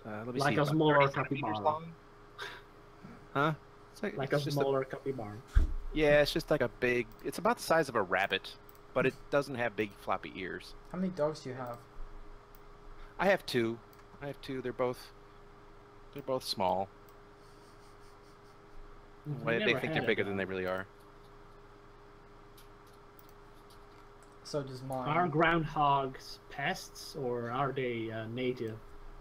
Speaker 7: let me
Speaker 4: like
Speaker 7: see,
Speaker 4: a smaller capybara.
Speaker 7: Huh?
Speaker 4: Like a smaller capybara.
Speaker 7: Yeah, it's just like a big. It's about the size of a rabbit, but it doesn't have big floppy ears.
Speaker 1: How many dogs do you have?
Speaker 7: I have 2. They're both small. Well, they think they're bigger than they really are.
Speaker 1: So does mine.
Speaker 4: Are groundhogs pests or are they native?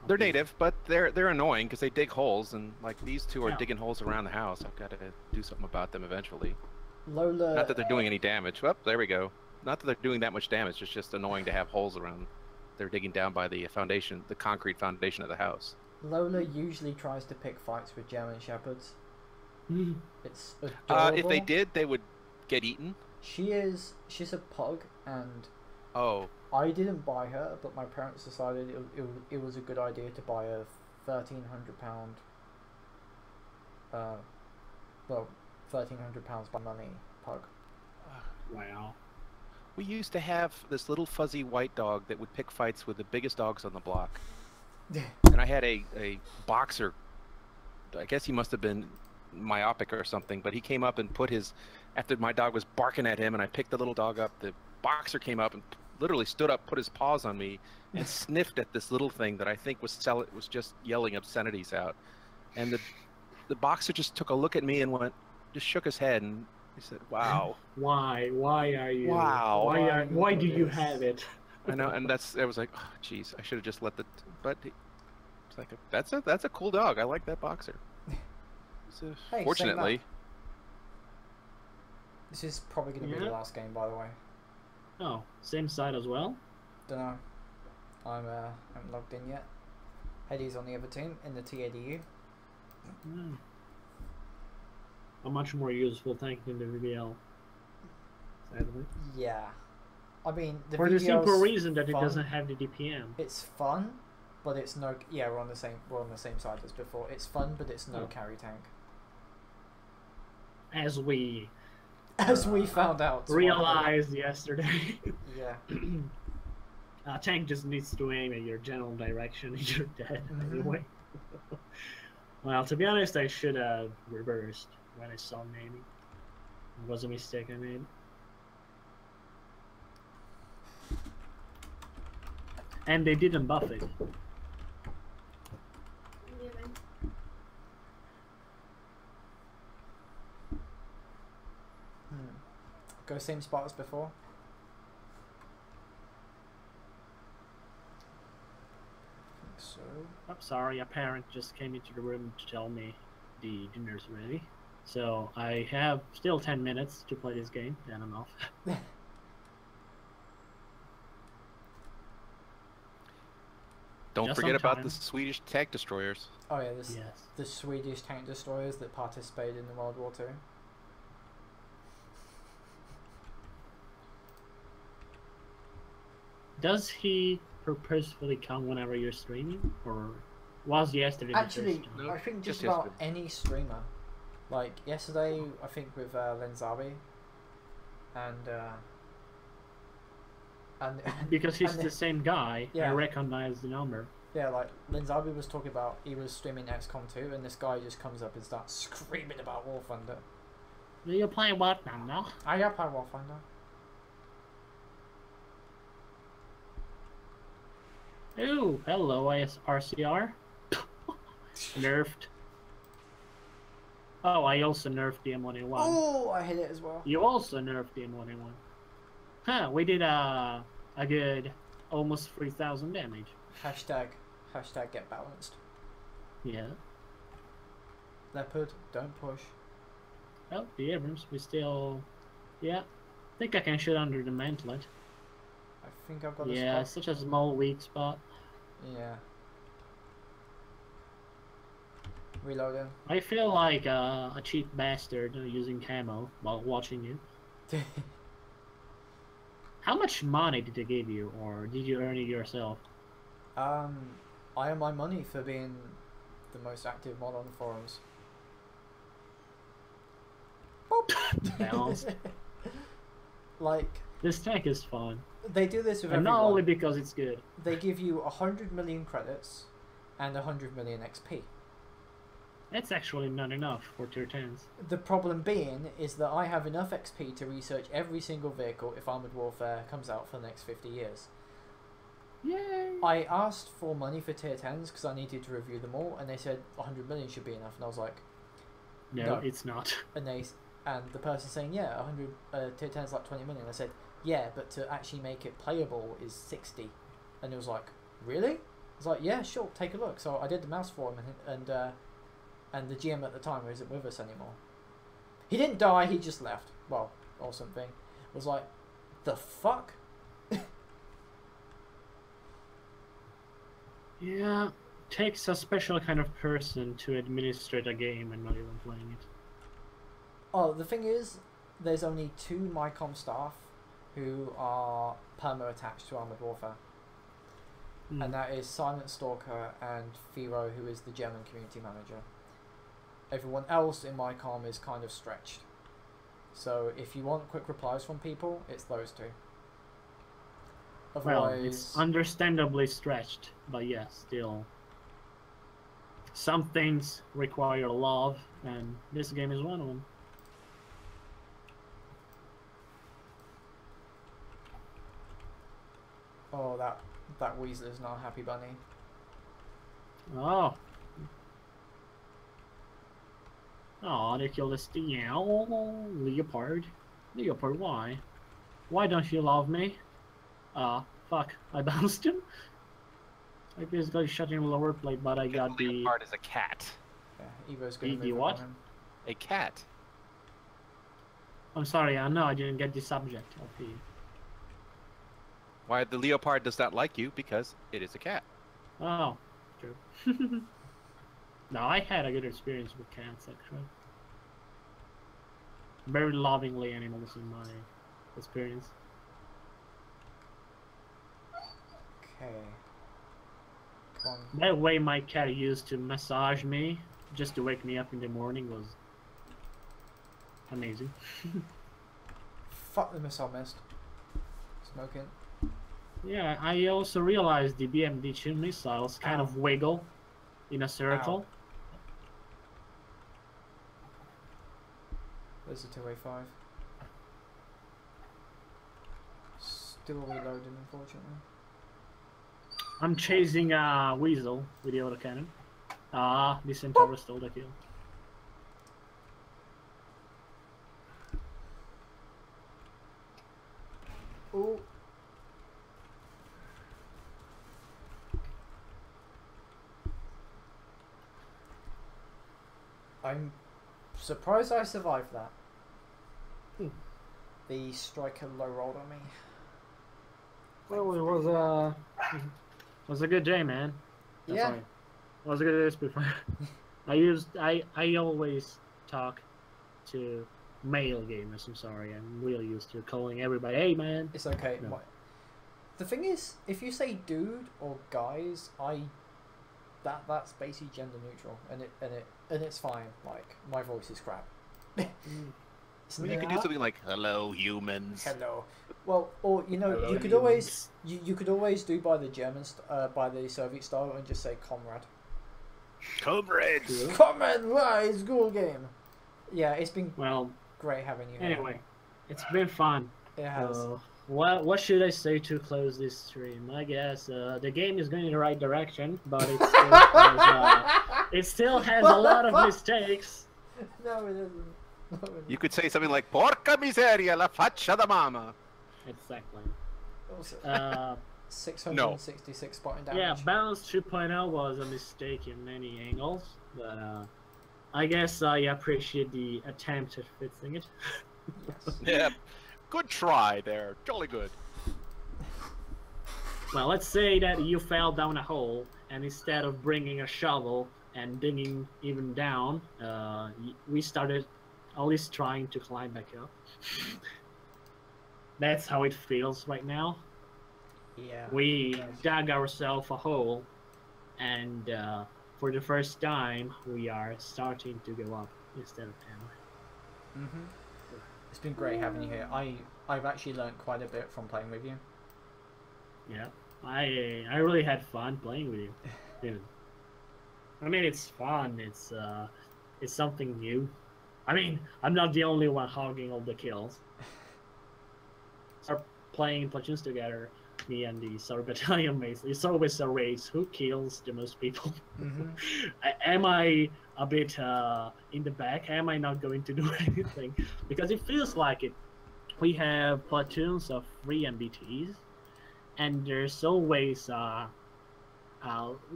Speaker 7: They're native, but they're annoying because they dig holes, and like these 2 are digging holes around the house. I've got to do something about them eventually.
Speaker 1: Lola.
Speaker 7: Not that they're doing any damage. Oh, there we go. Not that they're doing that much damage. It's just annoying to have holes around. They're digging down by the foundation, the concrete foundation of the house.
Speaker 1: Lola usually tries to pick fights with German Shepherds. It's adorable.
Speaker 7: If they did, they would get eaten.
Speaker 1: She's a pug, and I didn't buy her, but my parents decided it was a good idea to buy a £1,300 £1,300 by money pug.
Speaker 4: Wow.
Speaker 7: We used to have this little fuzzy white dog that would pick fights with the biggest dogs on the block. And I had a boxer. I guess he must have been myopic or something, but he came up and put his, after my dog was barking at him and I picked the little dog up, the boxer came up and literally stood up, put his paws on me and sniffed at this little thing that I think was just yelling obscenities out. And the boxer just took a look at me and just shook his head, and he said, "Wow,
Speaker 4: why are you?
Speaker 7: Wow,
Speaker 4: why do you have it?"
Speaker 7: I know, and I was like, oh, geez, I should have just let but it's like that's a cool dog. I like that boxer.
Speaker 1: Hey,
Speaker 7: fortunately,
Speaker 1: this is probably going to be the last game, by the way.
Speaker 4: Oh, same side as well?
Speaker 1: Don't know. I haven't logged in yet. Headdy's on the other team in the TADU.
Speaker 4: A much more useful tank than the VBL, sadly.
Speaker 1: Yeah. I mean,
Speaker 4: for the simple reason that
Speaker 1: fun.
Speaker 4: It doesn't have the DPM.
Speaker 1: It's fun, but it's no. Yeah, we're on the same side as before. It's fun, but it's no carry tank.
Speaker 4: As we
Speaker 1: found out.
Speaker 4: Realized yesterday.
Speaker 1: Yeah.
Speaker 4: Tank just needs to aim at your general direction and you're dead anyway. Well, to be honest, I should have reversed when I saw naming. It was a mistake I made. And they didn't buff it.
Speaker 1: Go same spot as before. I think so.
Speaker 4: sorry, a parent just came into the room to tell me the dinner's ready. So I have still 10 minutes to play this game, and I'm off.
Speaker 7: Don't
Speaker 4: Just
Speaker 7: forget
Speaker 4: on
Speaker 7: about
Speaker 4: time.
Speaker 7: the Swedish tank destroyers.
Speaker 1: Oh yeah,
Speaker 4: Yes.
Speaker 1: the Swedish tank destroyers that participated in World War II.
Speaker 4: Does he purposefully come whenever you're streaming, or was yesterday the
Speaker 1: Actually,
Speaker 4: first time?
Speaker 7: No,
Speaker 1: I think just
Speaker 7: just
Speaker 1: about
Speaker 7: yesterday.
Speaker 1: any streamer. Like yesterday, I think with Lenzabi, and
Speaker 4: Because he's
Speaker 1: and
Speaker 4: the same guy,
Speaker 1: Yeah.
Speaker 4: I recognize the number.
Speaker 1: yeah, like Lenzabi was talking about, he was streaming XCOM 2, and this guy just comes up and starts screaming about War Thunder.
Speaker 4: Do you play what now? No?
Speaker 1: I got play War Thunder.
Speaker 4: Ooh, hello, RCR. Nerfed. Oh, I also nerfed the M1A1.
Speaker 1: Oh, I hit it as well.
Speaker 4: You also nerfed the M1A1. Huh, we did a good almost 3,000 damage.
Speaker 1: Hashtag get balanced.
Speaker 4: Yeah.
Speaker 1: Leopard, don't push.
Speaker 4: Oh, the Abrams, we still... Yeah. I think I can shoot under the mantlet.
Speaker 1: I think I've got a
Speaker 4: Yeah,
Speaker 1: spot.
Speaker 4: such a small weak spot.
Speaker 1: Yeah. Reloading.
Speaker 4: I feel like a cheap bastard using camo while watching you. How much money did they give you, or did you earn it yourself?
Speaker 1: I earn my money for being the most active mod on the forums.
Speaker 4: Balanced.
Speaker 1: Like,
Speaker 4: This tank is fun.
Speaker 1: they do this with
Speaker 4: And
Speaker 1: everyone.
Speaker 4: not only because it's good.
Speaker 1: They give you 100 million credits and 100 million XP.
Speaker 4: That's actually not enough for tier 10s.
Speaker 1: The problem being is that I have enough XP to research every single vehicle if Armoured Warfare comes out for the next 50 years.
Speaker 4: Yay!
Speaker 1: I asked for money for tier 10s because I needed to review them all, and they said 100 million should be enough, and I was like,
Speaker 4: No,
Speaker 1: No.
Speaker 4: it's not.
Speaker 1: and the person saying, yeah, 100 tier 10 is like 20 million. I said, yeah, but to actually make it playable is 60. And it was like, really? I was like, yeah, sure, take a look. So I did the mouse for him, and the GM at the time, who isn't with us anymore, he didn't die, he just left. Well, or something. Was like, the fuck?
Speaker 4: Yeah, takes a special kind of person to administrate a game and not even playing it.
Speaker 1: Oh, the thing is, there's only 2 MyCom staff who are perma-attached to Armoured Warfare.
Speaker 4: Mm.
Speaker 1: And that is Silent Stalker and Firo, who is the German community manager. Everyone else in MyCom is kind of stretched. So if you want quick replies from people, it's those 2.
Speaker 4: Well,
Speaker 1: Otherwise,
Speaker 4: it's understandably stretched, but yeah, still. Some things require love, and this game is one of them.
Speaker 1: oh, that weasel is not a happy bunny.
Speaker 4: Oh. Oh, they killed a leopard. Leopard, why? Why don't you love me? Fuck, I bounced him? I basically shot him lower plate, but I got the...
Speaker 7: Leopard is a cat.
Speaker 1: Yeah, Evo's gonna
Speaker 4: The
Speaker 1: move
Speaker 4: what?
Speaker 1: on him.
Speaker 7: A cat.
Speaker 4: I'm sorry, I know I didn't get the subject of the...
Speaker 7: Why the leopard does not like you? Because it is a cat.
Speaker 4: Oh, true. No, I had a good experience with cats, actually. Very lovingly animals in my experience.
Speaker 1: Okay. Come on.
Speaker 4: That way my cat used to massage me just to wake me up in the morning was amazing.
Speaker 1: Fuck, the missile missed. Smoking.
Speaker 4: Yeah, I also realized the BMD-2 missiles kind of wiggle in a circle.
Speaker 1: There's a 2A5. Still reloading, unfortunately.
Speaker 4: I'm chasing a weasel with the autocannon. Ah, the Centaur stole the kill.
Speaker 1: Oh. I'm surprised I survived that.
Speaker 4: Hmm.
Speaker 1: The striker low rolled on me.
Speaker 4: Well, it was a good day, man.
Speaker 1: Yeah.
Speaker 4: Sorry. It was a good day, Spitfire. I always talk to male gamers. I'm sorry. I'm really used to calling everybody, hey man.
Speaker 1: It's okay.
Speaker 4: No.
Speaker 1: The thing is, if you say dude or guys, that's basically gender neutral, and it's fine. Like, my voice is crap.
Speaker 7: I mean, you can do something like "Hello, humans."
Speaker 1: Hello. Well, or you know,
Speaker 4: Hello,
Speaker 1: you could always you could always do by the German by the Soviet style and just say comrade.
Speaker 7: Comrades.
Speaker 1: Comrade, rise, goal game. Yeah, it's been great having you here.
Speaker 4: Anyway, it's been fun.
Speaker 1: It has.
Speaker 4: What should I say to close this stream? I guess the game is going in the right direction, but it still has a lot of mistakes.
Speaker 1: No, it isn't.
Speaker 7: You could say something like "Porca miseria, la faccia da mama."
Speaker 4: Exactly.
Speaker 1: Also, 666 spotting damage.
Speaker 4: Yeah, Balance 2.0 was a mistake in many angles, but I guess I appreciate the attempt at fixing it.
Speaker 1: Yes.
Speaker 7: Yeah, good try there. Jolly good.
Speaker 4: Well, let's say that you fell down a hole, and instead of bringing a shovel and digging even down, we started at least trying to climb back up. That's how it feels right now.
Speaker 1: Yeah.
Speaker 4: We dug ourselves a hole, and for the first time, we are starting to go up instead of down.
Speaker 1: It's been great having you here. I've actually learned quite a bit from playing with you.
Speaker 4: Yeah, I really had fun playing with you. Dude. I mean, it's fun. It's something new. I mean, I'm not the only one hogging all the kills. Are playing platoons together, me and the Sour Battalion mates. It's always a race. Who kills the most people? Am I a bit in the back? Am I not going to do anything? Because it feels like it. We have platoons of 3 MBTs, and there's always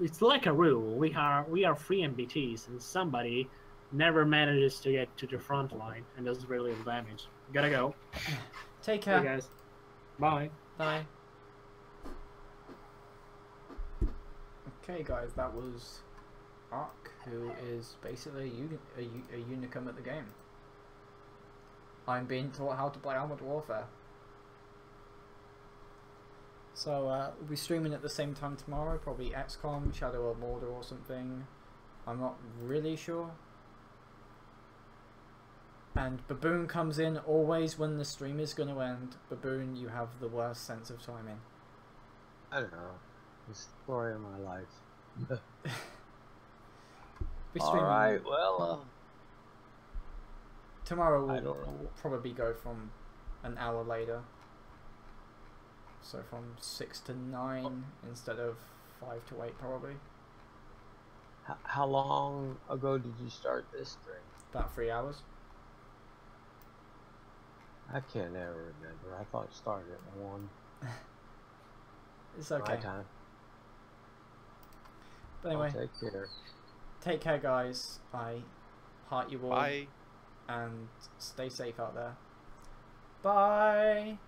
Speaker 4: it's like a rule. We are 3 MBTs, and somebody never manages to get to the front line and does really little damage. Gotta go.
Speaker 1: Take care.
Speaker 4: Hey guys. Bye.
Speaker 1: Bye. Okay, guys, that was Ark, who is basically a unicum at the game. I'm being taught how to play Armored Warfare. So we'll be streaming at the same time tomorrow, probably XCOM, Shadow of Mordor or something. I'm not really sure. And Baboon comes in always when the stream is going to end. Baboon, you have the worst sense of timing.
Speaker 6: I don't know. It's the story of my life. Alright, well,
Speaker 1: tomorrow
Speaker 6: I don't know.
Speaker 1: will probably go from an hour later. So from 6 to 9 instead of 5 to 8 probably.
Speaker 6: How long ago did you start this stream?
Speaker 1: About 3 hours.
Speaker 6: I can't ever remember. I thought it started at 1.
Speaker 1: It's okay.
Speaker 6: My time.
Speaker 1: But anyway,
Speaker 6: Take care.
Speaker 1: take care guys. I heart you all.
Speaker 7: Bye.
Speaker 1: And stay safe out there. Bye.